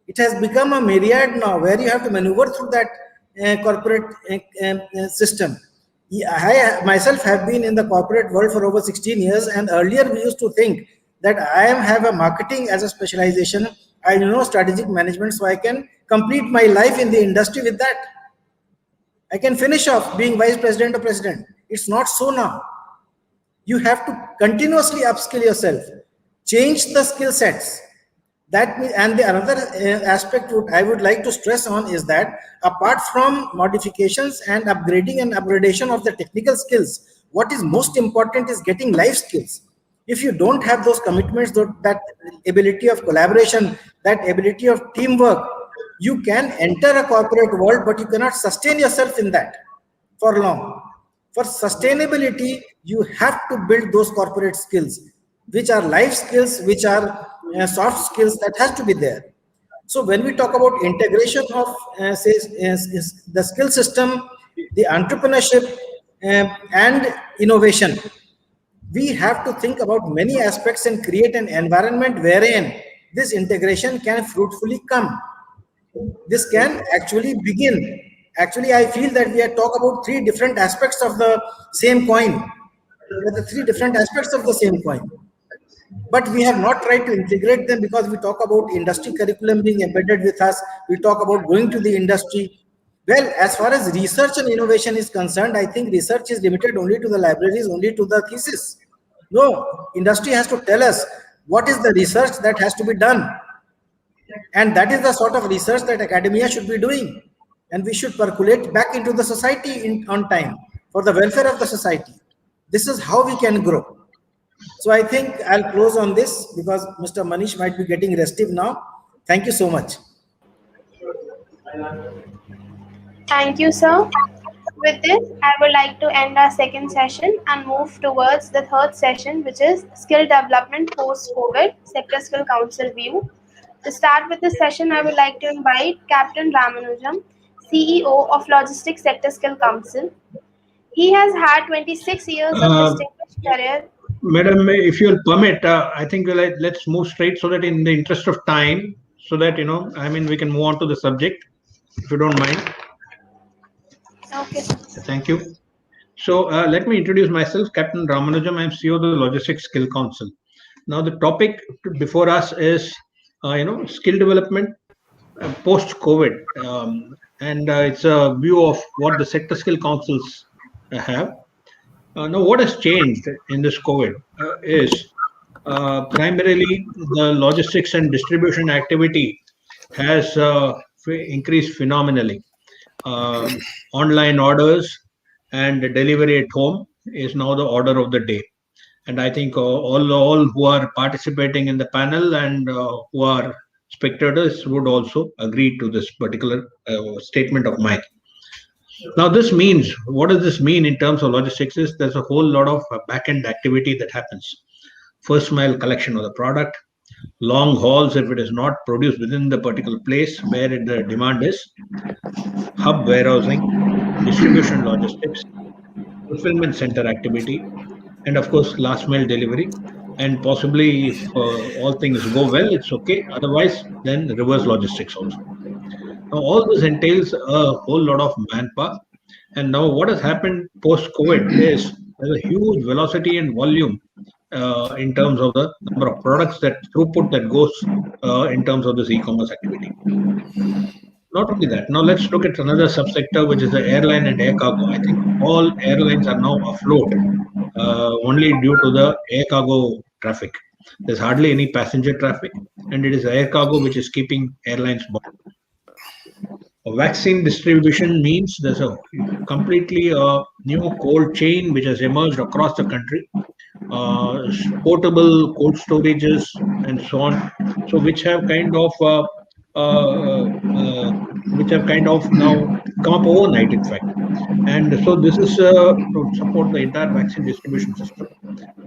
It has become a myriad now where you have to maneuver through that corporate system. I myself have been in the corporate world for over 16 years, and earlier we used to think that I have a marketing as a specialization. I know strategic management, so I can complete my life in the industry with that. I can finish off being vice president or president. It's not so now. You have to continuously upskill yourself, change the skill sets. And the another aspect I would like to stress on is that apart from modifications and upgrading and upgradation of the technical skills, what is most important is getting life skills. If you don't have those commitments, that ability of collaboration, that ability of teamwork, you can enter a corporate world, but you cannot sustain yourself in that for long. For sustainability, you have to build those corporate skills, which are life skills, which are soft skills that has to be there. So when we talk about integration of the skill system, the entrepreneurship and innovation, we have to think about many aspects and create an environment wherein this integration can fruitfully come. This can actually begin. Actually, I feel that we are talking about three different aspects of the same coin. The three different aspects of the same coin. But we have not tried to integrate them because we talk about industry curriculum being embedded with us. We talk about going to the industry. Well, as far as research and innovation is concerned, I think research is limited only to the libraries, only to the thesis. No, industry has to tell us what is the research that has to be done. And that is the sort of research that academia should be doing. And we should percolate back into the society on time for the welfare of the society. This is how we can grow. So I think I'll close on this because Mr. Manish might be getting restive now. Thank you so much. Thank you, sir. With this, I would like to end our second session and move towards the third session, which is Skill Development Post-COVID, Sector Skill Council View. To start with the session, I would like to invite Captain Ramanujam, CEO of Logistics Sector Skill Council. He has had 26 years of distinguished career. Madam, if you'll permit, I think let's move straight so that in the interest of time, so that, we can move on to the subject, if you don't mind. Okay. Thank you. So let me introduce myself, Captain Ramanujam. I'm CEO of the Logistics Skill Council. Now the topic before us is, skill development post-COVID, and it's a view of what the sector skill councils have. Now, what has changed in this COVID is primarily the logistics and distribution activity has increased phenomenally. Online orders and delivery at home is now the order of the day. And I think all who are participating in the panel and who are spectators would also agree to this particular statement of mine. Now, this means, what does this mean in terms of logistics is there's a whole lot of back-end activity that happens. First mile collection of the product, long hauls if it is not produced within the particular place where the demand is, hub warehousing, distribution logistics, fulfillment center activity, and of course last mile delivery. And possibly if all things go well, it's okay. Otherwise, then reverse logistics also. Now, all this entails a whole lot of manpower. And now what has happened post-COVID is there's a huge velocity and volume in terms of the number of products, that throughput that goes in terms of this e-commerce activity. Not only that, now let's look at another subsector, which is the airline and air cargo. I think all airlines are now afloat only due to the air cargo traffic. There's hardly any passenger traffic, and it is air cargo which is keeping airlines bound. Vaccine distribution means there's a completely new cold chain which has emerged across the country. Portable cold storages and so on, so which have kind of now come up overnight, in fact. And so this is to support the entire vaccine distribution system.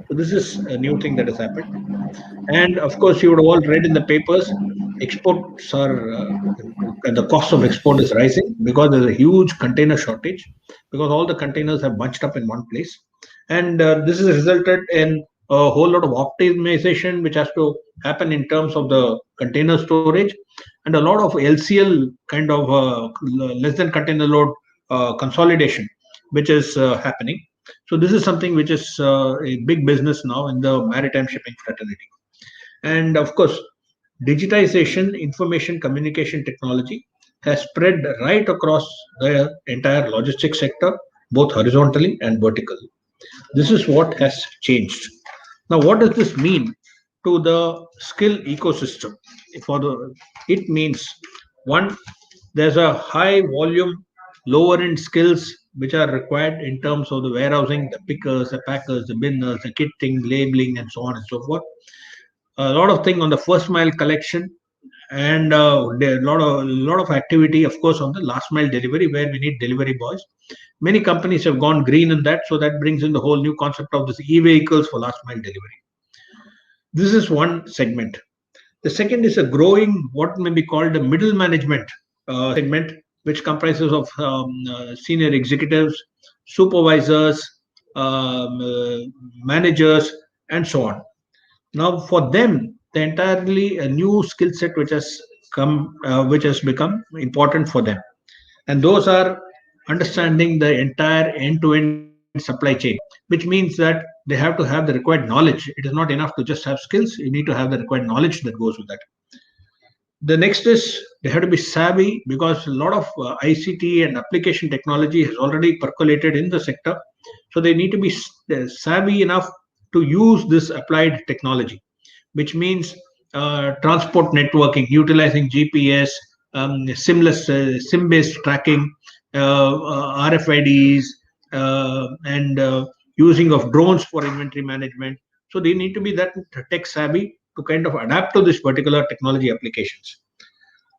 So this is a new thing that has happened. And of course, you would have all read in the papers, exports are, the cost of export is rising because there's a huge container shortage, because all the containers have bunched up in one place. And this has resulted in a whole lot of optimization which has to happen in terms of the container storage, and a lot of LCL kind of less than container load consolidation which is happening. So this is something which is a big business now in the maritime shipping fraternity. And of course, digitization, information communication technology has spread right across the entire logistics sector, both horizontally and vertically. This is what has changed. Now, what does this mean to the skill ecosystem? It means, one, there's a high volume, lower end skills which are required in terms of the warehousing, the pickers, the packers, the binners, the kitting, labeling, and so on and so forth. A lot of things on the first mile collection, and a lot of activity, of course, on the last mile delivery, where we need delivery boys. Many companies have gone green in that, so that brings in the whole new concept of this e-vehicles for last mile delivery. This is one segment. The second is a growing, what may be called a middle management segment, which comprises of senior executives, supervisors, managers, and so on. Now, for them, the entirely a new skill set which has come, which has become important for them, and those are understanding the entire end-to-end supply chain, which means that they have to have the required knowledge. It is not enough to just have skills; you need to have the required knowledge that goes with that. The next is they have to be savvy, because a lot of ICT and application technology has already percolated in the sector. So they need to be savvy enough to use this applied technology, which means transport networking, utilizing GPS, SIM-based tracking, RFIDs, and using of drones for inventory management. So they need to be that tech savvy to kind of adapt to this particular technology applications.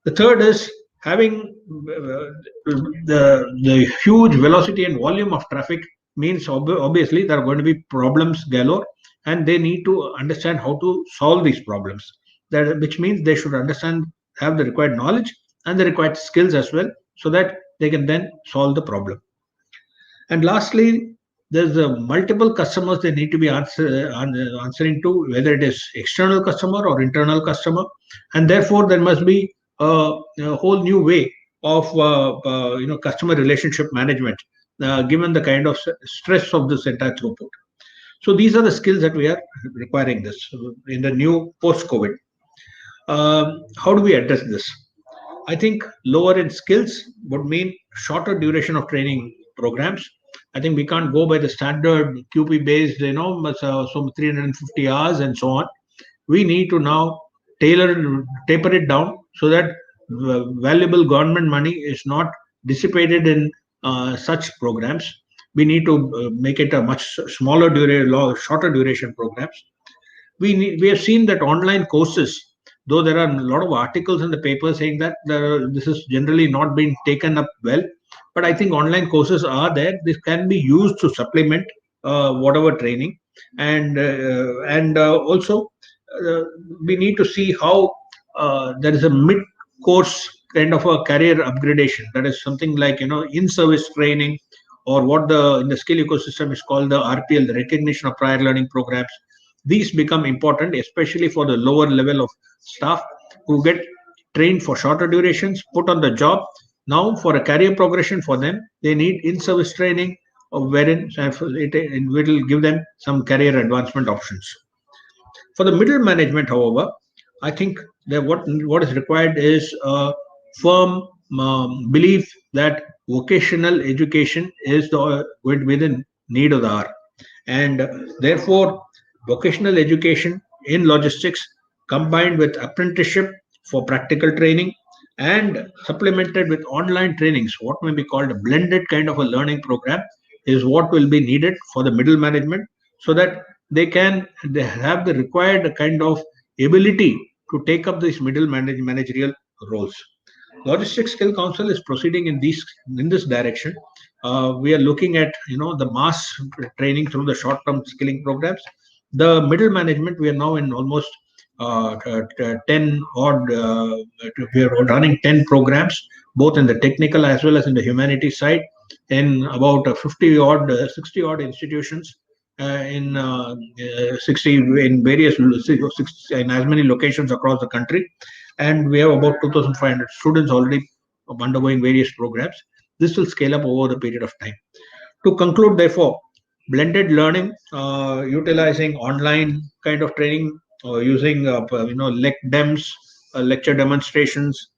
The third is having the huge velocity and volume of traffic means obviously there are going to be problems galore, and they need to understand how to solve these problems. Which means they should have the required knowledge and the required skills as well, so that they can then solve the problem. And lastly, there's multiple customers they need to be answering to, whether it is external customer or internal customer, and therefore there must be a whole new way of customer relationship management, given the kind of stress of this entire throughput. So these are the skills that we are requiring this in the new post-COVID. How do we address this? I think lower in skills would mean shorter duration of training programs. I think we can't go by the standard QP based, so 350 hours and so on. We need to now taper it down, so that valuable government money is not dissipated in such programs. We need to make it a much smaller shorter duration programs. We have seen that online courses, though there are a lot of articles in the paper saying that this is generally not being taken up well, but I think online courses are there. This can be used to supplement whatever training, and also we need to see how there is a mid-course kind of a career upgradation. That is something like in-service training, or what in the skill ecosystem is called the RPL, the recognition of prior learning programs. These become important, especially for the lower level of staff who get trained for shorter durations, put on the job. Now, for a career progression for them, they need in-service training, wherein it will give them some career advancement options. For the middle management, however, I think that what is required is a firm belief that vocational education is within need of the hour, and therefore vocational education in logistics combined with apprenticeship for practical training and supplemented with online trainings, what may be called a blended kind of a learning program, is what will be needed for the middle management, so that they have the required kind of ability to take up these middle managerial roles. Logistics Skill Council is proceeding in this direction. We are looking at the mass training through the short-term skilling programs. The middle management, we are now in almost 10 odd. We are running 10 programs, both in the technical as well as in the humanities side, in about 60 odd institutions, in 60 in various in as many locations across the country, and we have about 2,500 students already undergoing various programs. This will scale up over the period of time. To conclude, therefore, blended learning, utilizing online kind of training, using LECDEMs, lecture demonstrations,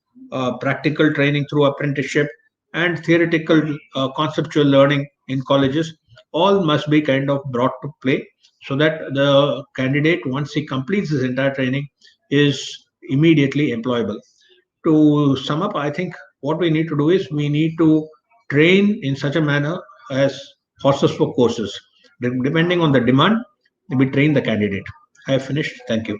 practical training through apprenticeship, and theoretical conceptual learning in colleges, all must be kind of brought to play, so that the candidate, once he completes this entire training, is immediately employable. To sum up, I think what we need to do is we need to train in such a manner as horses for courses. Depending on the demand, we train the candidate. I have finished. Thank you.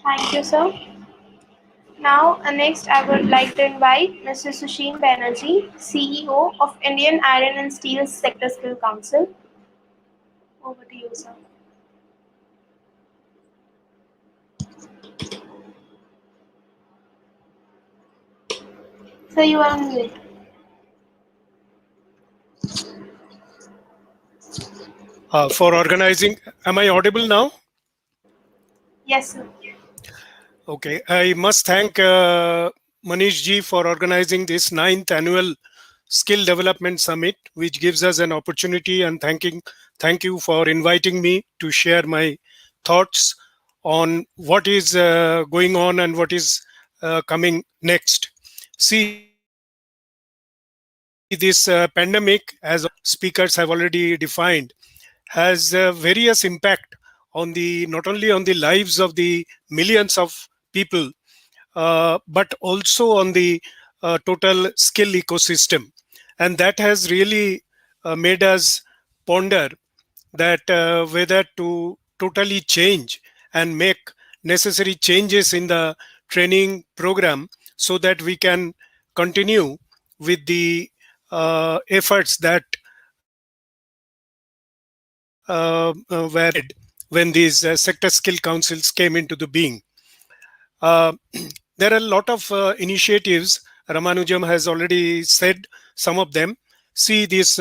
Thank you, sir. Now, next I would like to invite Mr. Susheen Banerjee, CEO of Indian Iron and Steel Sector Skill Council. Over to you, sir. Sir, you are on mute. For organizing, am I audible now? Yes, sir. Okay, I must thank Manish ji for organizing this 9th annual Skill Development Summit, which gives us an opportunity, and thank you for inviting me to share my thoughts on what is going on and what is coming next. See, this pandemic, as speakers have already defined, has various impact on the not only on the lives of the millions of people, but also on the total skill ecosystem. And that has really made us ponder that whether to totally change and make necessary changes in the training program so that we can continue with the efforts that were when these sector skill councils came into the being. There are a lot of initiatives. Ramanujam has already said some of them. See, this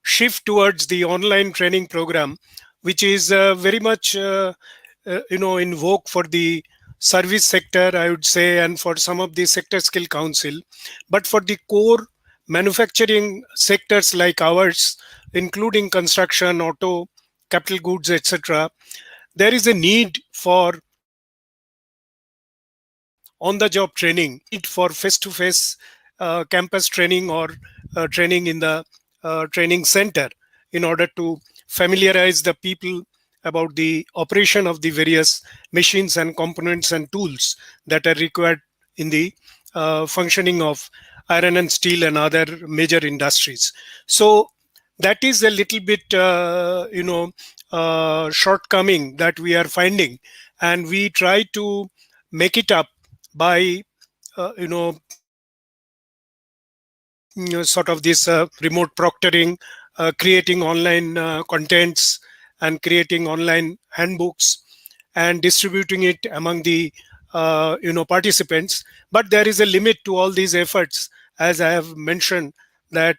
shift towards the online training program, which is very much in vogue for the service sector, I would say, and for some of the sector skill council. But for the core manufacturing sectors like ours, including construction, auto, capital goods, etc., there is a need for on-the-job training, need for face-to-face campus training or training in the training center in order to familiarize the people about the operation of the various machines and components and tools that are required in the functioning of iron and steel and other major industries. So that is a little bit, shortcoming that we are finding, and we try to make it up by, sort of this remote proctoring, creating online contents and creating online handbooks and distributing it among the participants. But there is a limit to all these efforts, as I have mentioned, that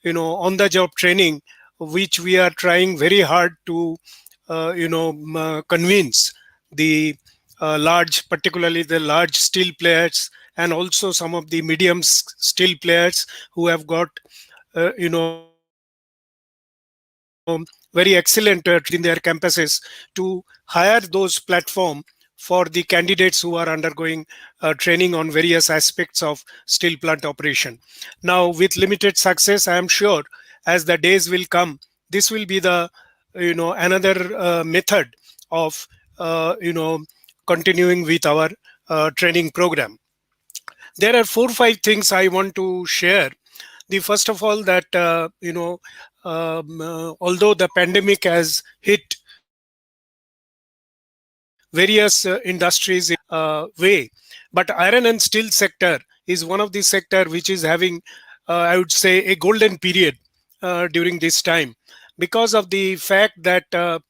on-the-job training, which we are trying very hard to convince the large, particularly the large steel players, and also some of the medium steel players who have got very excellent in their campuses, to hire those platforms for the candidates who are undergoing training on various aspects of steel plant operation. Now, with limited success, I am sure as the days will come, this will be the another method of continuing with our training program. There are 4 or 5 things I want to share. The first of all, that although the pandemic has hit various industries way, but iron and steel sector is one of the sector which is having, I would say, a golden period during this time, because of the fact that the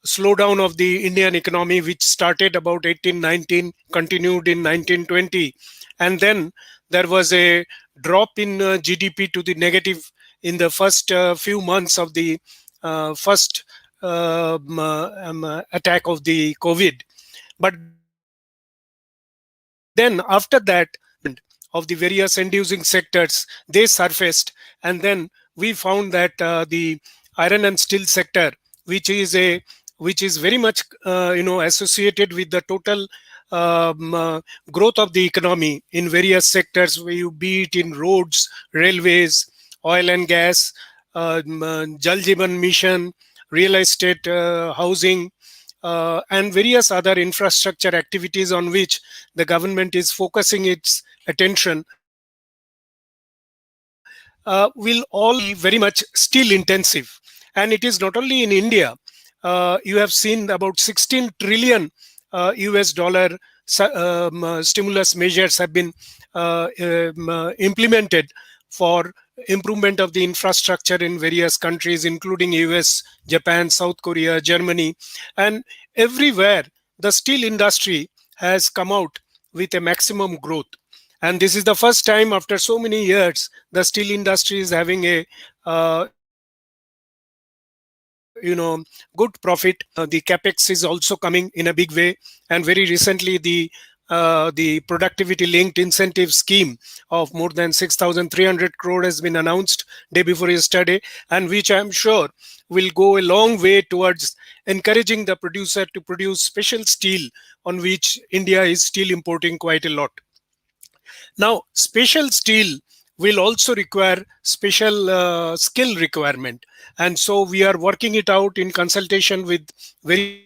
slowdown of the Indian economy, which started about 1819, continued in 1920, and then there was a drop in GDP to the negative in the first few months of the first attack of the COVID. But then after that, of the various end-using sectors, they surfaced, and then we found that the iron and steel sector, which is very much associated with the total growth of the economy in various sectors, be it in roads, railways, oil and gas, Jal Jeevan Mission, real estate, housing, and various other infrastructure activities on which the government is focusing its attention, will all be very much steel intensive. And it is not only in India. You have seen about 16 trillion US dollar stimulus measures have been implemented for improvement of the infrastructure in various countries, including US, Japan, South Korea, Germany, and everywhere the steel industry has come out with a maximum growth. And this is the first time after so many years the steel industry is having a good profit. The capex is also coming in a big way, and very recently the the productivity linked incentive scheme of more than 6,300 crore has been announced day before yesterday, and which I'm sure will go a long way towards encouraging the producer to produce special steel, on which India is still importing quite a lot. Now, special steel will also require special skill requirement. And so we are working it out in consultation with various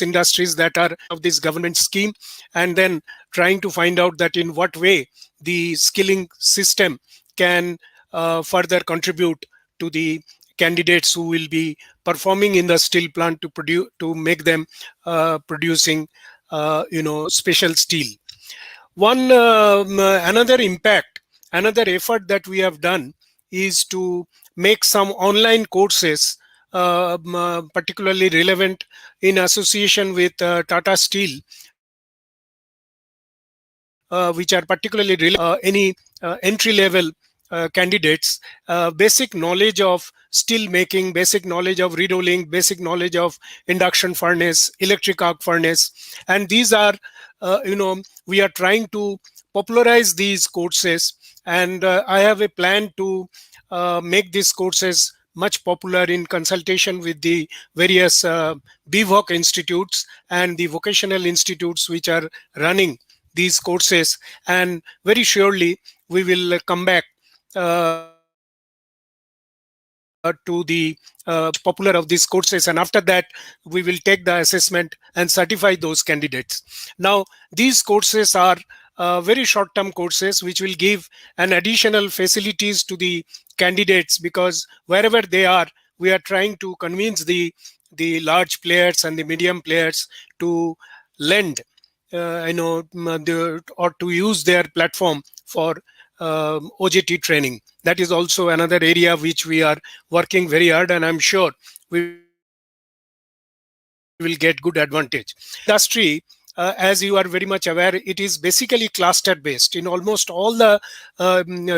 industries that are of this government scheme, and then trying to find out that in what way the skilling system can further contribute to the candidates who will be performing in the steel plant to produce, to make them producing special steel. One another impact, another effort that we have done is to make some online courses particularly relevant in association with Tata Steel, which are particularly any entry-level candidates, basic knowledge of steel making, basic knowledge of re-rolling, basic knowledge of induction furnace, electric arc furnace, and these are we are trying to popularize these courses, and I have a plan to make these courses much popular in consultation with the various BVOC institutes and the vocational institutes which are running these courses, and very surely we will come back to the popular of these courses, and after that we will take the assessment and certify those candidates. Now, these courses are very short-term courses which will give an additional facilities to the candidates, because wherever they are, we are trying to convince the large players and the medium players to lend or to use their platform for OJT training. That is also another area which we are working very hard, and I'm sure we will get good advantage. Industry, as you are very much aware, it is basically cluster based. In almost all the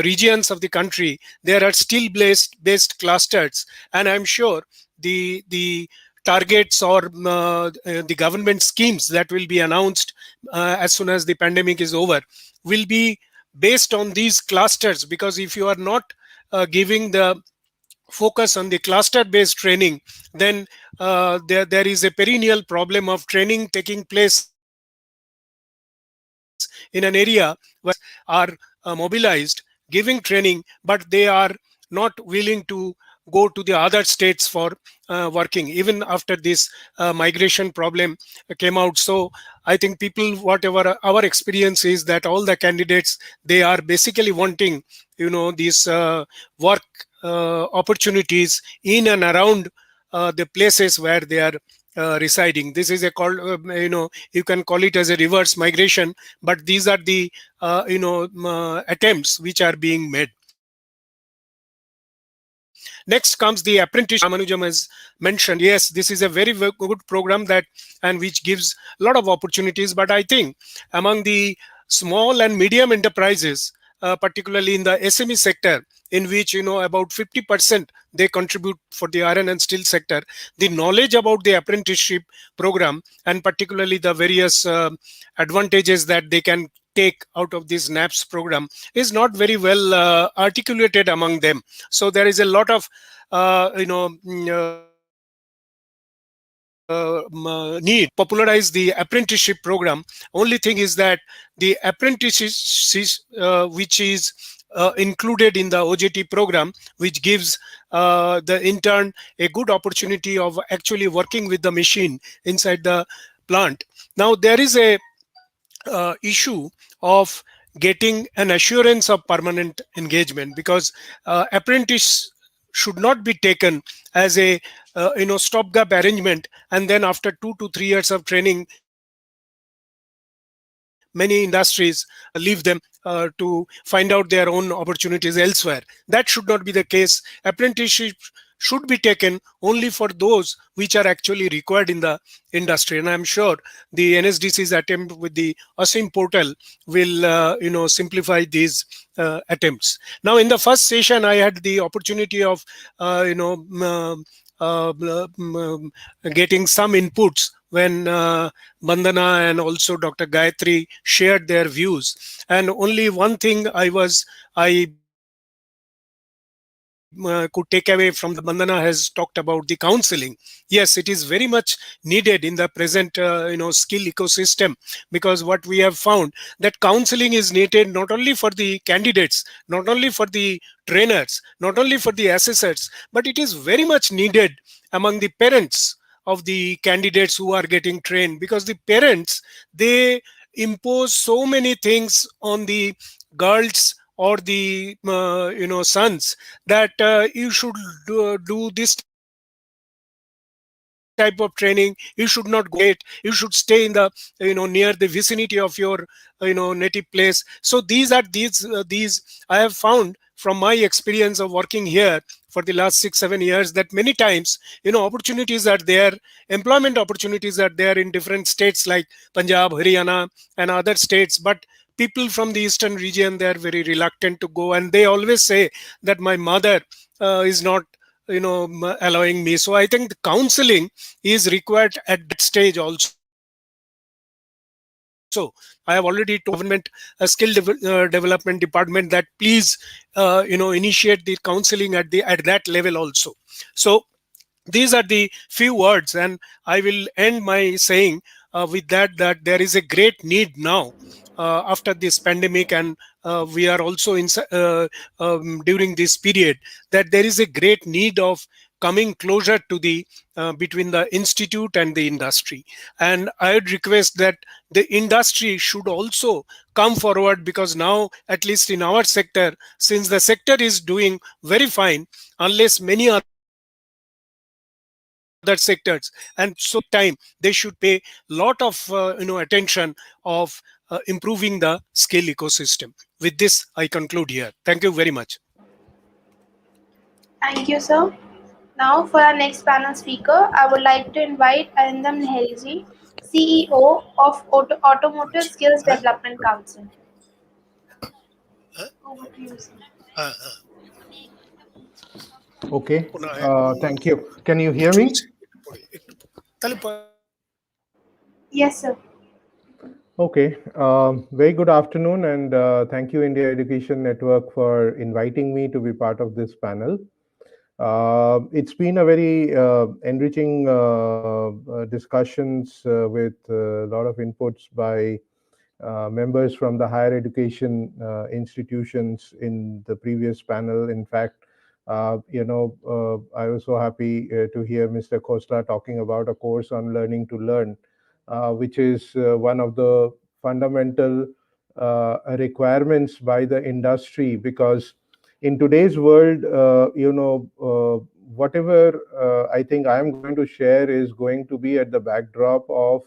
regions of the country, there are steel based clusters, and I'm sure the targets or the government schemes that will be announced as soon as the pandemic is over will be based on these clusters, because if you are not giving the focus on the cluster based training, then there is a perennial problem of training taking place in an area where are mobilized giving training, but they are not willing to go to the other states for working, even after this migration problem came out. So I think people, whatever our experience is, that all the candidates, they are basically wanting these work opportunities in and around the places where they are residing. This is a you can call it as a reverse migration, but these are the attempts which are being made. Next comes the apprenticeship. Ramanujam has mentioned, yes, this is a very, very good program and which gives a lot of opportunities. But I think among the small and medium enterprises, particularly in the SME sector, in which about 50% they contribute for the iron and steel sector, the knowledge about the apprenticeship program and particularly the various advantages that they can take out of this NAPS program is not very well articulated among them. So there is a lot of need to popularize the apprenticeship program. Only thing is that the apprenticeship which is included in the OJT program, which gives the intern a good opportunity of actually working with the machine inside the plant. Now there is a issue of getting an assurance of permanent engagement, because apprentice should not be taken as a stopgap arrangement, and then after 2 to 3 years of training, many industries leave them to find out their own opportunities elsewhere. That should not be the case. Apprenticeship should be taken only for those which are actually required in the industry, and I'm sure the NSDC's attempt with the ASIM portal will simplify these attempts. Now, in the first session, I had the opportunity of getting some inputs when Bandana and also Dr. Gayatri shared their views. And only one thing I could take away from the Bandana has talked about the counseling. Yes, it is very much needed in the present skill ecosystem, because what we have found that counseling is needed not only for the candidates, not only for the trainers, not only for the assessors, but it is very much needed among the parents of the candidates who are getting trained, because the parents, they impose so many things on the girls or the sons, that you should do this type of training, you should not go it, you should stay in the near the vicinity of your native place. So these I have found from my experience of working here for the last 6-7 years, that many times opportunities are there, employment opportunities are there in different states like Punjab, Haryana and other states, but people from the eastern region, they are very reluctant to go, and they always say that my mother is not allowing me. So I think the counseling is required at that stage also. So I have already told government skill development department that please initiate the counseling at that level also. So these are the few words, and I will end my saying with that there is a great need now after this pandemic, and we are also in during this period, that there is a great need of coming closer to the between the institute and the industry. And I would request that the industry should also come forward, because now, at least in our sector, since the sector is doing very fine, unless many other sectors, and so time they should pay lot of attention of improving the skill ecosystem. With this, I conclude here. Thank you very much. Thank you, sir. Now, for our next panel speaker, I would like to invite Arindam Lahiri, CEO of Automotive Skills Development Council. Over to you, sir. Okay, thank you. Can you hear me? Yes, sir. Okay, very good afternoon, and thank you, India Education Network, for inviting me to be part of this panel. It's been a very enriching discussions with a lot of inputs by members from the higher education institutions in the previous panel. In fact, I was so happy to hear Mr. Khosla talking about a course on learning to learn, which is one of the fundamental requirements by the industry, because in today's world, whatever I think I'm going to share is going to be at the backdrop of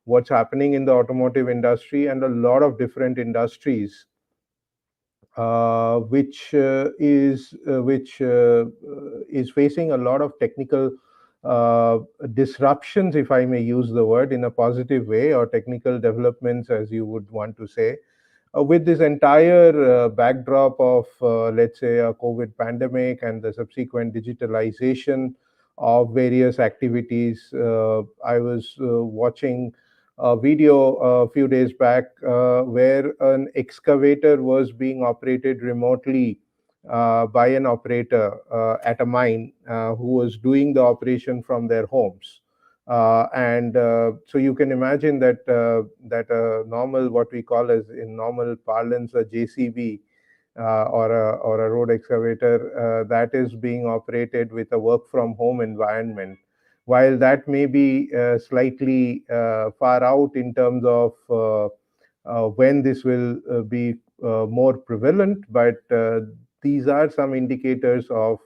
what's happening in the automotive industry and a lot of different industries, which is facing a lot of technical disruptions, if I may use the word in a positive way, or technical developments, as you would want to say. With this entire backdrop of, let's say, a COVID pandemic and the subsequent digitalization of various activities, I was watching a video a few days back where an excavator was being operated remotely by an operator at a mine who was doing the operation from their homes. So you can imagine that that a normal, what we call as in normal parlance, a JCB or a road excavator, that is being operated with a work from home environment. While that may be slightly far out in terms of when this will be more prevalent, but these are some indicators of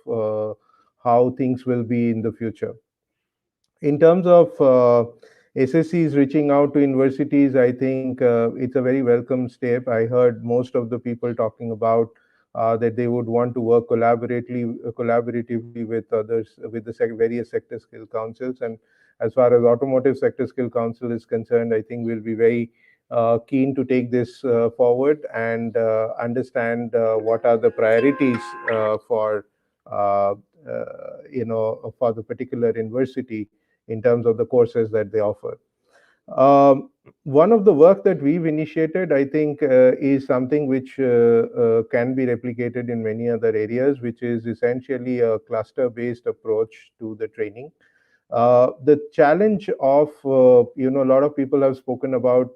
how things will be in the future. In terms of SSCs reaching out to universities, I think it's a very welcome step. I heard most of the people talking about that they would want to work collaboratively with others, with the various sector skill councils. And as far as automotive sector skill council is concerned, I think we'll be very keen to take this forward and understand what are the priorities for for the particular university in terms of the courses that they offer. One of the work that we've initiated, I think, is something which can be replicated in many other areas, which is essentially a cluster-based approach to the training. The challenge of, a lot of people have spoken about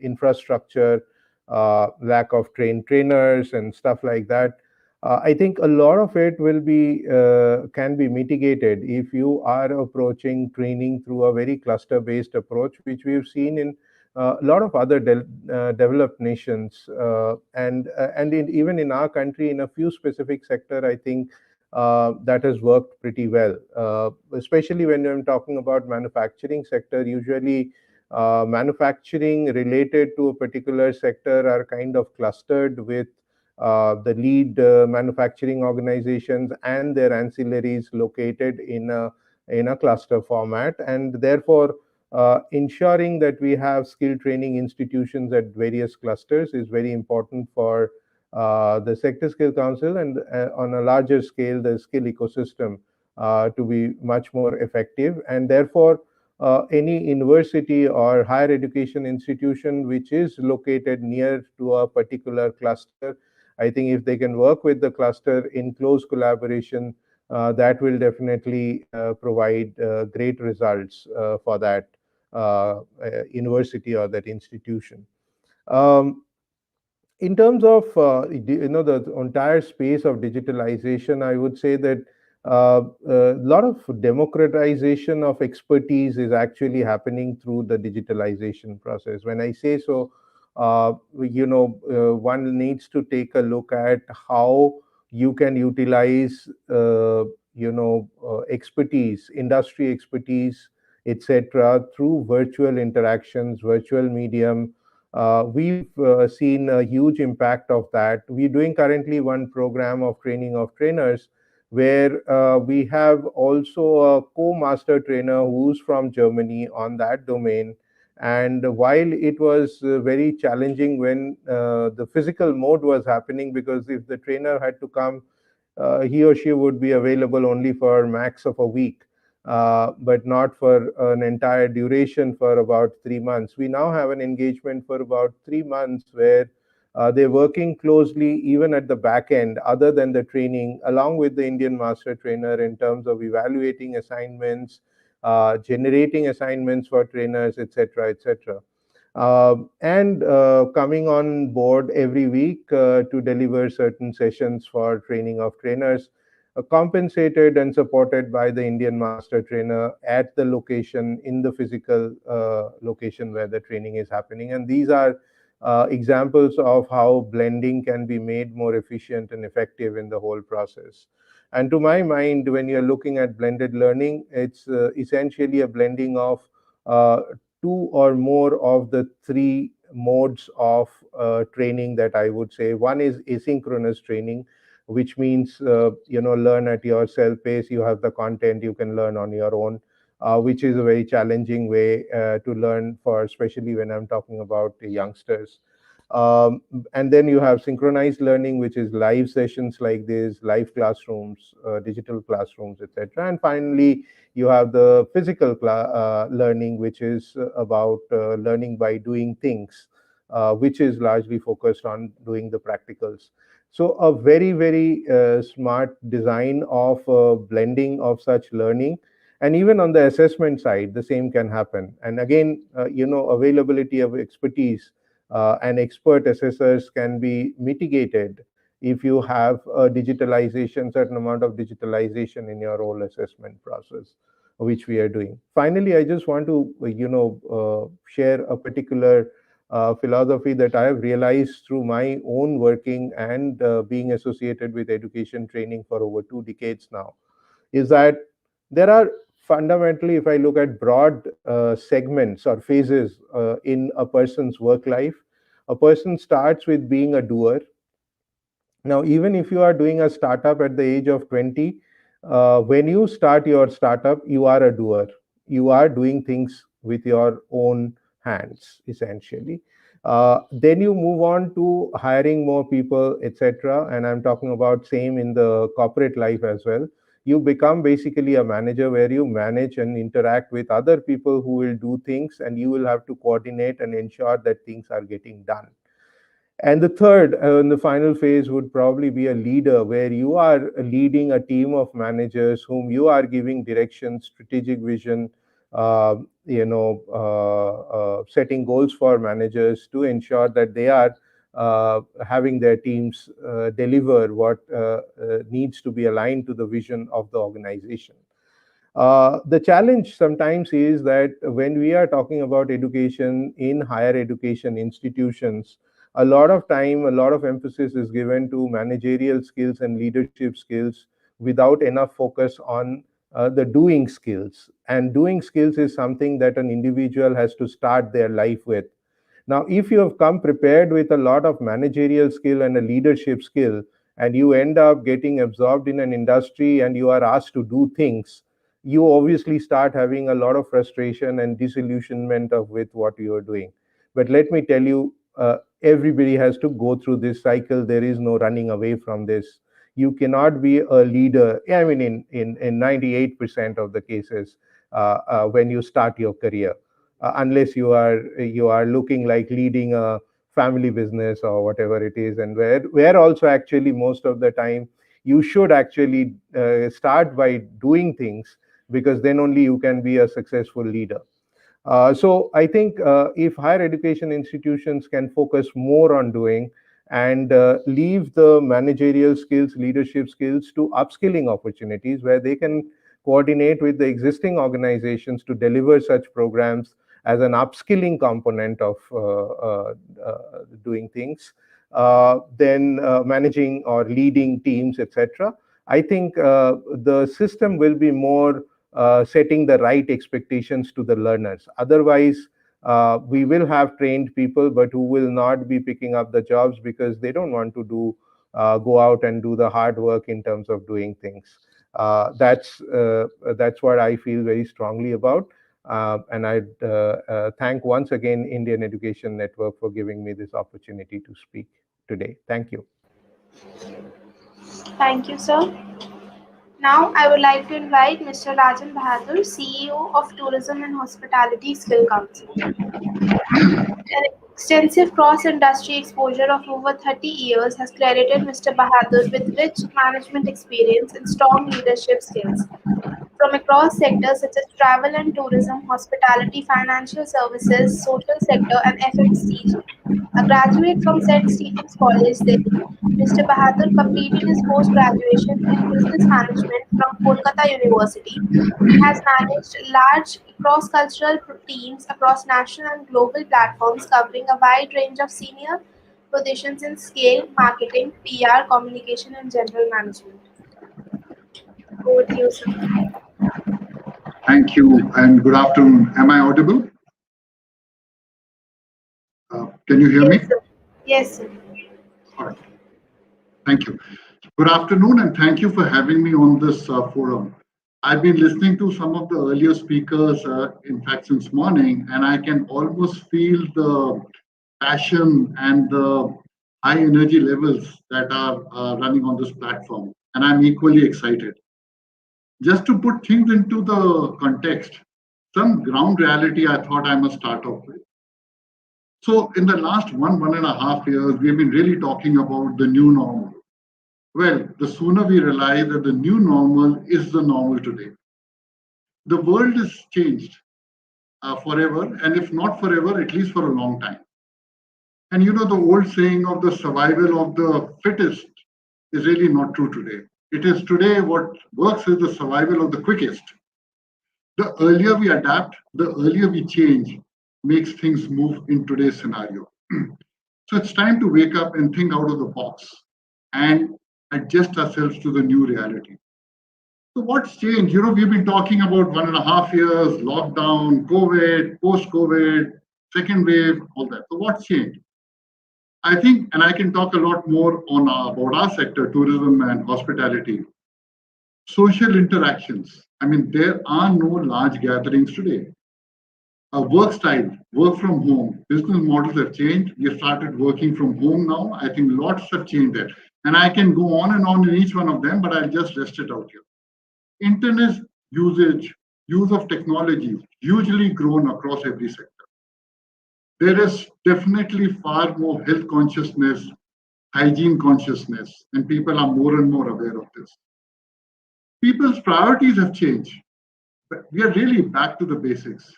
infrastructure, lack of trained trainers and stuff like that. I think a lot of it will be can be mitigated if you are approaching training through a very cluster-based approach, which we've seen in a lot of other developed nations, even in our country, in a few specific sector, I think that has worked pretty well. Especially when I'm talking about manufacturing sector, usually manufacturing related to a particular sector are kind of clustered with the lead manufacturing organizations and their ancillaries located in a cluster format, and therefore ensuring that we have skill training institutions at various clusters is very important for the Sector Skill Council and on a larger scale the skill ecosystem to be much more effective. And therefore any university or higher education institution which is located near to a particular cluster, I think if they can work with the cluster in close collaboration, that will definitely provide great results for that university or that institution. In terms of the entire space of digitalization, I would say that a lot of democratization of expertise is actually happening through the digitalization process. When I say so, one needs to take a look at how you can utilize expertise, industry expertise, etc., through virtual interactions, virtual medium. We've seen a huge impact of that. We're doing currently one program of training of trainers where we have also a co-master trainer who's from Germany on that domain. And while it was very challenging when the physical mode was happening, because if the trainer had to come, he or she would be available only for max of a week, but not for an entire duration for about 3 months. We now have an engagement for about 3 months where they're working closely even at the back end, other than the training, along with the Indian master trainer in terms of evaluating assignments, generating assignments for trainers, etc., etc. And coming on board every week to deliver certain sessions for training of trainers, compensated and supported by the Indian master trainer at the location, in the physical location where the training is happening. And these are examples of how blending can be made more efficient and effective in the whole process. And to my mind, when you're looking at blended learning, it's essentially a blending of 2 or more of the 3 modes of training that I would say. One is asynchronous training, which means learn at your self pace. You have the content, you can learn on your own, which is a very challenging way to learn for, especially when I'm talking about the youngsters. And then you have synchronized learning, which is live sessions like this, live classrooms, digital classrooms, etc. And finally, you have the physical learning, which is about learning by doing things, which is largely focused on doing the practicals. So a very, very smart design of blending of such learning. And even on the assessment side, the same can happen. And again, availability of expertise and expert assessors can be mitigated if you have a digitalization, certain amount of digitalization in your whole assessment process, which we are doing. Finally, I just want to, share a particular philosophy that I have realized through my own working and being associated with education training for over 2 decades now, is that there are fundamentally, if I look at broad segments or phases in a person's work life, a person starts with being a doer. Now, even if you are doing a startup at the age of 20, when you start your startup, you are a doer. You are doing things with your own hands, essentially. Then you move on to hiring more people, etc. And I'm talking about same in the corporate life as well. You become basically a manager where you manage and interact with other people who will do things, and you will have to coordinate and ensure that things are getting done. And the third and the final phase would probably be a leader, where you are leading a team of managers whom you are giving direction, strategic vision, setting goals for managers to ensure that they are having their teams deliver what needs to be aligned to the vision of the organization. The challenge sometimes is that when we are talking about education in higher education institutions, a lot of time, a lot of emphasis is given to managerial skills and leadership skills without enough focus on the doing skills. And doing skills is something that an individual has to start their life with. Now, if you have come prepared with a lot of managerial skill and a leadership skill, and you end up getting absorbed in an industry and you are asked to do things, you obviously start having a lot of frustration and disillusionment with what you are doing. But let me tell you, everybody has to go through this cycle. There is no running away from this. You cannot be a leader, I mean, in 98% of the cases when you start your career, unless you are looking like leading a family business or whatever it is, and where also actually most of the time you should actually start by doing things, because then only you can be a successful leader. So I think if higher education institutions can focus more on doing and leave the managerial skills, leadership skills to upskilling opportunities where they can coordinate with the existing organizations to deliver such programs as an upskilling component of doing things, then managing or leading teams, etc. I think the system will be more setting the right expectations to the learners. Otherwise, we will have trained people, but who will not be picking up the jobs because they don't want to go out and do the hard work in terms of doing things. That's what I feel very strongly about. And I'd thank once again Indian Education Network for giving me this opportunity to speak today. Thank you. Thank you, sir. Now, I would like to invite Mr. Rajan Bahadur, CEO of Tourism and Hospitality Skill Council. An extensive cross-industry exposure of over 30 years has credited Mr. Bahadur with rich management experience and strong leadership skills from across sectors such as travel and tourism, hospitality, financial services, social sector, and FMCG. A graduate from St. Stephen's College, Delhi, Mr. Bahadur completed his post-graduation in business management from Kolkata University. He has managed large cross-cultural teams across national and global platforms, covering a wide range of senior positions in scale, marketing, PR, communication, and general management. Over to you, sir. Thank you and good afternoon. Am I audible? Can you hear me? Yes, sir. All right. Thank you. Good afternoon and thank you for having me on this forum. I've been listening to some of the earlier speakers, in fact, since morning, and I can almost feel the passion and the high energy levels that are running on this platform. And I'm equally excited. Just to put things into the context, some ground reality I thought I must start off with. So in the last 1.5 years, we've been really talking about the new normal. Well, the sooner we realize that the new normal is the normal today. The world is changed forever, and if not forever, at least for a long time. And you know, the old saying of the survival of the fittest is really not true today. It is today what works is the survival of the quickest. The earlier we adapt, the earlier we change, makes things move in today's scenario. So it's time to wake up and think out of the box and adjust ourselves to the new reality. So what's changed? You know, we've been talking about 1.5 years, lockdown, COVID, post-COVID, second wave, all that. So what's changed? I think, and I can talk a lot more on about our sector, tourism and hospitality. Social interactions. I mean, there are no large gatherings today. Work style, work from home, business models have changed. We have started working from home now. I think lots have changed there. And I can go on and on in each one of them, but I'll just rest it out here. internet usage, use of technology, hugely grown across every sector. There is definitely far more health consciousness, hygiene consciousness, and people are more and more aware of this. People's priorities have changed, but we are really back to the basics.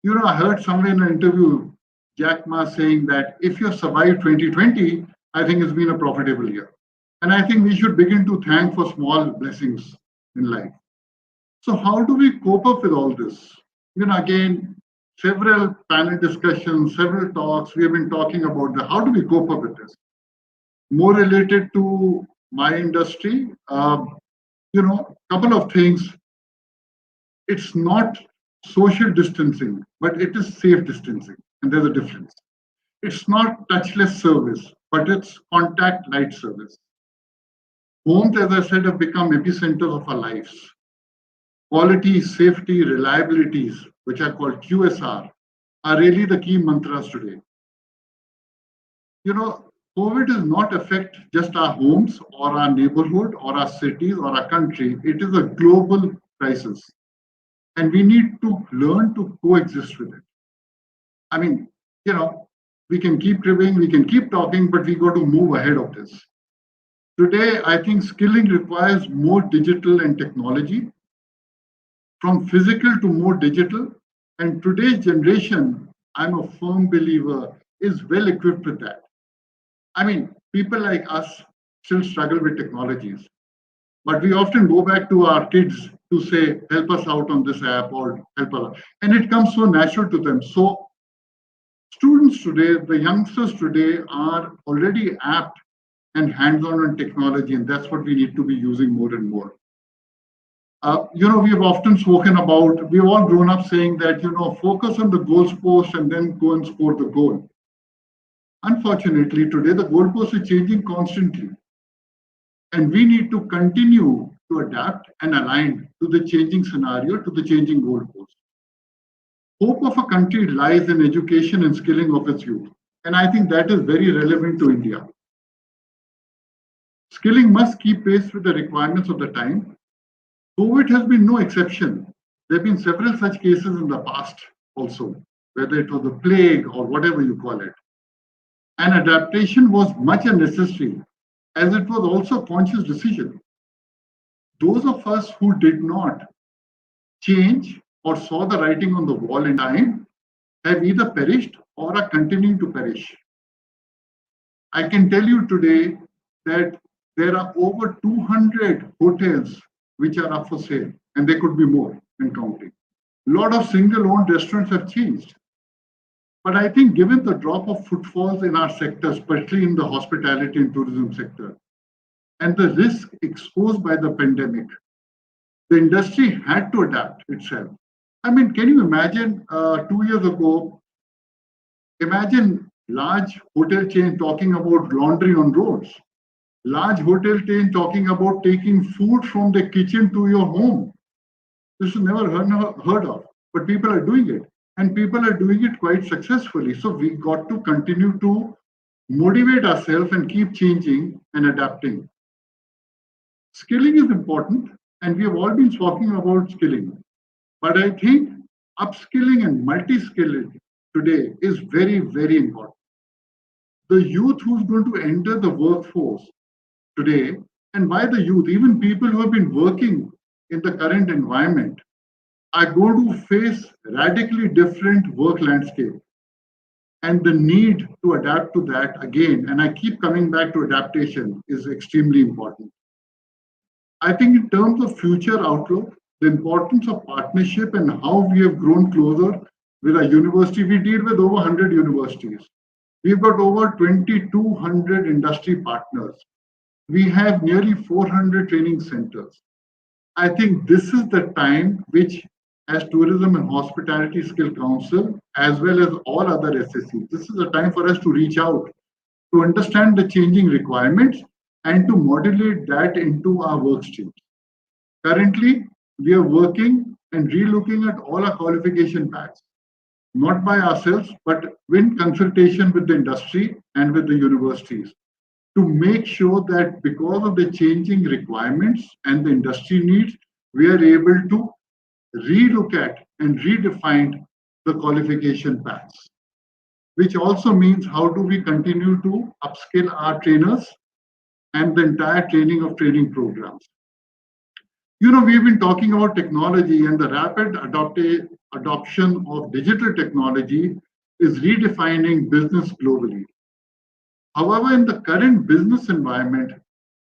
You know, I heard somewhere in an interview, Jack Ma saying that if you survive 2020, I think it's been a profitable year. And I think we should begin to thank for small blessings in life. So how do we cope up with all this? You know, again, several panel discussions, several talks, we have been talking about how do we cope up with this? More related to my industry, you know, couple of things. It's not social distancing, but it is safe distancing, and there's a difference. It's not touchless service, but it's contact light service. Homes, as I said, have become epicenters of our lives. Quality, safety, reliabilities, which are called QSR, are really the key mantras today. You know, COVID does not affect just our homes or our neighborhood or our cities or our country. It is a global crisis. And we need to learn to coexist with it. I mean, you know, we can keep ribbing, we can keep talking, but we got to move ahead of this. Today, I think skilling requires more digital and technology, from physical to more digital. And today's generation, I'm a firm believer, is well equipped with that. I mean, people like us still struggle with technologies, but we often go back to our kids to say, help us out on this app or help us. And it comes so natural to them. So students today, the youngsters today are already apt and hands-on on technology, and that's what we need to be using more and more. You know, we have often spoken about, we've all grown up saying that, you know, focus on the goalpost and then go and score the goal. Unfortunately, today the goalpost is changing constantly. And we need to continue to adapt and align to the changing scenario, to the changing goalpost. Hope of a country lies in education and skilling of its youth. And I think that is very relevant to India. Skilling must keep pace with the requirements of the time. COVID has been no exception. There have been several such cases in the past also, whether it was a plague or whatever you call it. And adaptation was much necessary, as it was also a conscious decision. Those of us who did not change or saw the writing on the wall in time have either perished or are continuing to perish. I can tell you today that there are over 200 hotels which are up for sale, and there could be more and counting. A lot of single-owned restaurants have changed. But I think given the drop of footfalls in our sector, especially in the hospitality and tourism sector, and the risk exposed by the pandemic, the industry had to adapt itself. I mean, can you imagine 2 years ago, imagine large hotel chain talking about laundry on roads, large hotel chain talking about taking food from the kitchen to your home. This is never heard of, but people are doing it. And people are doing it quite successfully. So we got to continue to motivate ourselves and keep changing and adapting. Skilling is important, and we have all been talking about skilling. But I think upskilling and multi-skilling today is very, very important. The youth who's going to enter the workforce today, and by the youth, even people who have been working in the current environment, are going to face radically different work landscape. And the need to adapt to that again, and I keep coming back to adaptation, is extremely important. I think in terms of future outlook, the importance of partnership and how we have grown closer with our university. We deal with over 100 universities. We've got over 2,200 industry partners. We have nearly 400 training centers. I think this is the time which, as Tourism and Hospitality Skill Council, as well as all other SSCs, this is a time for us to reach out, to understand the changing requirements and to modulate that into our work streams. Currently, we are working and relooking at all our qualification paths, not by ourselves, but in consultation with the industry and with the universities, to make sure that because of the changing requirements and the industry needs, we are able to relook at and redefine the qualification paths, which also means how do we continue to upskill our trainers and the entire training of training programs. You know, we've been talking about technology, and the rapid adoption of digital technology is redefining business globally. However, in the current business environment,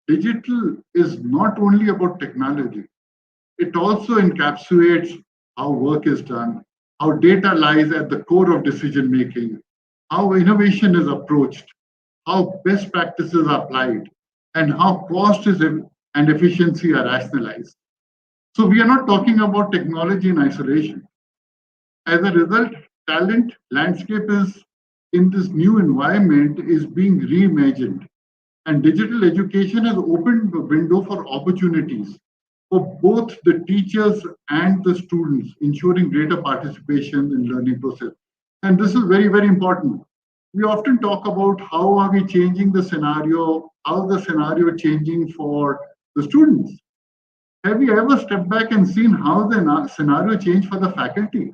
digital is not only about technology, it also encapsulates how work is done, how data lies at the core of decision making, how innovation is approached, how best practices are applied, and how cost and efficiency are rationalized. So we are not talking about technology in isolation. As a result, talent landscape is in this new environment is being reimagined, and digital education has opened the window for opportunities for both the teachers and the students, ensuring greater participation in learning process. And this is very, very important. We often talk about how are we changing the scenario, how the scenario changing for the students. Have you ever stepped back and seen how the scenario changed for the faculty?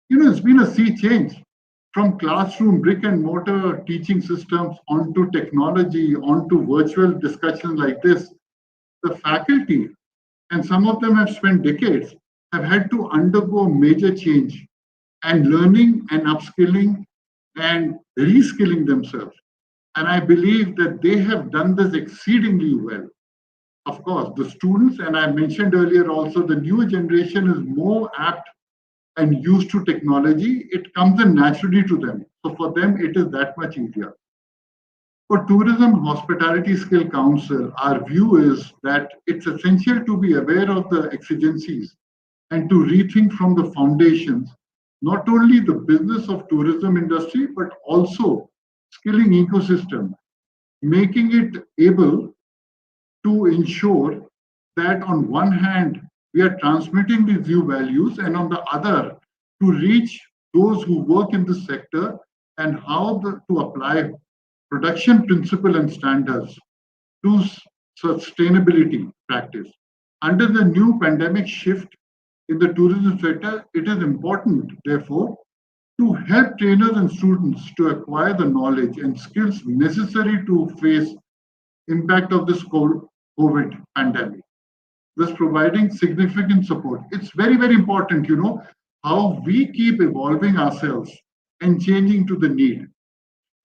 You know, it's been a sea change from classroom brick and mortar teaching systems onto technology, onto virtual discussions like this. The faculty, and some of them have spent decades, have had to undergo major change and learning and upskilling and reskilling themselves. And I believe that they have done this exceedingly well. Of course, the students, and I mentioned earlier also, the newer generation is more apt and used to technology. It comes in naturally to them. So for them, it is that much easier. For Tourism Hospitality Skill Council, our view is that it's essential to be aware of the exigencies and to rethink from the foundations, not only the business of tourism industry, but also skilling ecosystem, making it able to ensure that on one hand, we are transmitting these new values, and on the other, to reach those who work in this sector and how to apply production principle and standards to sustainability practice. Under the new pandemic shift in the tourism sector, it is important, therefore, to help trainers and students to acquire the knowledge and skills necessary to face impact of this COVID pandemic, thus providing significant support. It's very, very important, you know, how we keep evolving ourselves and changing to the need.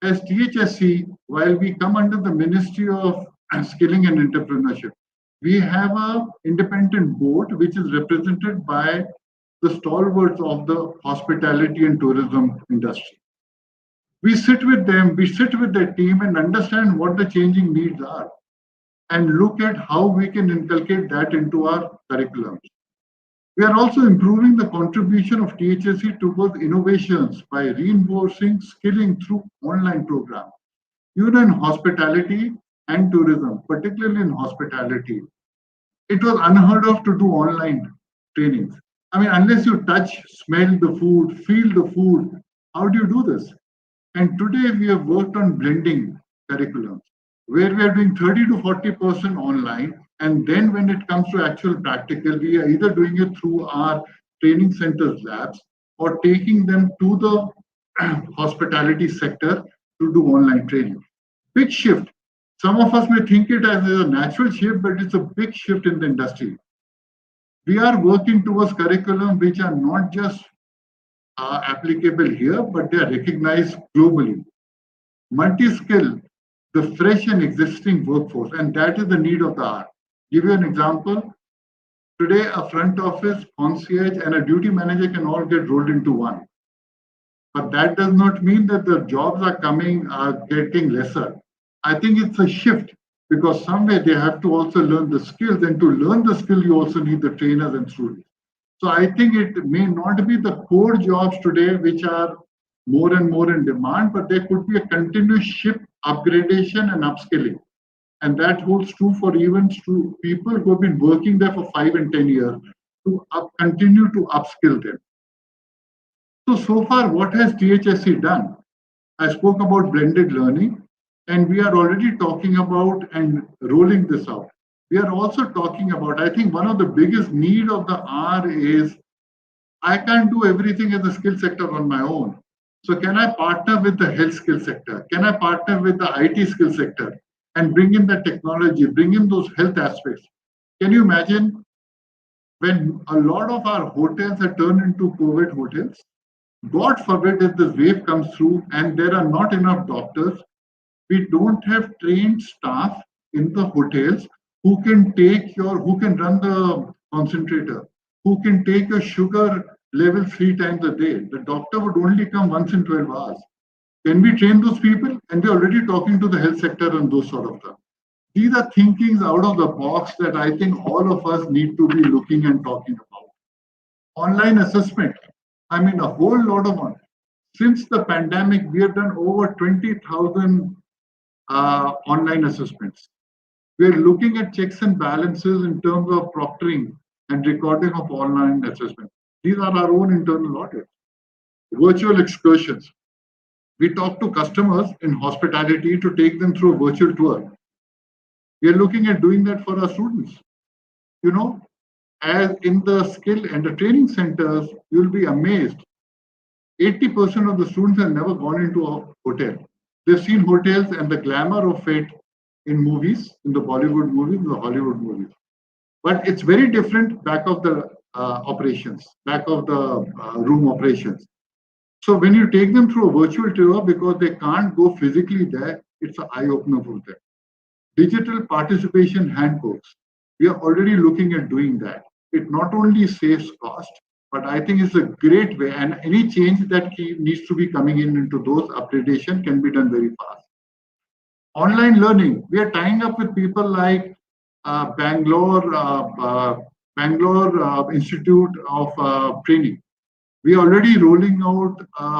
As THSC, while we come under the Ministry of Skilling and Entrepreneurship, we have an independent board which is represented by the stalwarts of the hospitality and tourism industry. We sit with them, we sit with their team and understand what the changing needs are and look at how we can inculcate that into our curriculums. We are also improving the contribution of THSC towards innovations by reinforcing skilling through online programs. Even in hospitality and tourism, particularly in hospitality, it was unheard of to do online trainings. I mean, unless you touch, smell the food, feel the food, how do you do this? And today we have worked on blending curriculums, where we are doing 30 to 40% online. And then when it comes to actual practical, we are either doing it through our training centers labs or taking them to the hospitality sector to do online training. Big shift. Some of us may think it as a natural shift, but it's a big shift in the industry. We are working towards curriculum which are not just applicable here, but they are recognized globally. Multi-skill, the fresh and existing workforce, and that is the need of the hour. Give you an example. Today, a front office, concierge, and a duty manager can all get rolled into one. But that does not mean that the jobs are getting lesser. I think it's a shift because somewhere they have to also learn the skills, and to learn the skill, you also need the trainers and students. So I think it may not be the core jobs today which are more and more in demand, but there could be a continuous shift, upgradation, and upskilling. And that holds true for even people who have been working there for 5 and 10 years to continue to upskill them. So far, what has THSC done? I spoke about blended learning, and we are already talking about and rolling this out. we are also talking about, I think one of the biggest need of the hour is, I can't do everything in the skill sector on my own. So can I partner with the health skill sector? Can I partner with the IT skill sector and bring in the technology, bring in those health aspects? Can you imagine when a lot of our hotels are turned into COVID hotels? God forbid if this wave comes through and there are not enough doctors, we don't have trained staff in the hotels who can run the concentrator, who can take your sugar level 3 times a day. The doctor would only come once in 12 hours. Can we train those people? And we're already talking to the health sector and those sort of stuff. These are thinkings out of the box that I think all of us need to be looking and talking about. Online assessment, I mean, a whole lot of one. Since the pandemic, we have done over 20,000 online assessments. We're looking at checks and balances in terms of proctoring and recording of online assessment. These are our own internal audits. Virtual excursions. We talk to customers in hospitality to take them through a virtual tour. We are looking at doing that for our students. You know, as in the skill and the training centers, you'll be amazed. 80% of the students have never gone into a hotel. They've seen hotels and the glamour of it in movies, in the Bollywood movies, in the Hollywood movies. But it's very different back of the operations, back of the room operations. So when you take them through a virtual tour because they can't go physically there, it's an eye-opener for them. Digital participation handbooks. We are already looking at doing that. It not only saves cost, but I think it's a great way, and any change that needs to be coming into those upgradation can be done very fast. Online learning, we are tying up with people like Bangalore Institute of Training. We are already rolling out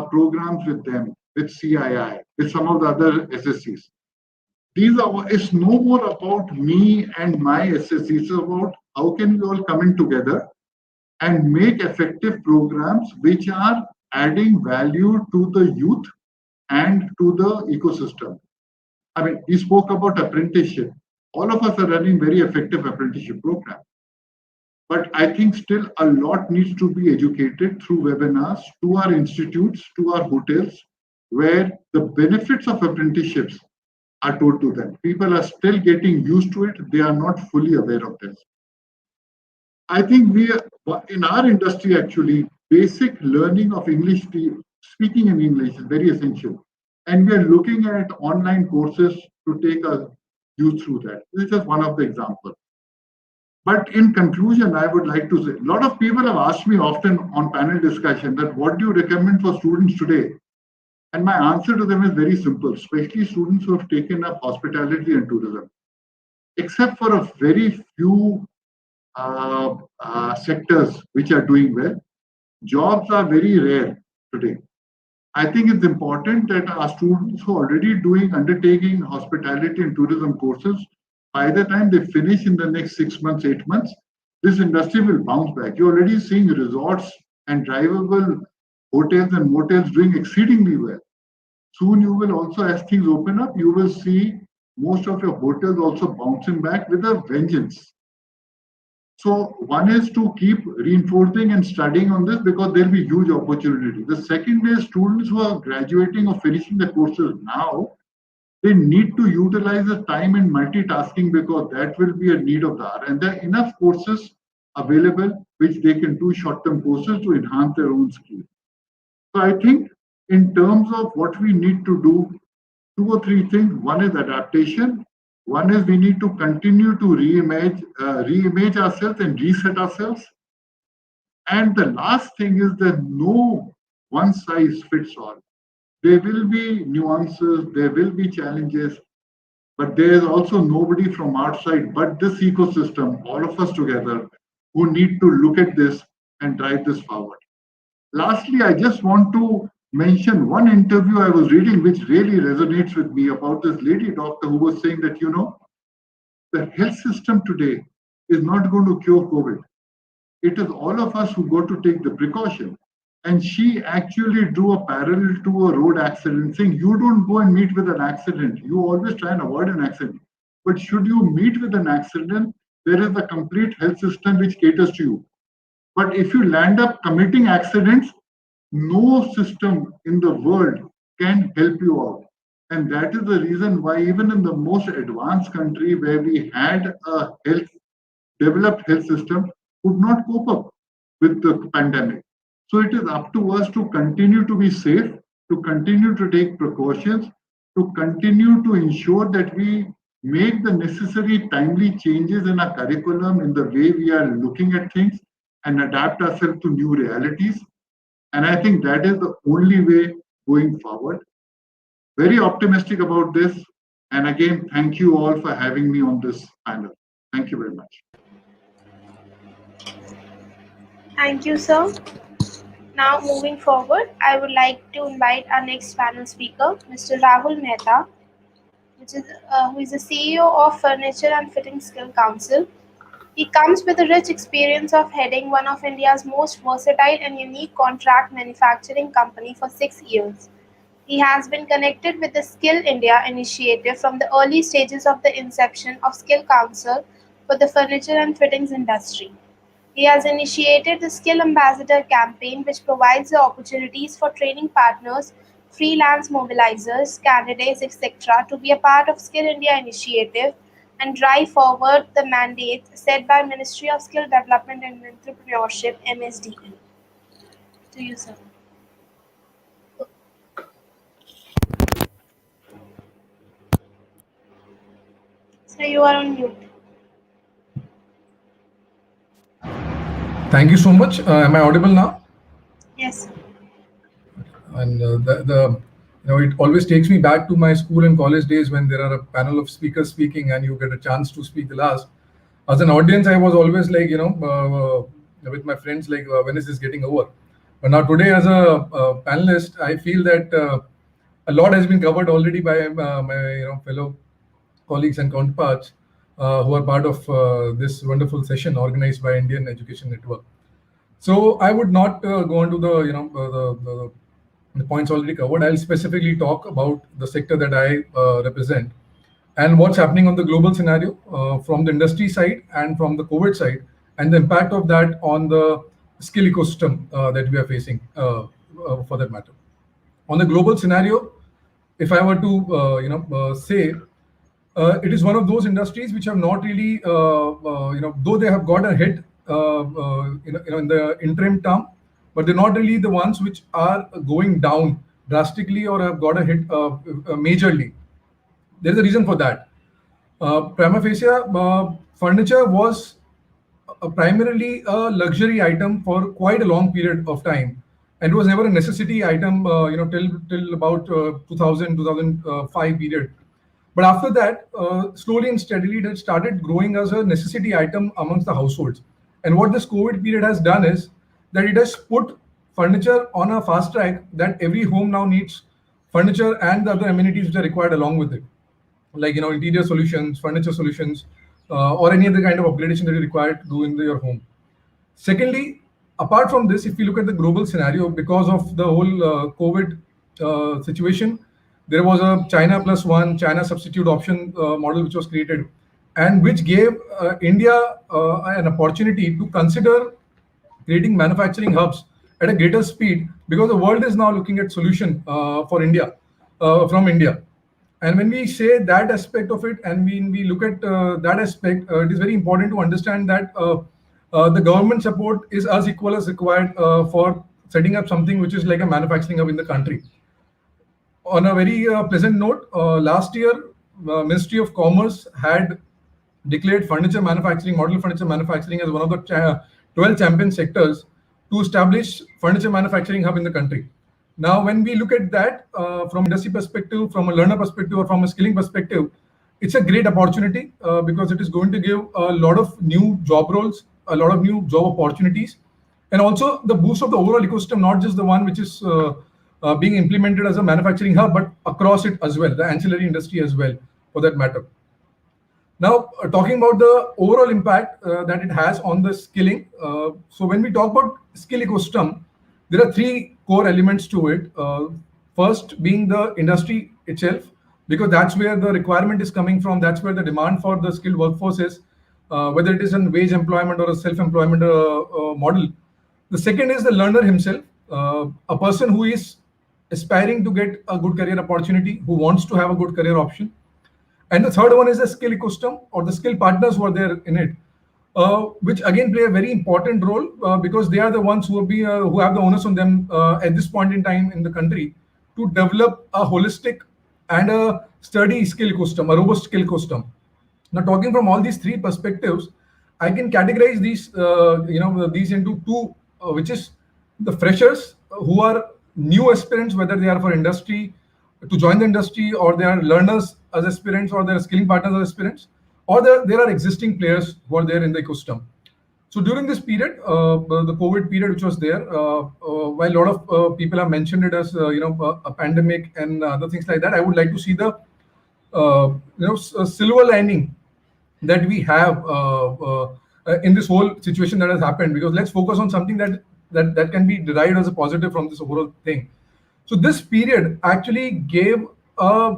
programs with them, with CII, with some of the other SSCs. It's no more about me and my SSCs, it's about how can we all come in together and make effective programs which are adding value to the youth and to the ecosystem. I mean, we spoke about apprenticeship. All of us are running very effective apprenticeship programs. But I think still a lot needs to be educated through webinars to our institutes, to our hotels, where the benefits of apprenticeships are told to them. People are still getting used to it. They are not fully aware of this. I think in our industry, actually, basic learning of English, speaking in English is very essential. And we are looking at online courses to take our youth through that. This is just one of the examples. But in conclusion, I would like to say, a lot of people have asked me often on panel discussion that what do you recommend for students today? And my answer to them is very simple, especially students who have taken up hospitality and tourism. Except for a very few sectors which are doing well, jobs are very rare today. I think it's important that our students who are already undertaking hospitality and tourism courses, by the time they finish in the next 6 months, 8 months, this industry will bounce back. You're already seeing resorts and drivable hotels and motels doing exceedingly well. Soon you will also, as things open up, you will see most of your hotels also bouncing back with a vengeance. So one is to keep reinforcing and studying on this because there'll be huge opportunity. The second is students who are graduating or finishing the courses now, they need to utilize the time in multitasking because that will be a need of the hour. And there are enough courses available which they can do short-term courses to enhance their own skills. So I think in terms of what we need to do, 2 or 3 things. One is adaptation. One is we need to continue to reimage ourselves and reset ourselves. And the last thing is that no one size fits all. There will be nuances, there will be challenges, but there is also nobody from outside but this ecosystem, all of us together, who need to look at this and drive this forward. Lastly, I just want to mention one interview I was reading which really resonates with me about this lady doctor who was saying that, the health system today is not going to cure COVID. It is all of us who got to take the precaution. And she actually drew a parallel to a road accident, saying you don't go and meet with an accident. You always try and avoid an accident. But should you meet with an accident, there is a complete health system which caters to you. But if you land up committing accidents, no system in the world can help you out. And that is the reason why even in the most advanced country where we had a developed health system could not cope up with the pandemic. So it is up to us to continue to be safe, to continue to take precautions, to continue to ensure that we make the necessary timely changes in our curriculum, in the way we are looking at things, and adapt ourselves to new realities. And I think that is the only way going forward. Very optimistic about this. And again, thank you all for having me on this panel. Thank you very much. Thank you, sir. Now, moving forward, I would like to invite our next panel speaker, Mr. Rahul Mehta, who is the CEO of Furniture and Fitting Skill Council. He comes with a rich experience of heading one of India's most versatile and unique contract manufacturing company for 6 years. He has been connected with the Skill India initiative from the early stages of the inception of Skill Council for the furniture and fittings industry. He has initiated the Skill Ambassador campaign, which provides the opportunities for training partners, freelance mobilizers, candidates, etc. to be a part of Skill India initiative and drive forward the mandates set by Ministry of Skill Development and Entrepreneurship, MSDE. To you, sir. Sir, you are on mute. Thank you so much. Am I audible now? Yes. And it always takes me back to my school and college days when there are a panel of speakers speaking and you get a chance to speak the last. As an audience, I was always like, with my friends, like, when is this getting over? But now today, as a panelist, I feel that a lot has been covered already by my fellow colleagues and counterparts who are part of this wonderful session organized by Indian Education Network. So I would not go on to the points already covered. I'll specifically talk about the sector that I represent and what's happening on the global scenario from the industry side and from the COVID side, and the impact of that on the skill ecosystem that we are facing for that matter. On the global scenario, if I were to say, it is one of those industries which have not really, though they have got a hit in the interim term, but they're not really the ones which are going down drastically or have got a hit majorly. There's a reason for that. Prima facie, furniture was primarily a luxury item for quite a long period of time, and it was never a necessity item, till about 2005 period. But after that, slowly and steadily, it started growing as a necessity item amongst the households. And what this COVID period has done is that it has put furniture on a fast track, that every home now needs furniture and the other amenities which are required along with it, like interior solutions, furniture solutions, or any other kind of upgradation that you require to do in your home. Secondly, apart from this, if you look at the global scenario, because of the whole COVID situation, there was a China plus one, China substitute option model which was created, and which gave India an opportunity to consider creating manufacturing hubs at a greater speed, because the world is now looking at solution for India, from India. And when we say that aspect of it, and when we look at that aspect, it is very important to understand that the government support is as equal as required for setting up something which is like a manufacturing hub in the country. On a very pleasant note, last year, Ministry of Commerce had declared furniture manufacturing, model furniture manufacturing, as one of the 12 champion sectors to establish furniture manufacturing hub in the country. Now, when we look at that from industry perspective, from a learner perspective, or from a skilling perspective, it's a great opportunity because it is going to give a lot of new job roles, a lot of new job opportunities, and also the boost of the overall ecosystem, not just the one which is being implemented as a manufacturing hub, but across it as well, the ancillary industry as well, for that matter. Now, talking about the overall impact that it has on the skilling. So when we talk about skill ecosystem, there are three core elements to it. First being the industry itself, because that's where the requirement is coming from. That's where the demand for the skilled workforce is, whether it is a wage employment or a self-employment model. The second is the learner himself, a person who is aspiring to get a good career opportunity, who wants to have a good career option. And the third one is the skill ecosystem or the skill partners who are there in it, which again play a very important role because they are the ones who have the onus on them at this point in time in the country to develop a holistic and a sturdy skill ecosystem, a robust skill ecosystem. Now, talking from all these three perspectives, I can categorize these, these into two, which is the freshers who are new aspirants, whether they are for industry to join the industry, or they are learners as aspirants, or they are skilling partners as aspirants, or there are existing players who are there in the ecosystem. So during this period, the COVID period, which was there, while a lot of people have mentioned it as a pandemic and other things like that, I would like to see the silver lining that we have in this whole situation that has happened. Because let's focus on something that can be derived as a positive from this overall thing. So this period actually gave a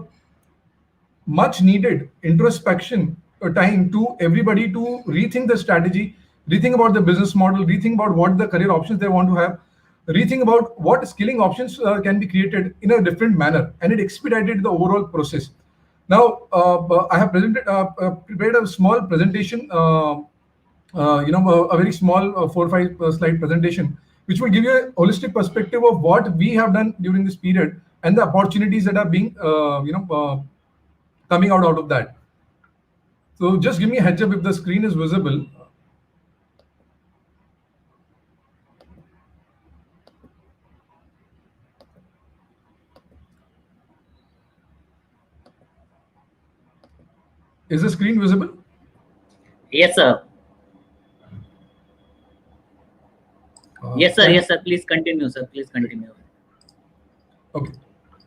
much needed introspection time to everybody to rethink the strategy, rethink about the business model, rethink about what the career options they want to have, rethink about what skilling options can be created in a different manner, and it expedited the overall process. Now, I have prepared a small presentation, a very small 4 or 5 slide presentation, which will give you a holistic perspective of what we have done during this period and the opportunities that are being, coming out of that. So just give me a heads up if the screen is visible. Is the screen visible? Yes, sir. Yes, sir. Yes, sir. Please continue, sir. Please continue. Okay.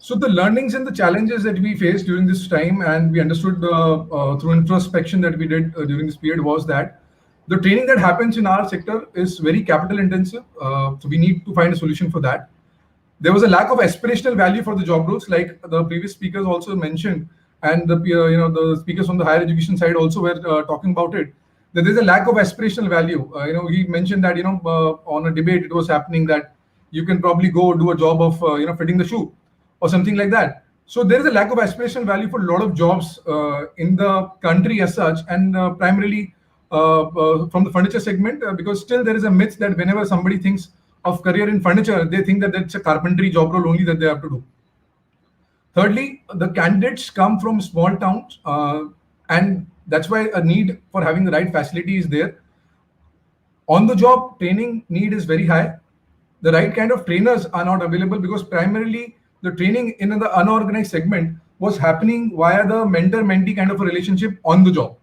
So the learnings and the challenges that we faced during this time, and we understood through introspection that we did during this period, was that the training that happens in our sector is very capital intensive. So we need to find a solution for that. There was a lack of aspirational value for the job roles, like the previous speakers also mentioned, and the speakers on the higher education side also were talking about it. That there's a lack of aspirational value. He mentioned that on a debate it was happening that you can probably go do a job of fitting the shoe or something like that. So there is a lack of aspirational value for a lot of jobs in the country as such, and primarily from the furniture segment, because still there is a myth that whenever somebody thinks of career in furniture, they think that it's a carpentry job role only that they have to do. Thirdly, the candidates come from small towns, and that's why a need for having the right facility is there. On the job training need is very high. The right kind of trainers are not available, because primarily the training in the unorganized segment was happening via the mentor-mentee kind of a relationship on the job.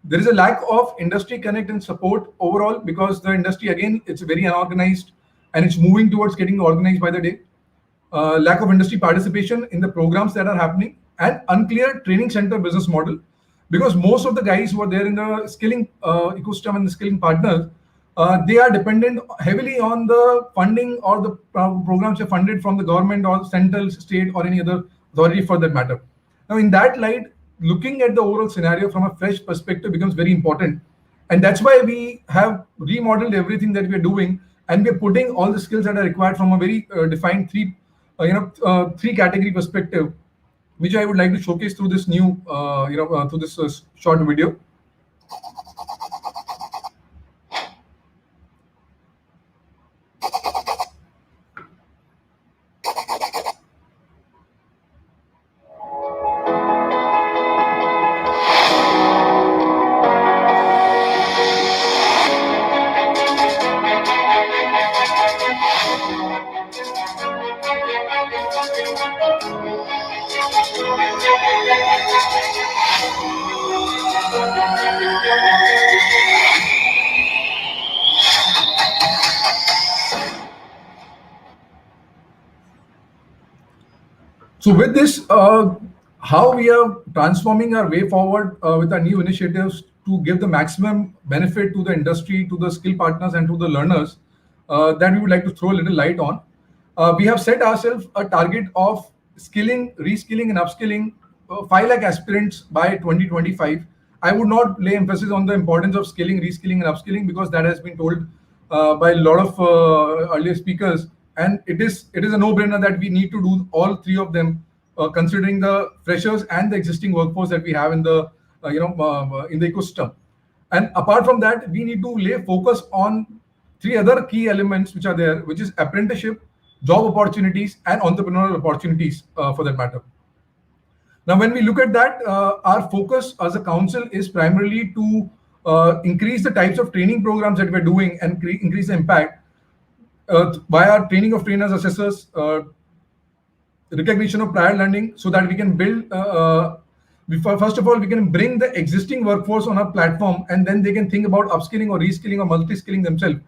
There is a lack of industry connect and support overall, because the industry, again, it's very unorganized and it's moving towards getting organized by the day. Lack of industry participation in the programs that are happening, and unclear training center business model, because most of the guys who are there in the skilling ecosystem and the skilling partners, they are dependent heavily on the funding or the programs are funded from the government or central, state, or any other authority for that matter. Now, in that light, looking at the overall scenario from a fresh perspective becomes very important. And that's why we have remodeled everything that we're doing, and we're putting all the skills that are required from a very defined three category perspective, which I would like to showcase through this new, through this short video. So with this, how we are transforming our way forward with our new initiatives to give the maximum benefit to the industry, to the skill partners, and to the learners, that we would like to throw a little light on. We have set ourselves a target of skilling, reskilling, and upskilling 5 lakh aspirants by 2025. I would not lay emphasis on the importance of skilling, reskilling, and upskilling, because that has been told by a lot of earlier speakers, and it is a no-brainer that we need to do all three of them, considering the freshers and the existing workforce that we have in the in the ecosystem. And apart from that, we need to lay focus on 3 other key elements which are there, which is apprenticeship, job opportunities, and entrepreneurial opportunities for that matter. Now, when we look at that, our focus as a council is primarily to increase the types of training programs that we're doing and increase the impact via training of trainers, assessors, recognition of prior learning, so that we can build, first of all, we can bring the existing workforce on our platform, and then they can think about upskilling or reskilling or multi-skilling themselves.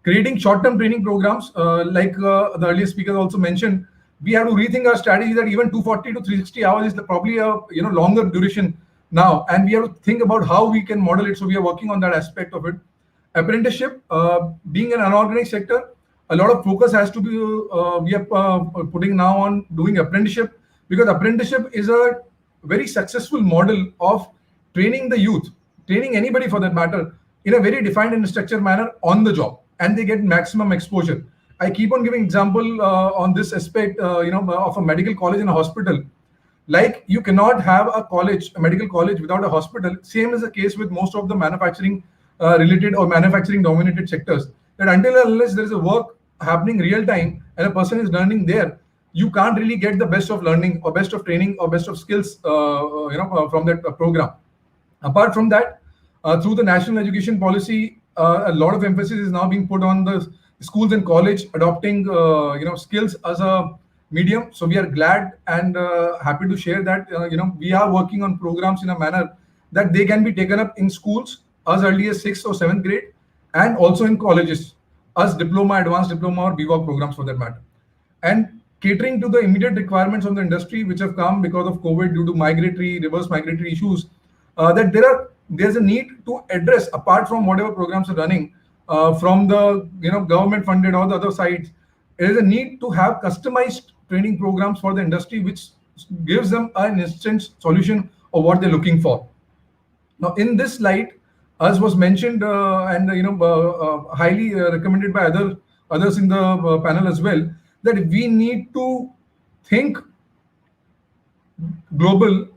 Creating short-term training programs, like the earlier speaker also mentioned, we have to rethink our strategy that even 240 to 360 hours is probably a longer duration now, and we have to think about how we can model it. So we are working on that aspect of it. Apprenticeship, being an unorganized sector, a lot of focus has to be we are putting now on doing apprenticeship, because apprenticeship is a very successful model of training the youth, training anybody for that matter, in a very defined and structured manner on the job, and they get maximum exposure. I keep on giving example on this aspect, of a medical college and a hospital. Like, you cannot have a medical college without a hospital. Same is the case with most of the manufacturing related or manufacturing dominated sectors. That until and unless there is a work happening real time and a person is learning there, you can't really get the best of learning or best of training or best of skills, from that program. Apart from that, through the national education policy, a lot of emphasis is now being put on the schools and college adopting, skills as a medium. So we are glad and happy to share that, we are working on programs in a manner that they can be taken up in schools as early as 6th or 7th grade, and also in colleges as diploma, advanced diploma, or BVOC programs for that matter. And catering to the immediate requirements of the industry, which have come because of COVID due to reverse migratory issues, that there's a need to address, apart from whatever programs are running from the government funded or the other sides, there is a need to have customized training programs for the industry, which gives them an instant solution of what they're looking for. Now, in this light, as was mentioned and highly recommended by others in the panel as well, that we need to think global,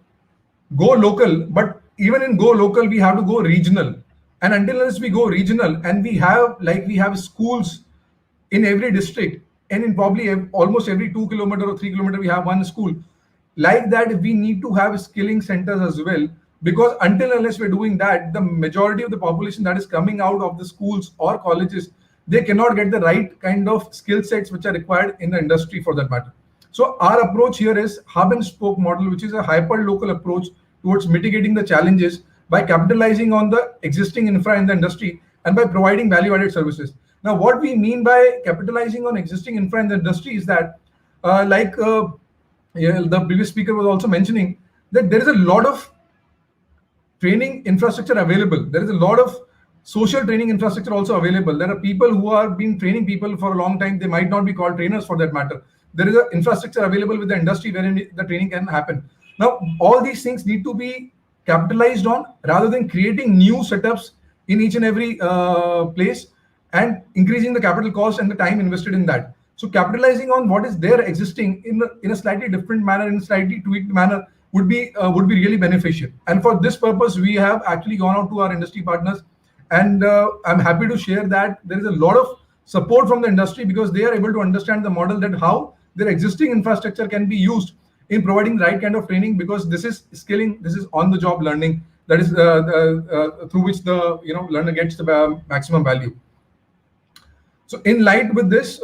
go local, but even in go local, we have to go regional. And until unless we go regional, and we have schools in every district, and in probably almost every 2 kilometer or 3 kilometer, we have one school. Like that, we need to have skilling centers as well, because until unless we're doing that, the majority of the population that is coming out of the schools or colleges, they cannot get the right kind of skill sets which are required in the industry for that matter. So our approach here is hub and spoke model, which is a hyper-local approach towards mitigating the challenges by capitalizing on the existing infra in the industry and by providing value-added services. Now, what we mean by capitalizing on existing infra in the industry is that, the previous speaker was also mentioning, that there is a lot of training infrastructure available. There is a lot of social training infrastructure also available. There are people who have been training people for a long time. They might not be called trainers for that matter. There is an infrastructure available with the industry wherein the training can happen. Now, all these things need to be capitalized on rather than creating new setups in each and every place and increasing the capital cost and the time invested in that. So capitalizing on what is there existing in a slightly different manner, in a slightly tweaked manner, would be really beneficial. And for this purpose, we have actually gone out to our industry partners, and I'm happy to share that there is a lot of support from the industry, because they are able to understand the model, that how their existing infrastructure can be used in providing the right kind of training, because this is skilling, this is on-the-job learning, that is through which the learner gets the maximum value. So in light with this,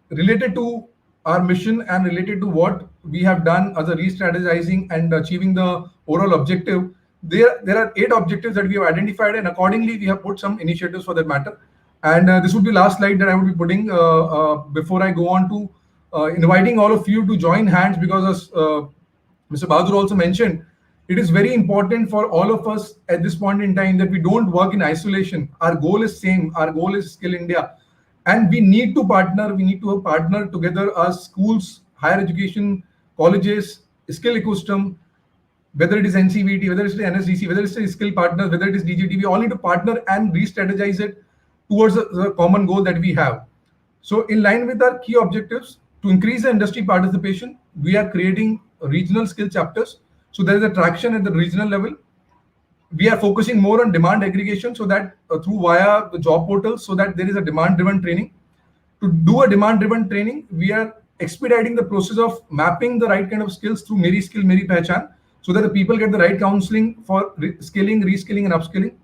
related to our mission and related to what we have done as a re-strategizing and achieving the overall objective, there are 8 objectives that we have identified, and accordingly we have put some initiatives for that matter. And this would be the last slide that I would be putting before I go on to inviting all of you to join hands, because as Mr. Bahadur also mentioned, it is very important for all of us at this point in time that we don't work in isolation. Our goal is same. Our goal is Skill India. And we need to partner. We need to partner together as schools, higher education, colleges, skill ecosystem, whether it is NCVT, whether it is NSDC, whether it is skill partners, whether it is DGT, we all need to partner and re-strategize it towards the common goal that we have. So in line with our key objectives, to increase the industry participation, we are creating regional skill chapters. So there is a traction at the regional level. We are focusing more on demand aggregation so that through via the job portals, so that there is a demand-driven training. To do a demand-driven training, we are expediting the process of mapping the right kind of skills through Meri Skill, Meri Pehchan, so that the people get the right counseling for skilling, reskilling, and upskilling.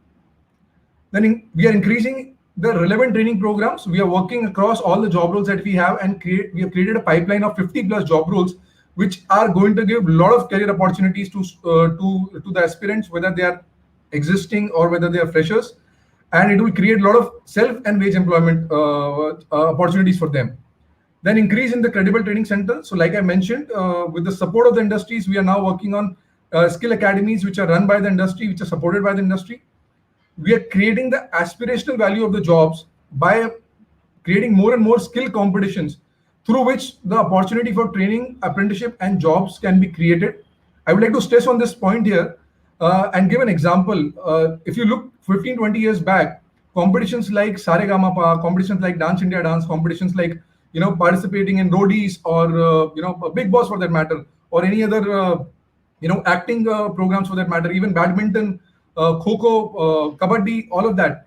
Then we are increasing the relevant training programs. We are working across all the job roles that we have, and we have created a pipeline of 50+ job roles, which are going to give a lot of career opportunities to the aspirants, whether they are existing or whether they are freshers, and it will create a lot of self and wage employment opportunities for them. Then increase in the credible training center. So like I mentioned, with the support of the industries, we are now working on skill academies, which are run by the industry, which are supported by the industry. We are creating the aspirational value of the jobs by creating more and more skill competitions through which the opportunity for training, apprenticeship, and jobs can be created. I would like to stress on this point here and give an example. If you look 15-20 years back, competitions like Saregama, competitions like Dance India Dance, competitions like participating in roadies or Big Boss for that matter, or any other acting programs for that matter, even badminton, Kho-Kho, Kabaddi, all of that.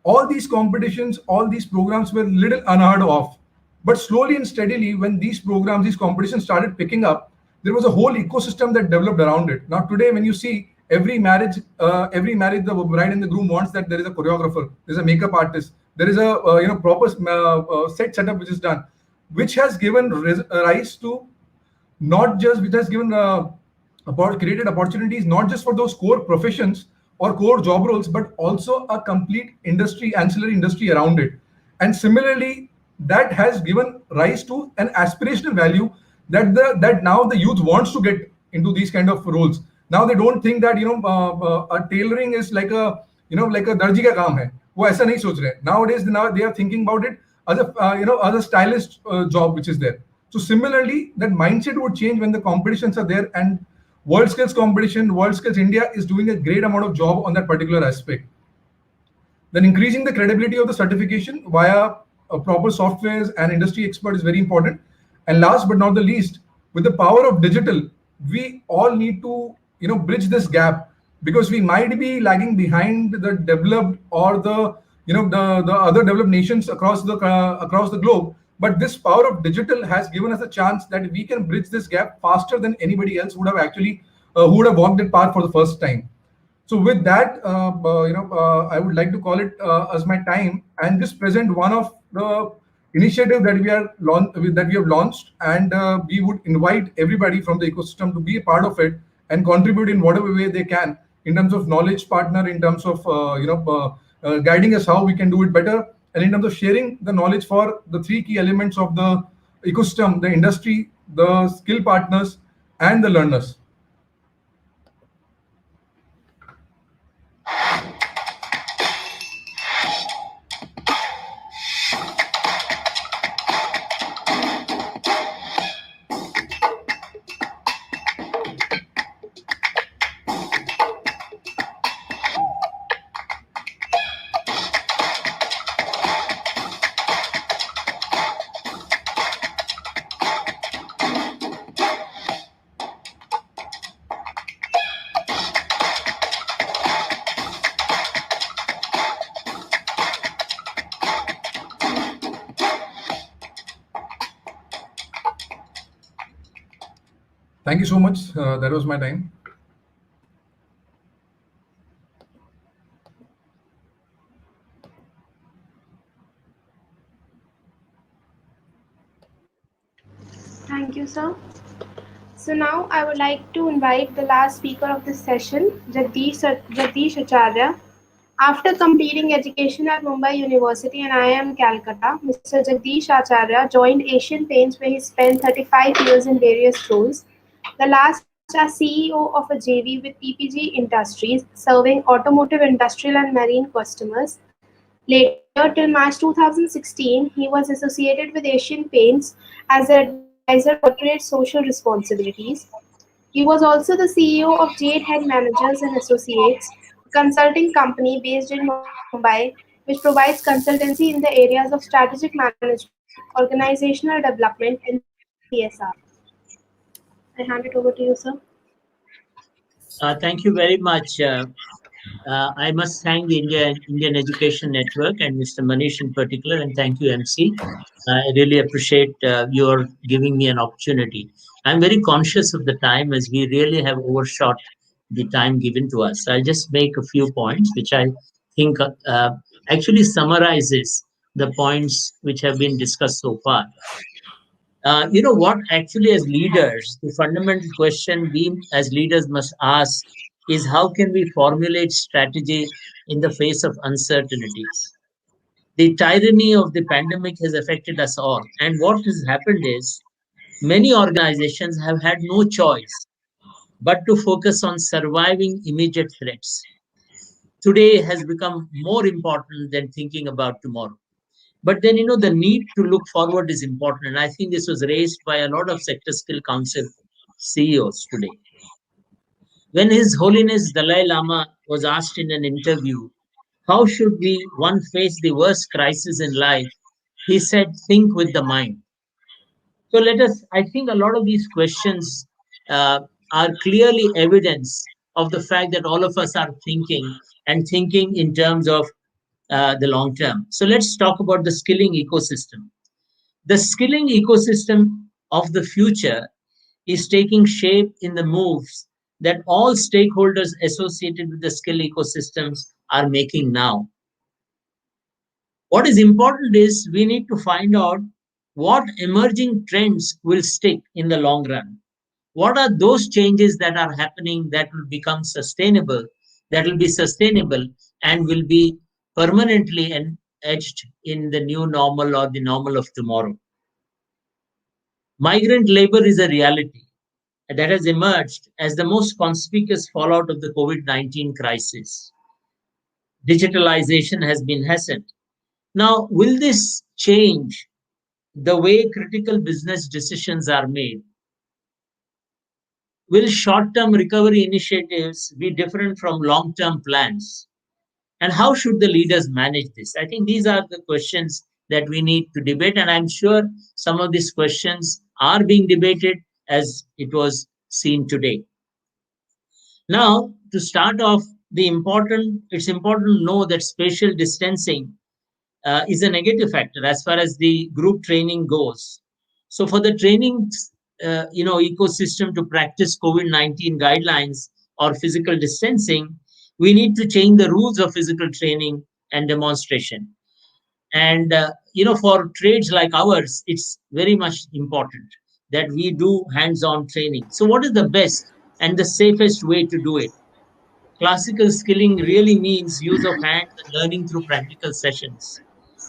All these competitions, all these programs were little unheard of. But slowly and steadily, when these programs, these competitions started picking up, there was a whole ecosystem that developed around it. Now today, when you see every marriage, the bride and the groom wants that there is a choreographer, there's a makeup artist, there is a proper set setup which is done, which has given rise to not just, which has given created opportunities not just for those core professions or core job roles, but also a complete industry, ancillary industry around it. And similarly, that has given rise to an aspirational value that now the youth wants to get into these kind of roles. Now they don't think that a tailoring is like a darji ka kaam hai. वो ऐसा नहीं सोच रहे. Nowadays, now they are thinking about it as a as a stylist job which is there. So similarly, that mindset would change when the competitions are there, and World Skills competition, World Skills India is doing a great amount of job on that particular aspect. Then increasing the credibility of the certification via proper softwares and industry expert is very important. And last but not the least, with the power of digital, we all need to bridge this gap, because we might be lagging behind the developed or the other developed nations across the globe. But this power of digital has given us a chance that we can bridge this gap faster than anybody else would have actually who would have walked that path for the first time. So with that, I would like to call it as my time and just present one of the initiatives that we have launched, and we would invite everybody from the ecosystem to be a part of it and contribute in whatever way they can in terms of knowledge partner, in terms of guiding us how we can do it better, and in terms of sharing the knowledge for the three key elements of the ecosystem: the industry, the skill partners, and the learners. Thank you so much. That was my time. Thank you, sir. So now I would like to invite the last speaker of this session, Jagdish Acharya. After completing education at Mumbai University and IIM Calcutta, Mr. Jagdish Acharya joined Asian Paints, where he spent 35 years in various roles. The last as CEO of a JV with PPG Industries, serving automotive, industrial, and marine customers. Later, till March 2016, he was associated with Asian Paints as an advisor for corporate social responsibilities. He was also the CEO of Jade Head Managers and Associates, a consulting company based in Mumbai, which provides consultancy in the areas of strategic management, organizational development, and CSR. I hand it over to you, sir. Thank you very much. I must thank the Indian Education Network and Mr. Manish in particular, and thank you, MC. I really appreciate your giving me an opportunity. I'm very conscious of the time as we really have overshot the time given to us. I'll just make a few points which I think actually summarizes the points which have been discussed so far. You know what, actually, as leaders, the fundamental question we as leaders must ask is how can we formulate strategy in the face of uncertainties? The tyranny of the pandemic has affected us all. And what has happened is many organizations have had no choice but to focus on surviving immediate threats. Today has become more important than thinking about tomorrow. But then, you know, the need to look forward is important. And I think this was raised by a lot of Sector Skill Council CEOs today. When His Holiness Dalai Lama was asked in an interview, how should one face the worst crisis in life? He said, think with the mind. So I think a lot of these questions are clearly evidence of the fact that all of us are thinking and thinking in terms of the long term. So let's talk about the skilling ecosystem. The skilling ecosystem of the future is taking shape in the moves that all stakeholders associated with the skill ecosystems are making now. What is important is we need to find out what emerging trends will stick in the long run. What are those changes that are happening that will become sustainable, that will be sustainable and will be permanently etched in the new normal or the normal of tomorrow? Migrant labor is a reality that has emerged as the most conspicuous fallout of the COVID-19 crisis. Digitalization has been hastened. Now, will this change the way critical business decisions are made? Will short-term recovery initiatives be different from long-term plans? And how should the leaders manage this? I think these are the questions that we need to debate. And I'm sure some of these questions are being debated as it was seen today. Now, to start off, it's important to know that spatial distancing is a negative factor as far as the group training goes. So for the training ecosystem to practice COVID-19 guidelines or physical distancing, we need to change the rules of physical training and demonstration. And for trades like ours, it's very much important that we do hands-on training. So what is the best and the safest way to do it? Classical skilling really means use of hands and learning through practical sessions.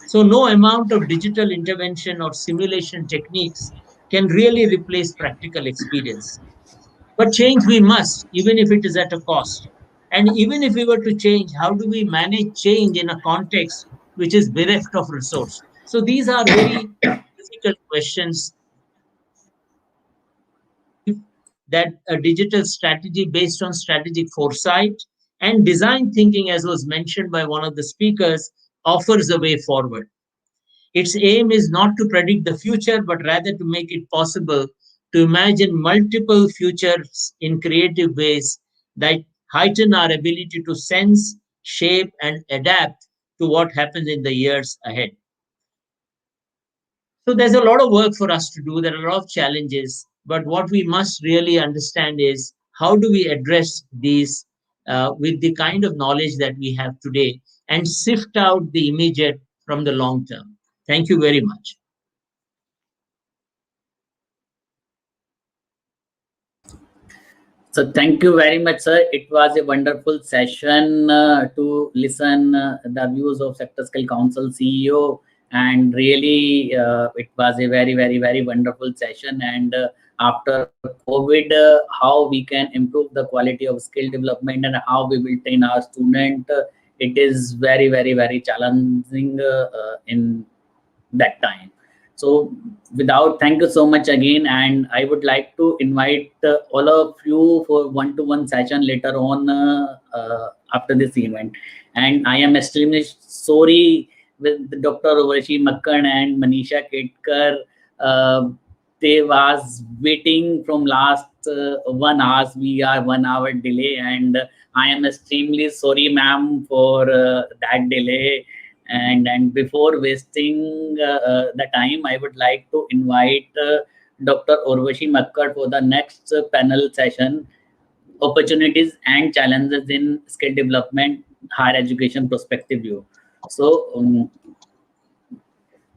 So no amount of digital intervention or simulation techniques can really replace practical experience. But change we must, even if it is at a cost. And even if we were to change, how do we manage change in a context which is bereft of resource? So these are very difficult questions that a digital strategy based on strategic foresight and design thinking, as was mentioned by one of the speakers, offers a way forward. Its aim is not to predict the future, but rather to make it possible to imagine multiple futures in creative ways that heighten our ability to sense, shape, and adapt to what happens in the years ahead. So there's a lot of work for us to do. There are a lot of challenges, but what we must really understand is how do we address these with the kind of knowledge that we have today and sift out the immediate from the long term. Thank you very much. So thank you very much, sir. It was a wonderful session to listen the views of Sector Skill Council CEO, and really it was a very, very, very wonderful session. And after COVID, how we can improve the quality of skill development and how we will train our student, it is very, very, very challenging in that time. So thank you so much again, and I would like to invite all of you for one-to-one session later on after this event. And I am extremely sorry with Dr. Urvashi Makkad and Manisha Ketkar. They was waiting from last 1 hour. We are 1 hour delay, and I am extremely sorry, ma'am, for that delay. And before wasting the time, I would like to invite Dr. Urvashi Makkad for the next panel session, Opportunities and Challenges in Skill Development, Higher Education Perspective View. So,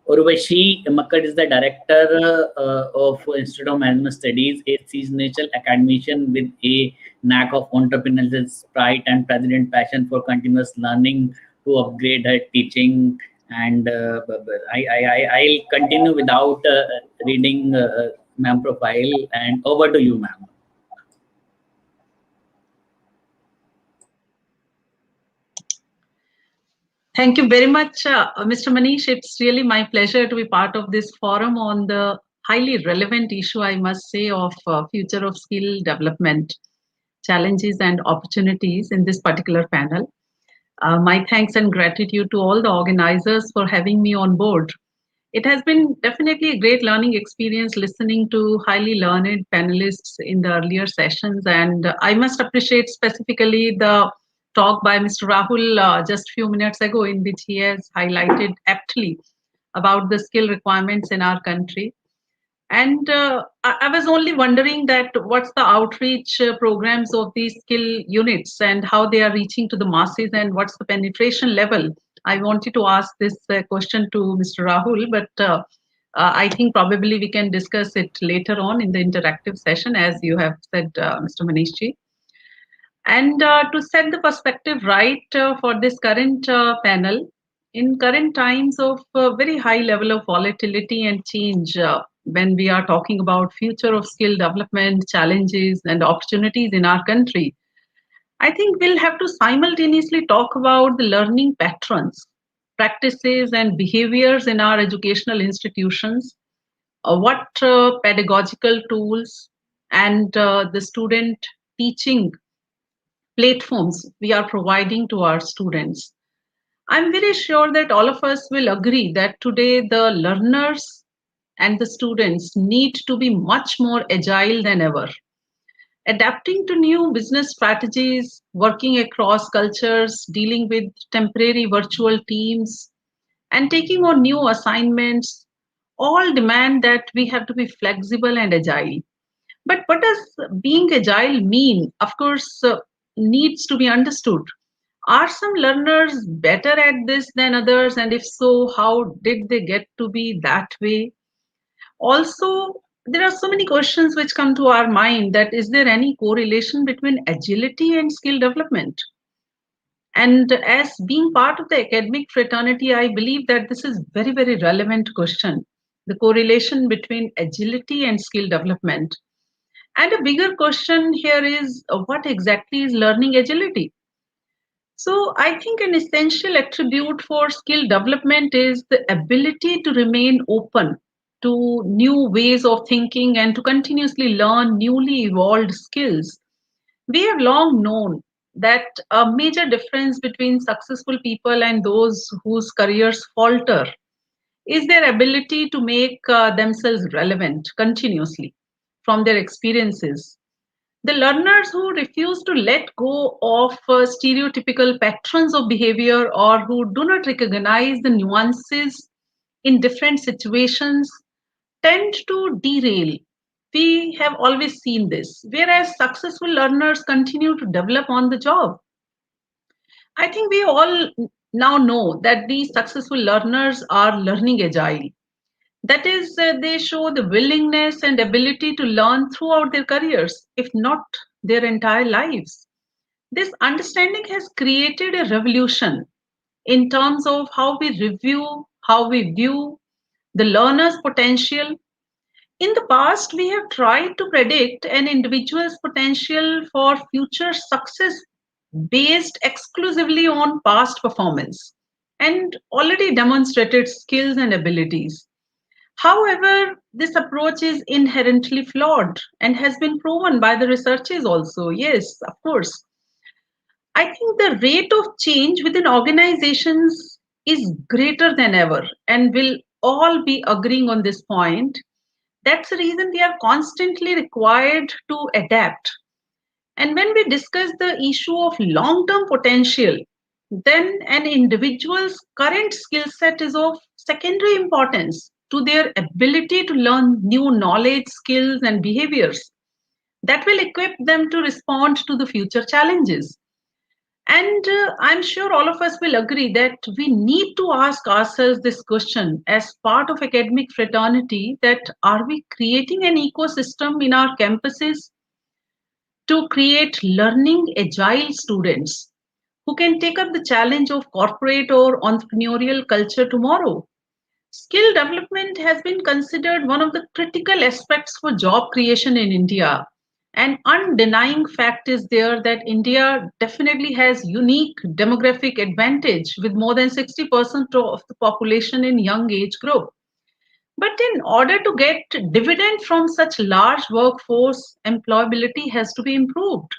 Urvashi Makkad is the director of Institute of Management Studies, a seasonal academician with a knack of entrepreneurial pride and president passion for continuous learning to upgrade her teaching. And I'll continue without reading ma'am profile, and over to you, ma'am. Thank you very much, Mr. Manish. It's really my pleasure to be part of this forum on the highly relevant issue, I must say, of future of skill development, challenges and opportunities in this particular panel. My thanks and gratitude to all the organizers for having me on board. It has been definitely a great learning experience listening to highly learned panelists in the earlier sessions, and I must appreciate specifically the talk by Mr. Rahul just a few minutes ago, in which he has highlighted aptly about the skill requirements in our country. And I was only wondering that what's the outreach programs of these skill units and how they are reaching to the masses, and what's the penetration level. I wanted to ask this question to Mr. Rahul, but I think probably we can discuss it later on in the interactive session, as you have said, Mr. Manishji. And to set the perspective right for this current panel, in current times of very high level of volatility and change, when we are talking about future of skill development, challenges and opportunities in our country, I think we'll have to simultaneously talk about the learning patterns, practices and behaviors in our educational institutions, what pedagogical tools and the student teaching platforms we are providing to our students. I'm very sure that all of us will agree that today the learners and the students need to be much more agile than ever. Adapting to new business strategies, working across cultures, dealing with temporary virtual teams, and taking on new assignments all demand that we have to be flexible and agile. But what does being agile mean? Of course, needs to be understood. Are some learners better at this than others? And if so, how did they get to be that way? Also, there are so many questions which come to our mind, that is there any correlation between agility and skill development? And as being part of the academic fraternity, I believe that this is very, very relevant question, the correlation between agility and skill development. And a bigger question here is, what exactly is learning agility? So I think an essential attribute for skill development is the ability to remain open to new ways of thinking and to continuously learn newly evolved skills. We have long known that a major difference between successful people and those whose careers falter is their ability to make themselves relevant continuously from their experiences. The learners who refuse to let go of stereotypical patterns of behavior, or who do not recognize the nuances in different situations, tend to derail. We have always seen this, whereas successful learners continue to develop on the job. I think we all now know that these successful learners are learning agile. That is, they show the willingness and ability to learn throughout their careers, if not their entire lives. This understanding has created a revolution in terms of how we review, how we view the learner's potential. In the past, we have tried to predict an individual's potential for future success based exclusively on past performance and already demonstrated skills and abilities. However, this approach is inherently flawed and has been proven by the researchers also. Yes, of course. I think the rate of change within organizations is greater than ever, and we'll all be agreeing on this point. That's the reason we are constantly required to adapt. And when we discuss the issue of long-term potential, then an individual's current skill set is of secondary importance to their ability to learn new knowledge, skills, and behaviors that will equip them to respond to the future challenges. And I'm sure all of us will agree that we need to ask ourselves this question as part of academic fraternity, that are we creating an ecosystem in our campuses to create learning agile students who can take up the challenge of corporate or entrepreneurial culture tomorrow? Skill development has been considered one of the critical aspects for job creation in India. An undenying fact is there that India definitely has unique demographic advantage with more than 60% of the population in young age group. But in order to get dividend from such large workforce, employability has to be improved,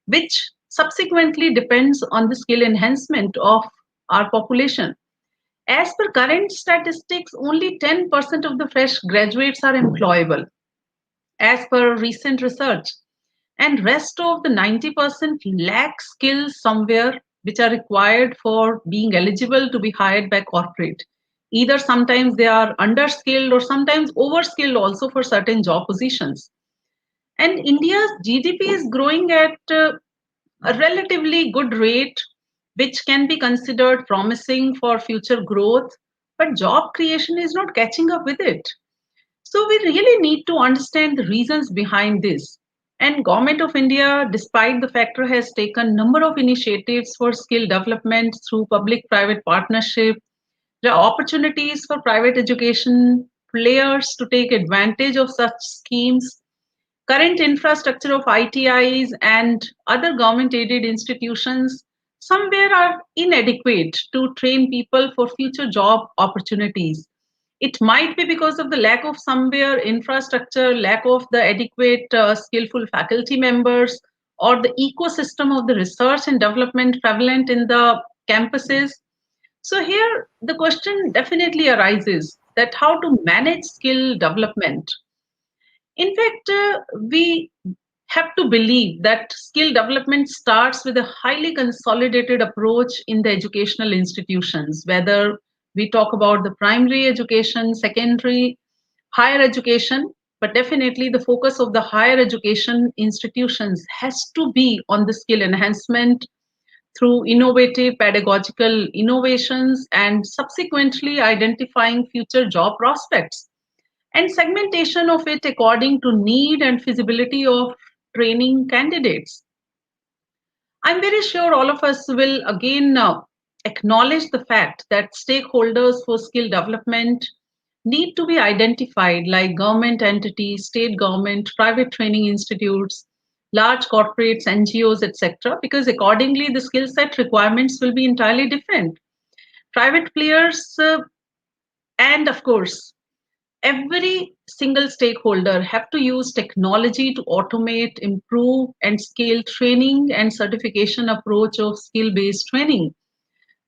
which subsequently depends on the skill enhancement of our population. As per current statistics, only 10% of the fresh graduates are employable, as per recent research. And rest of the 90% lack skills somewhere which are required for being eligible to be hired by corporate. Either sometimes they are underskilled or sometimes overskilled also for certain job positions. And India's GDP is growing at a relatively good rate, which can be considered promising for future growth, but job creation is not catching up with it. So we really need to understand the reasons behind this. And Government of India, despite the factor, has taken number of initiatives for skill development through public-private partnership. There are opportunities for private education players to take advantage of such schemes. Current infrastructure of ITIs and other government-aided institutions somewhere are inadequate to train people for future job opportunities. It might be because of the lack of somewhere infrastructure, lack of the adequate skillful faculty members, or the ecosystem of the research and development prevalent in the campuses. So here the question definitely arises that how to manage skill development. In fact, we have to believe that skill development starts with a highly consolidated approach in the educational institutions, whether we talk about the primary education, secondary, higher education, but definitely the focus of the higher education institutions has to be on the skill enhancement through innovative pedagogical innovations and subsequently identifying future job prospects and segmentation of it according to need and feasibility of training candidates. I'm very sure all of us will again acknowledge the fact that stakeholders for skill development need to be identified, like government entities, state government, private training institutes, large corporates, NGOs, etc., because accordingly the skill set requirements will be entirely different. Private players and of course every single stakeholder have to use technology to automate, improve, and scale training and certification approach of skill-based training.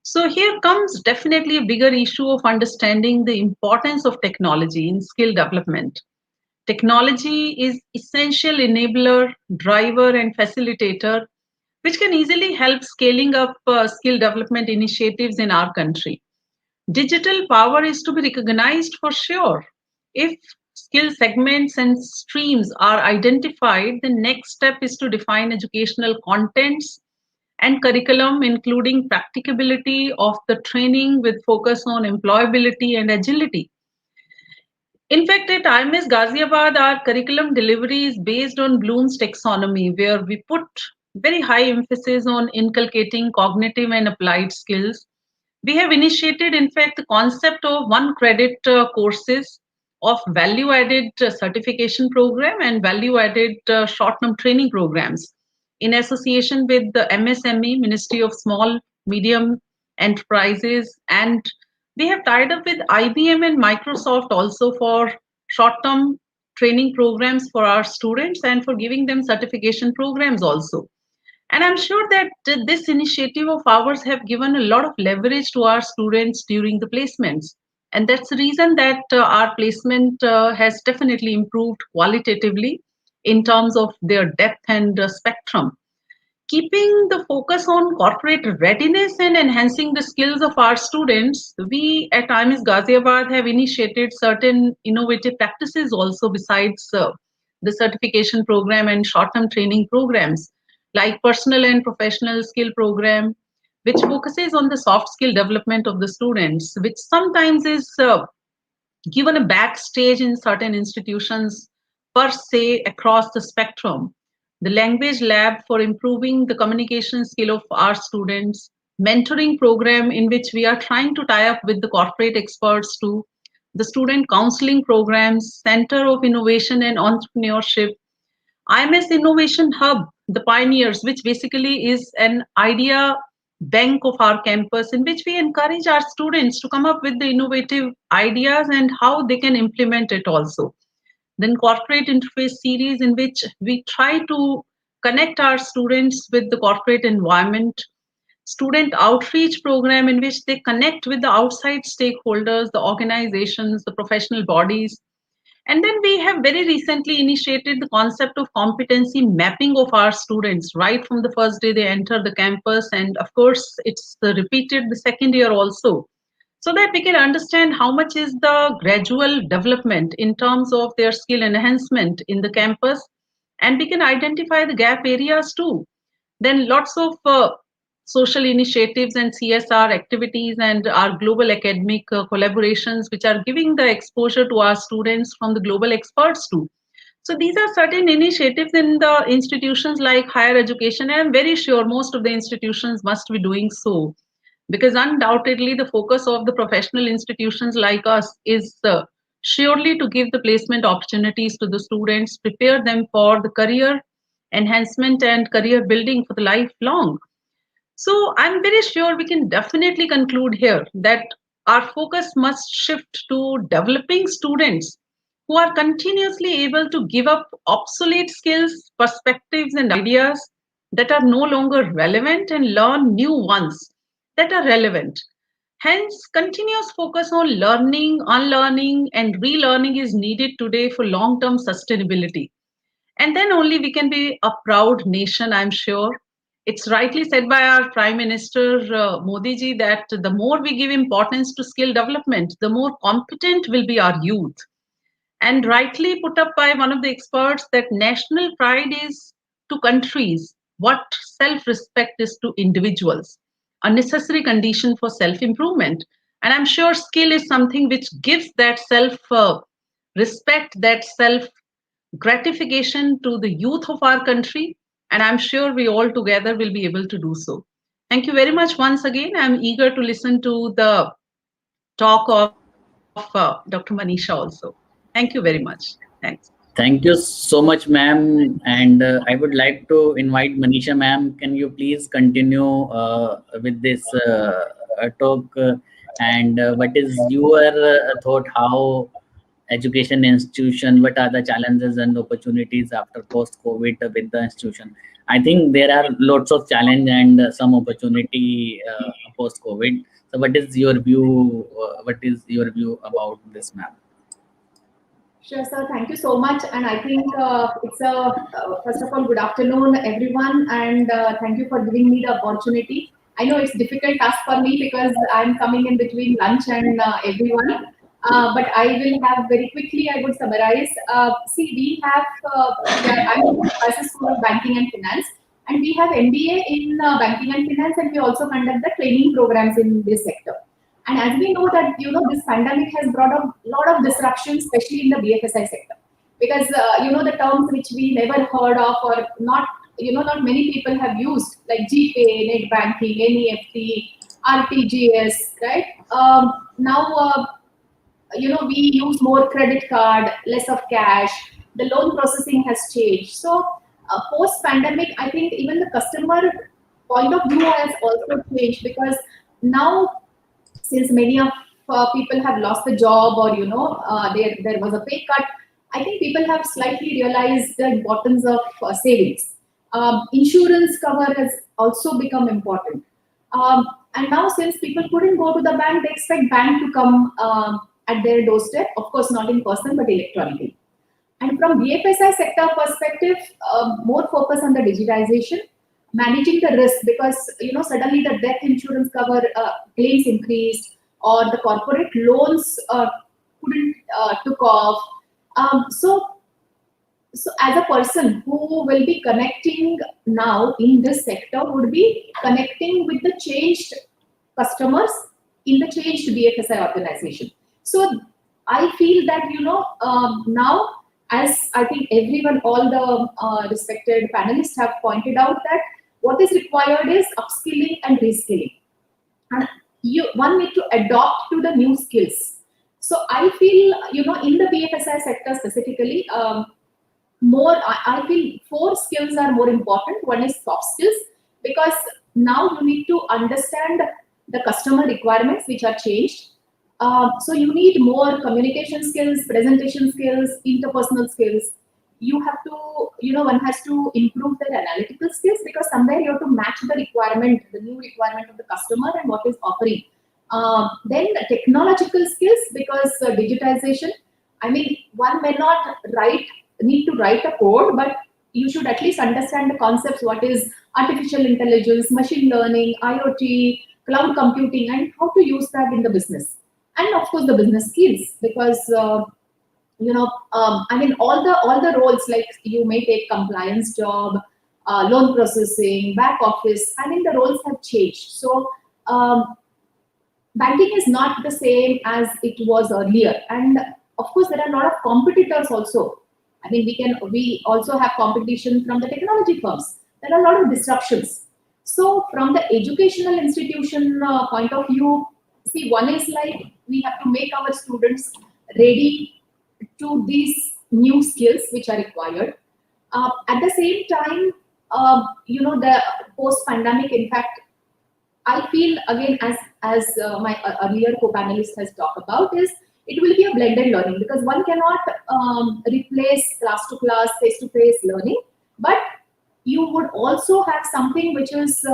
So here comes definitely a bigger issue of understanding the importance of technology in skill development. Technology is essential enabler, driver, and facilitator, which can easily help scaling up skill development initiatives in our country. Digital power is to be recognized for sure. If skill segments and streams are identified, the next step is to define educational contents and curriculum, including practicability of the training with focus on employability and agility. In fact, at IMS Ghaziabad, our curriculum delivery is based on Bloom's taxonomy, where we put very high emphasis on inculcating cognitive and applied skills. We have initiated, in fact, the concept of 1 credit courses of value-added certification program and value-added short-term training programs in association with the MSME, Ministry of Small, Medium Enterprises, and We have tied up with IBM and Microsoft also for short-term training programs for our students and for giving them certification programs also. And I'm sure that this initiative of ours have given a lot of leverage to our students during the placements. And that's the reason that our placement has definitely improved qualitatively in terms of their depth and spectrum. Keeping the focus on corporate readiness and enhancing the skills of our students, we at IMS Ghaziabad have initiated certain innovative practices also besides the certification program and short-term training programs, like personal and professional skill program, which focuses on the soft skill development of the students, which sometimes is given a backstage in certain institutions per se across the spectrum. The language lab for improving the communication skill of our students, mentoring program in which we are trying to tie up with the corporate experts too, the student counseling programs, Center of Innovation and Entrepreneurship, IMS Innovation Hub, the Pioneers, which basically is an idea bank of our campus in which we encourage our students to come up with the innovative ideas and how they can implement it also. Then corporate interface series in which we try to connect our students with the corporate environment, student outreach program in which they connect with the outside stakeholders, the organizations, the professional bodies. And then we have very recently initiated the concept of competency mapping of our students right from the first day they enter the campus. And of course, it's repeated the second year also, so that we can understand how much is the gradual development in terms of their skill enhancement in the campus, and we can identify the gap areas too. Then lots of social initiatives and CSR activities and our global academic collaborations, which are giving the exposure to our students from the global experts too. So these are certain initiatives in the institutions like higher education, and I'm very sure most of the institutions must be doing so, because undoubtedly the focus of the professional institutions like us is surely to give the placement opportunities to the students, prepare them for the career enhancement and career building for the lifelong. So I'm very sure we can definitely conclude here that our focus must shift to developing students who are continuously able to give up obsolete skills, perspectives, and ideas that are no longer relevant and learn new ones that are relevant. Hence, continuous focus on learning, unlearning, and relearning is needed today for long-term sustainability. And then only we can be a proud nation, I'm sure. It's rightly said by our Prime Minister Modi ji that the more we give importance to skill development, the more competent will be our youth. And rightly put up by one of the experts that national pride is to countries what self-respect is to individuals, a necessary condition for self-improvement. And I'm sure skill is something which gives that self-respect, that self-gratification to the youth of our country. And I'm sure we all together will be able to do so. Thank you very much once again. I'm eager to listen to the talk of Dr. Manisha also. Thank you very much. Thanks. Thank you so much, ma'am. And I would like to invite Manisha, ma'am. Can you please continue with this talk? And what is your thought? How education institution, what are the challenges and opportunities after post-COVID with the institution? I think there are lots of challenge and some opportunity post-COVID. So what is your view? What is your view about this, ma'am? Sure, sir. Thank you so much. And I think it's first of all, good afternoon, everyone. And thank you for giving me the opportunity. I know it's difficult task for me because I'm coming in between lunch and everyone. But I will have very quickly, I would summarize. See, we have, I'm in the School of Banking and Finance, and we have MBA in Banking and Finance, and we also conduct the training programs in this sector. And as we know that, this pandemic has brought a lot of disruptions, especially in the BFSI sector, because, the terms which we never heard of or not, not many people have used, like GPay, net banking, NEFT, RTGS, right? Now, we use more credit card, less of cash. The loan processing has changed. So post-pandemic, I think even the customer point of view has also changed, because now, since many of people have lost the job, or there was a pay cut, I think people have slightly realized the importance of savings. Insurance cover has also become important. And now, since people couldn't go to the bank, they expect bank to come at their doorstep. Of course, not in person, but electronically. And from BFSI sector perspective, more focus on the digitization, managing the risk, because suddenly the death insurance cover claims increased, or the corporate loans couldn't took off. So as a person who will be connecting now in this sector, would be connecting with the changed customers in the changed BFSI organization. So I feel that now, as I think everyone, all the respected panelists have pointed out, that what is required is upskilling and reskilling, and one need to adopt to the new skills. So I feel in the BFSI sector specifically, I feel 4 skills are more important. One is soft skills, because now you need to understand the customer requirements which are changed. So you need more communication skills, presentation skills, interpersonal skills. You have to, one has to improve their analytical skills, because somewhere you have to match the requirement, the new requirement of the customer and what is offering. Then the technological skills, because digitization, I mean, one may not need to write a code, but you should at least understand the concepts, what is artificial intelligence, machine learning, IoT, cloud computing, and how to use that in the business. And of course, the business skills, because I mean, all the roles, like you may take compliance job, loan processing, back office. I mean, the roles have changed. So banking is not the same as it was earlier, and of course, there are a lot of competitors also. I mean, we also have competition from the technology firms. There are a lot of disruptions. So from the educational institution point of view, see, one is like we have to make our students ready to these new skills which are required. At the same time, the post-pandemic, in fact, I feel again, as my earlier co-panelist has talked about, is it will be a blended learning, because one cannot replace class-to-class, face-to-face learning, but you would also have something which is,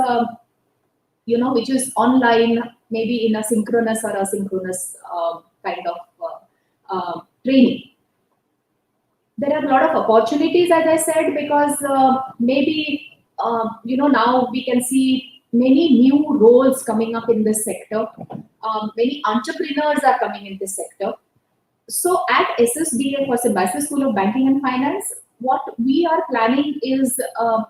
which is online, maybe in a synchronous or asynchronous kind of training. There are a lot of opportunities, as I said, because maybe, now we can see many new roles coming up in this sector. Many entrepreneurs are coming in this sector. So at SSBA, for Symbiosis School of Banking and Finance, what we are planning is,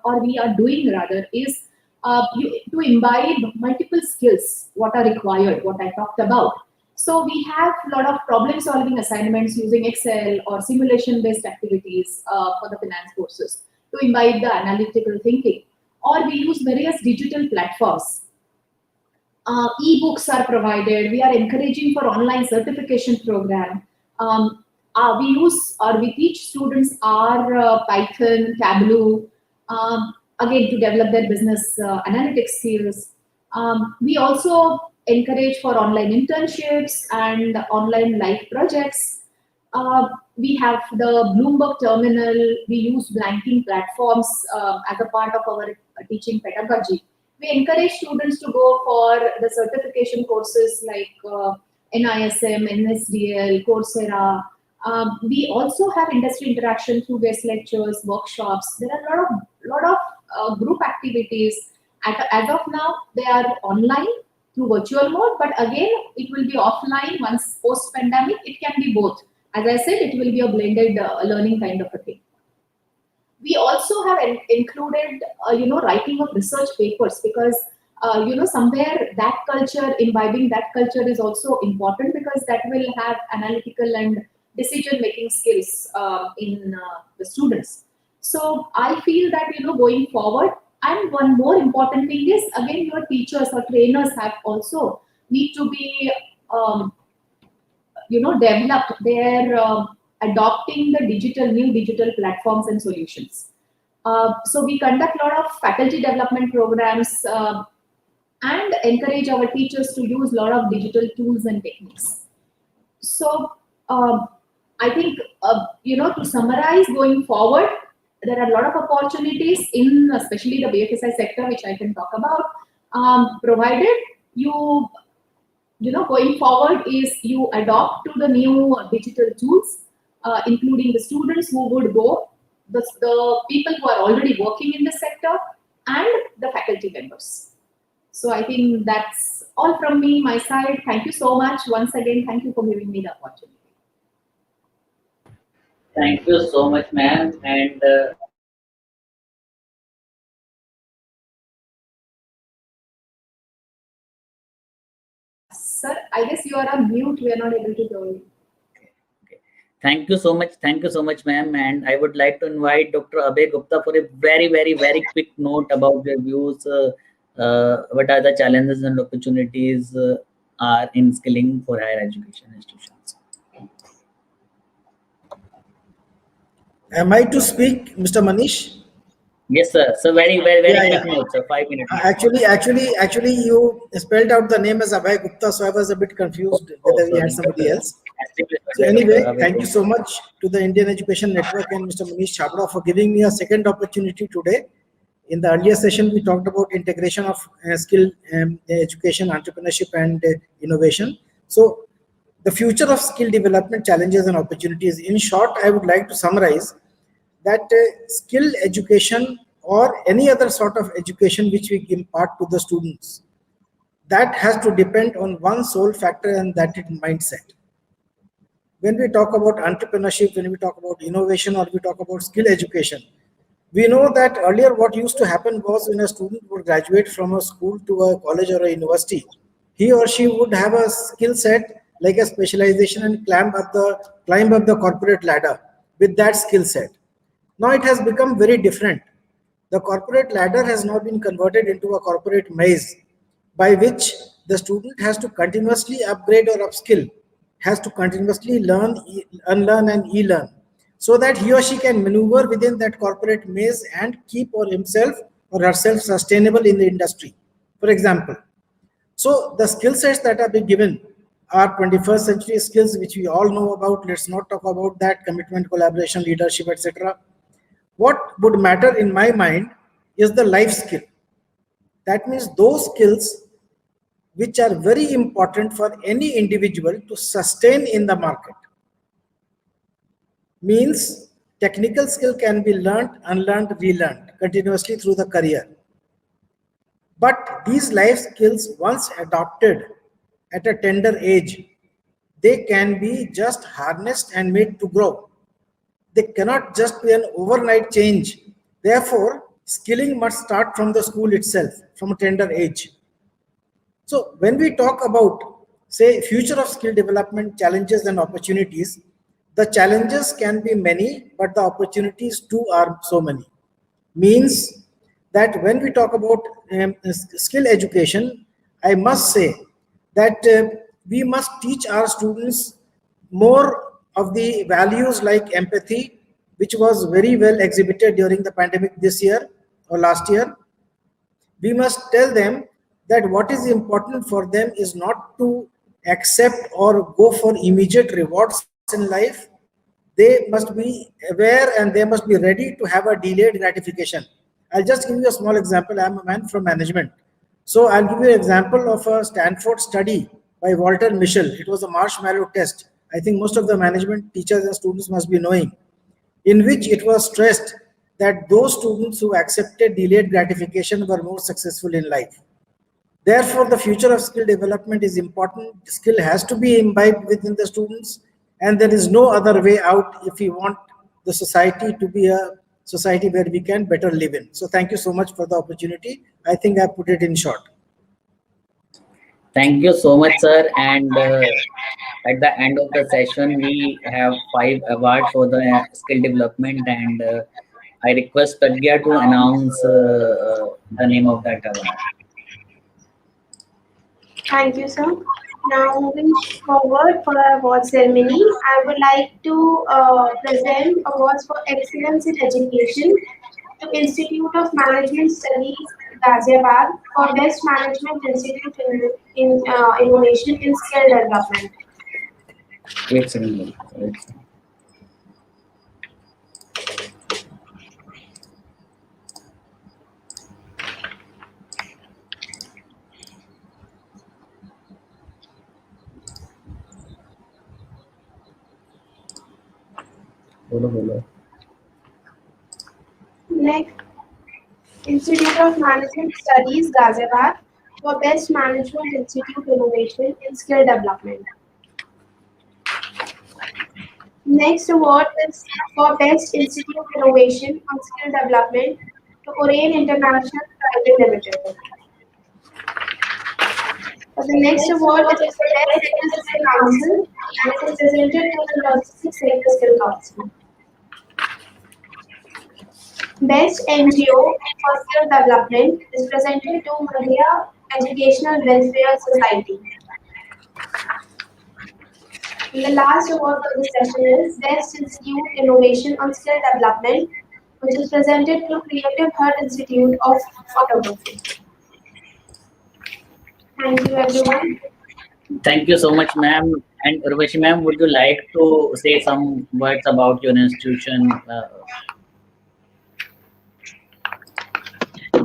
or we are doing rather, is to imbibe multiple skills, what are required, what I talked about. So we have a lot of problem-solving assignments using Excel or simulation-based activities for the finance courses to imbibe the analytical thinking. Or we use various digital platforms. E-books are provided. We are encouraging for online certification program. We teach students R, Python, Tableau, again to develop their business analytics skills. We also encourage for online internships and online live projects. We have the Bloomberg terminal. We use blanking platforms as a part of our teaching pedagogy. We encourage students to go for the certification courses like NISM, NSDL, Coursera. We also have industry interaction through guest lectures, workshops. There are a lot of group activities. As of now, they are online through virtual mode, but again, it will be offline once post-pandemic. It can be both. As I said, it will be a blended learning kind of a thing. We also have included, writing of research papers, because, somewhere that culture, imbibing that culture is also important, because that will have analytical and decision-making skills in the students. So I feel that, going forward, and one more important thing is, again, your teachers or trainers have also need to be, developed. They're adopting the new digital platforms and solutions. So we conduct a lot of faculty development programs, and encourage our teachers to use a lot of digital tools and techniques. So I think, to summarize going forward, there are a lot of opportunities in especially the BFSI sector, which I can talk about, provided you going forward is you adopt to the new digital tools, including the students who would go, the people who are already working in the sector, and the faculty members. So I think that's all from me, my side. Thank you so much. Once again, thank you for giving me the opportunity. Thank you so much, ma'am. And Sir, I guess you are on mute. We are not able to hear you. thank you so much. Thank you so much, ma'am. And I would like to invite Dr. Abhay Gupta for a very, very, very quick note about your views. What are the challenges and opportunities are in skilling for higher education institutions? Am I to speak, Mr. Manish? Yes, sir. So very, very, very Yeah, quick note, sir. 5 minutes. Actually, you spelled out the name as Abhay Gupta, so I was a bit confused whether we had somebody else. So anyway, thank you so much to the Indian Education Network and Mr. Manish Chhabra for giving me a second opportunity today. In the earlier session, we talked about integration of skill education, entrepreneurship, and innovation. So the future of skill development, challenges and opportunities. In short, I would like to summarize that skill education or any other sort of education which we impart to the students, that has to depend on one sole factor, and that is mindset. When we talk about entrepreneurship, when we talk about innovation, or we talk about skill education, we know that earlier what used to happen was when a student would graduate from a school to a college or a university, he or she would have a skill set like a specialization and climb up the corporate ladder with that skill set. Now it has become very different. The corporate ladder has now been converted into a corporate maze by which the student has to continuously upgrade or upskill, has to continuously learn, unlearn and e-learn, so that he or she can maneuver within that corporate maze and keep himself or herself sustainable in the industry. For example, so the skill sets that are being given are 21st century skills, which we all know about. Let's not talk about that: commitment, collaboration, leadership, etc. What would matter in my mind is the life skill. That means those skills which are very important for any individual to sustain in the market. Means technical skill can be learned, unlearned, relearned continuously through the career. But these life skills, once adopted at a tender age, they can be just harnessed and made to grow. They cannot just be an overnight change. Therefore, skilling must start from the school itself, from a tender age. So when we talk about, say, future of skill development, challenges and opportunities, the challenges can be many, but the opportunities too are so many. Means that when we talk about skill education, I must say that we must teach our students more of the values like empathy, which was very well exhibited during the pandemic this year or last year. We must tell them that what is important for them is not to accept or go for immediate rewards in life. They must be aware and they must be ready to have a delayed gratification. I'll just give you a small example. I'm a man from management. So I'll give you an example of a Stanford study by Walter Mischel. It was a marshmallow test. I think most of the management teachers and students must be knowing, in which it was stressed that those students who accepted delayed gratification were more successful in life. Therefore, the future of skill development is important. Skill has to be imbibed within the students, and there is no other way out if we want the society to be a society where we can better live in. So thank you so much for the opportunity. I think I put it in short. Thank you so much, sir. And at the end of the session, we have 5 awards for the skill development, and I request Pragya to announce the name of that award. Thank you, sir. Now, moving forward for our award ceremony, I would like to present awards for excellence in education to Institute of Management Studies, Ghaziabad for Best Management Institute in Innovation in Skill Development. Wait a second. Next, Institute of Management Studies, Ghaziabad for Best Management Institute Innovation in Skill Development. Next award is for Best Institute Innovation on Skill Development to Orain International Private Limited. For the next award is for Best Sector Skill Council and it is presented to the Logistics Sector Skill Council. Best NGO for Skill Development is presented to Maria Educational Welfare Society. And the last award for this session is Best Institute Innovation on Skill Development, which is presented to Creative Hut Institute of Photography. Thank you, everyone. Thank you so much, ma'am. And Urvashi ma'am, would you like to say some words about your institution?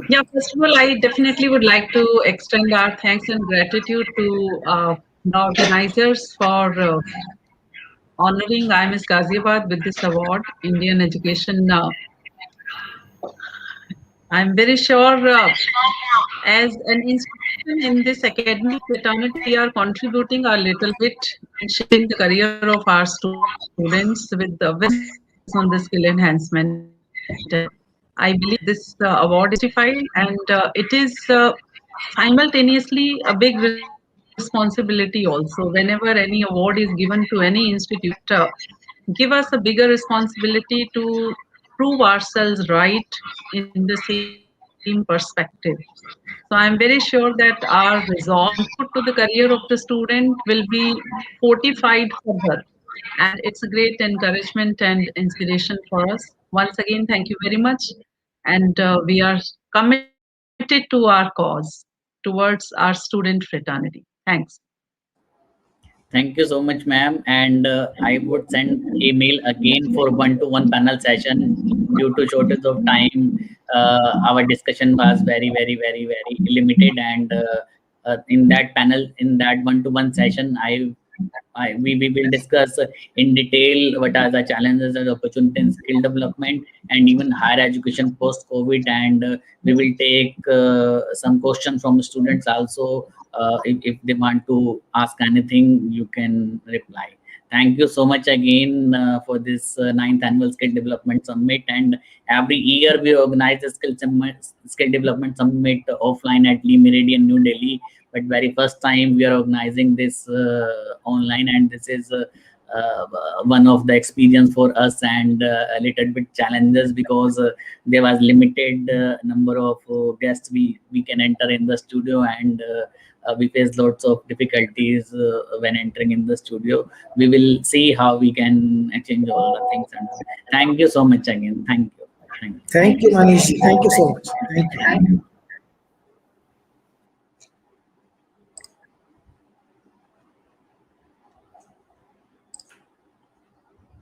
Yeah, first of all, I definitely would like to extend our thanks and gratitude to the organizers for honoring IMS Ghaziabad with this award, Indian Education. I'm very sure as an institution in this academic fraternity, we are contributing a little bit in shaping the career of our students with the emphasis on the skill enhancement. I believe this award is justified and it is simultaneously a big responsibility also. Whenever any award is given to any institute, give us a bigger responsibility to prove ourselves right in the same perspective. So I'm very sure that our resolve to the career of the student will be fortified further. And it's a great encouragement and inspiration for us. Once again, thank you very much. And we are committed to our cause towards our student fraternity. Thanks. Thank you so much, ma'am. And I would send email again for one-to-one panel session. Due to shortage of time, our discussion was very limited. And in that panel, in that one-to-one session, we will discuss in detail what are the challenges and opportunities in skill development and even higher education post-COVID. And we will take some questions from students also. If they want to ask anything, you can reply. Thank you so much again for this 9th Annual Skill Development Summit. And every year we organize the Skill Development Summit offline at Lee Meridian, New Delhi. But very first time we are organizing this online, and this is one of the experience for us and a little bit challenges because there was limited number of guests we can enter in the studio, and we face lots of difficulties when entering in the studio. We will see how we can exchange all the things. And thank you so much again. Thank you. Thank you, Manish. Thank you so much. Thank you.